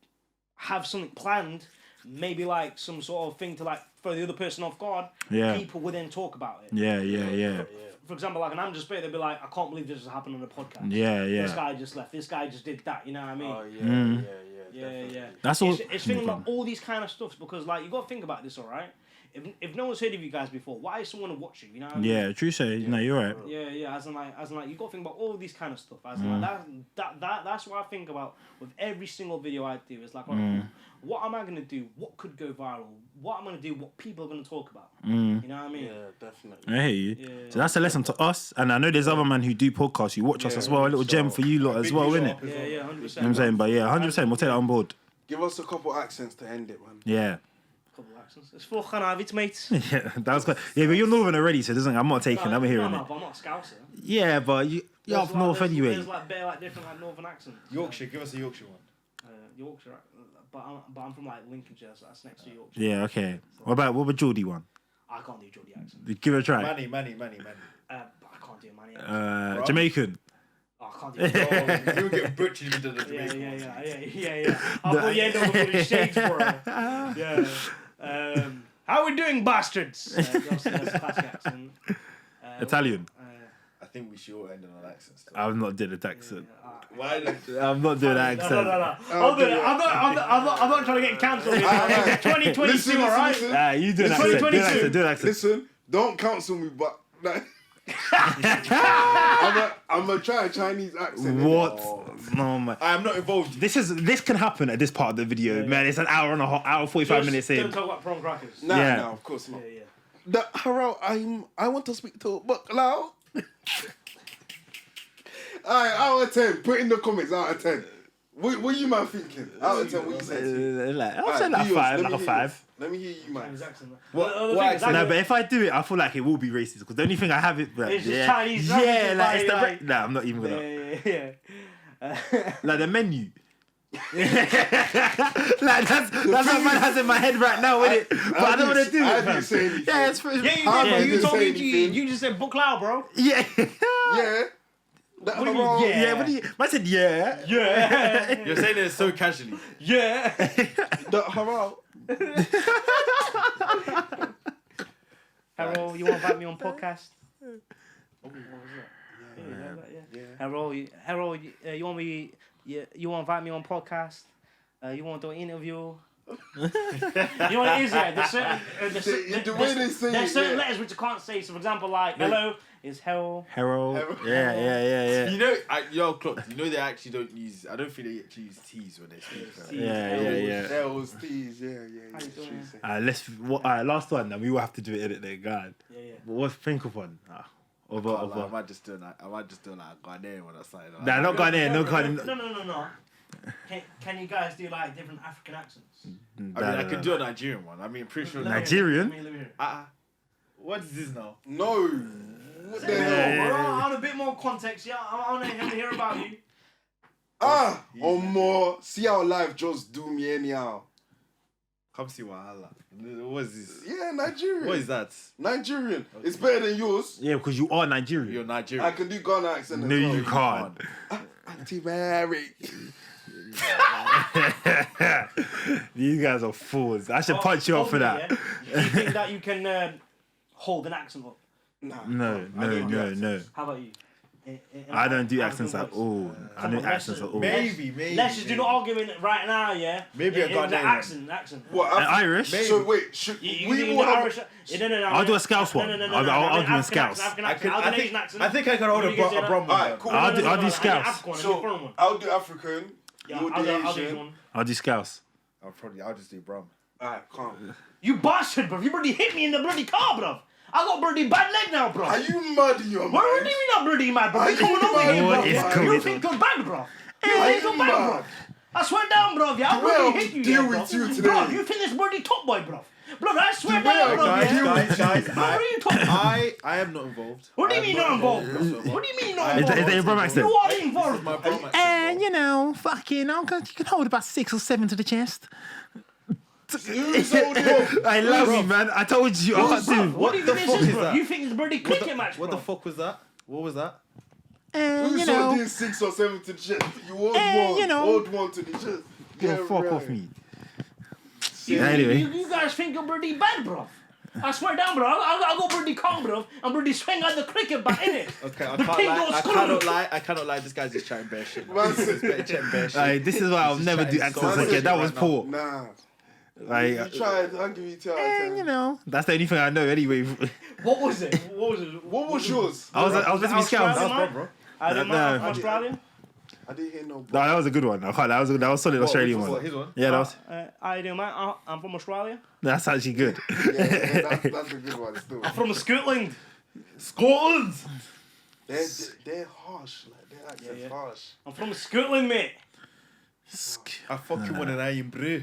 have something planned, maybe like some sort of thing to like throw the other person off guard. Yeah. People would then talk about it. Yeah. For example, like an I'm just bit, they'd be like, I can't believe this has happened on the podcast. Yeah. This guy just left. This guy just did that. You know what I mean? Oh yeah. That's all. It's thinking about all these kind of stuff because like you got to think about this, all right? If no one's heard of you guys before, why is someone to watch you? You know what I mean? Yeah, true say. No, you're right. Yeah. As in like you got to think about all these kind of stuff. As in like that's what I think about with every single video I do. It's like, what am I gonna do? What could go viral? What I'm gonna do? What people are gonna talk about? You know what I mean? Yeah, definitely. I hear you. So that's a lesson to us, and I know there's other men who do podcasts. You watch us as well. A little gem for you lot as well, innit? Yeah, 100%. You know what I'm saying? But yeah, 100%. We'll take that on board. Give us a couple accents to end it, man. Yeah. Couple accents. It's for Khanavit, mate. Yeah, that was good. Yeah, but you're Northern already, so it doesn't. I'm not taking. I'm hearing it. No, but I'm not a Scouser. Yeah, but you're up north anyway. There's like bare like different like Northern accents. Yorkshire, give us a Yorkshire one. Yorkshire, but I'm from like Lincolnshire, so that's next to Yorkshire. Yeah, okay. What about Geordie one? I can't do Geordie accent. Give it a try. Manny. I can't do Manny accent. Jamaican. I can't do it. You'll get butchered if you did the Jamaican. Yeah. I thought you end up with all shades for it. Yeah. How we doing, bastards? That's a classic accent. Italian. I think we should all end on an accent. I'm not doing an accent. Why? I'm not doing an accent. No. I'm not trying to get cancelled. It's 2022, alright? You do an accent. Do an accent. Listen, don't cancel me, but like, I'm gonna try a Chinese accent. What? No, man. I am not involved. This can happen at this part of the video, man. It's an hour and a half, hour 45 minutes in. Don't talk about prawn crackers. No, of course not. Yeah. Hello, I want to speak to Bucklow. Alright, out of 10. Put in the comments. Out of 10. What you man thinking? Out of 10, what you saying? I'll say like 5, like a 5. Let me hear you, man. No, but if I do it, I feel like it will be racist because the only thing I have it, but It's just Chinese. yeah, like it's the nah, I'm not even gonna. Yeah. Like the menu. Like that's what man has in my head right now, isn't it? But I don't want to do it. I didn't say anything. Yeah, it's You told me you just said book loud, bro. yeah. Yeah. What do you mean, yeah? Yeah, what do you? I said yeah. Yeah. You're saying it so casually. Yeah. The Haral. Harold, you want to invite me on podcast? What was that? Yeah. Harold, you want me? You want to invite me on podcast? You want to do an interview? You know what it is, yeah? There's certain letters which I can't say. So, for example, like hello is hell. Harold. Yeah. You know, Clock, you know they actually don't use, I don't think they actually use T's when they speak. Yeah. L's, T's, yeah. How you doing? Last one, then we will have to do it, edit there, God. Yeah. But what's think of one? I might just do like Ghanaian when I started. Nah, not Ghanaian, no Ghanaian. No. Can you guys do like different African accents? I mean, I could do a Nigerian one. I mean, pretty sure. Nigerian? Let me hear it. What is this now? No. What the hell? I want a bit more context, yeah. I want to hear about you. Or more. See how life just do me anyhow. Come see Wahala. What is this? Yeah, Nigerian. What is that? Nigerian. Okay. It's better than yours. Yeah, because you are Nigerian. You're Nigerian. I can do Ghana accent. No, you can't. Anti-Mary. These guys are fools. I should punch you up for that. Yeah? Do you think that you can hold an accent up? No. How about you? I don't do accents at all. I don't do accents at all. Maybe. Let's just do the argument right now, yeah? Maybe a Ghanaian accent. What? Irish? Maybe. So wait, should we all Irish? No. I'll do a Scouse one. I'll do a Scouse. I think I can hold a Brum. Alright, cool. I'll do Scouse. So I'll do African. Yeah, You'll do Asian. I'll do Scouse. I'll just do Brum. Alright, calm. You bastard, bro. You bloody hit me in the bloody car, bro. I got bloody bad leg now, bro. Are you mad in your mind? What do you mean I'm bloody mad, bro? Are You coming you over here, mad? bro? What is going You think you're bad, bro? You Are think you you're bad, bro? mad? I swear down, bro. Yeah, I'll The way bloody I'll hit you, deal yeah, bro. with you today. Bro, you think this bloody top boy, bro? Bro, I swear The way down, bro. I'll Yeah. Guys, Bro, what are you talking? I am not involved. What do you mean not involved? What do you mean not Is involved? that your Brum accent? You are involved. My Brum accent. And you know, fucking, you can hold about 6 or 7 to the chest. Who's holding up? I love you, man. I told you. I can't do. What do you think fuck this is, is bro? that? You think it's a bloody cricket match, bro? What the fuck was that? What was that? And Who's you know, holding 6 or 7 to the chest? You hold one. you know. Hold one to the chest. Yeah, fuck right. off me. You Anyway. guys think you're bloody bad, bro? I swear down, bro. I'll go bloody calm, bro. I'm bloody swing at the cricket bat, innit? Okay, I The can't pin lie. goes I screw. cannot lie. This guy's just chatting bare shit. Man, He's chatting bare shit. Like, this is why I'll He's never do chatting so accents much again. That was right now. poor. Nah. Like, You tried. I'll give you 2 out of 10. and you know, that's the only thing I know anyway. What was it? What was yours? I was meant to be Scouse. That was Brum, bro. I didn't No. know. Australia? I didn't hear no. No, that was a good one. I can't. That was solid Australian What, one. his one? Yeah, that was. I do, man. I'm from Australia. That's actually good. Yeah, that's a good one still. I'm from Scotland. Scotland. They're harsh. Like, their accent's harsh. I'm from Scotland, mate. I fucking want an iron brew.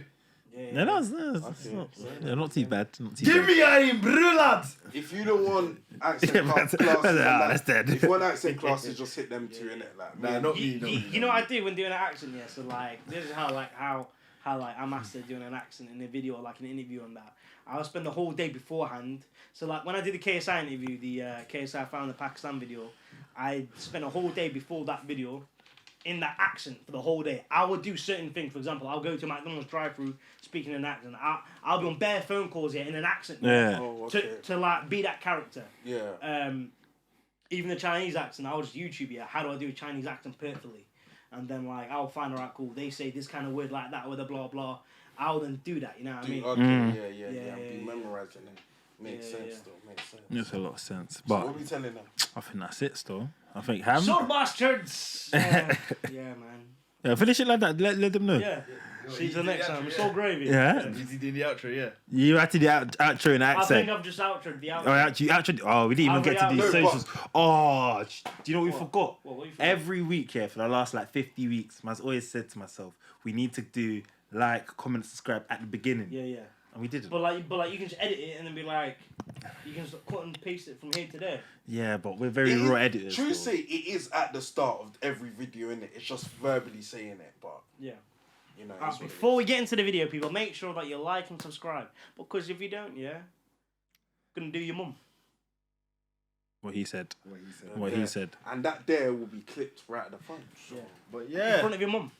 No, that's not too bad. Not too Give bad. me iron brew, lad. If you don't want accent Yeah, classes, that's dead. if you want accent classes, just hit them two in it. Like, Nah, not me. You know what I do when doing an accent, yeah? So, like, this is how I master doing an accent in a video or, like, an interview and that. I'll spend the whole day beforehand. So, like, when I did the KSI interview, the KSI found the Pakistan video, I spent a whole day before that video in that accent for the whole day. I would do certain things. For example, I'll go to McDonald's drive-thru speaking in an accent. I'll be on bare phone calls here in an accent. Yeah. Oh, okay. To like be that character. Yeah. Even the Chinese accent, I'll just YouTube how do I do a Chinese accent perfectly, and then like I'll find alright, cool. They say this kind of word like that with a blah blah. I'll then do that. You know what I mean? Okay. Yeah. Be yeah. memorizing it. Makes sense though. Makes sense. Makes a lot of sense. So But what are we telling them? I think that's it still. I think Ham. Sword bastards. Yeah, man. Yeah, finish it like that. Let them know. Yeah. See you till next time. It's all gravy. Yeah. Is he doing the outro? Yeah. You had to do the outro in I accent. think I've just outroed the outro. Oh, actually, we didn't even I've get to do already socials. Oh, do you know what we forgot? What you forgot? Every week, for the last 50 weeks, I've always said to myself, we need to do like, comment, subscribe at the beginning. Yeah. And we didn't. But you can just edit it and then be like, you can just cut and paste it from here to there. Yeah, but we're very raw editors. True say, it is at the start of every video, innit? It's just verbally saying it, but... Yeah. You know, Before we get into the video, people, make sure that you like and subscribe. Because if you don't, gonna do your mum. What he said. And that there will be clipped right at the front. So. Yeah. But In front of your mum.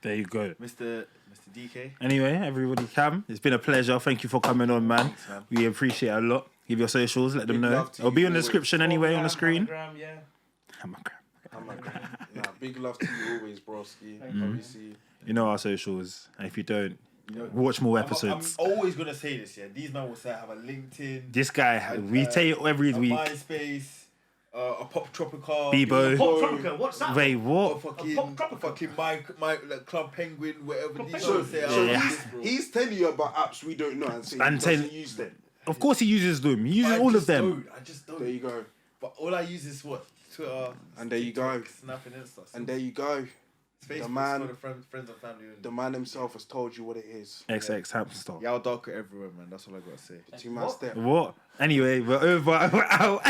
There you go. Mr. DK. Anyway, everybody, Cam, it's been a pleasure. Thank you for coming on, man. Thanks, man. We appreciate it a lot. Give your socials, let them know. It'll be on the description anyway, on the screen. Yeah. Big love to you always, broski. Obviously. You know our socials. And if you don't, watch more episodes. I'm always going to say this, yeah. These men will say I have a LinkedIn. This guy, we say it every a week. MySpace. A Pop Tropical. Bebo. Pop Tropical, what's that? Wait, what? Fucking my like Club Penguin, whatever these So say. he's telling you about apps we don't know and saying he doesn't use them. Of course he uses them. He uses all of them. I just don't. There you go. But all I use is what? Twitter. And there you go. Snap and Insta. And there you go. Facebook's The man, for the friends and family. the man himself has told you what it is. XX hamster. Y'all darker everywhere, man. That's all I gotta say. The 2-man step. What? Anyway, we're over. We're out.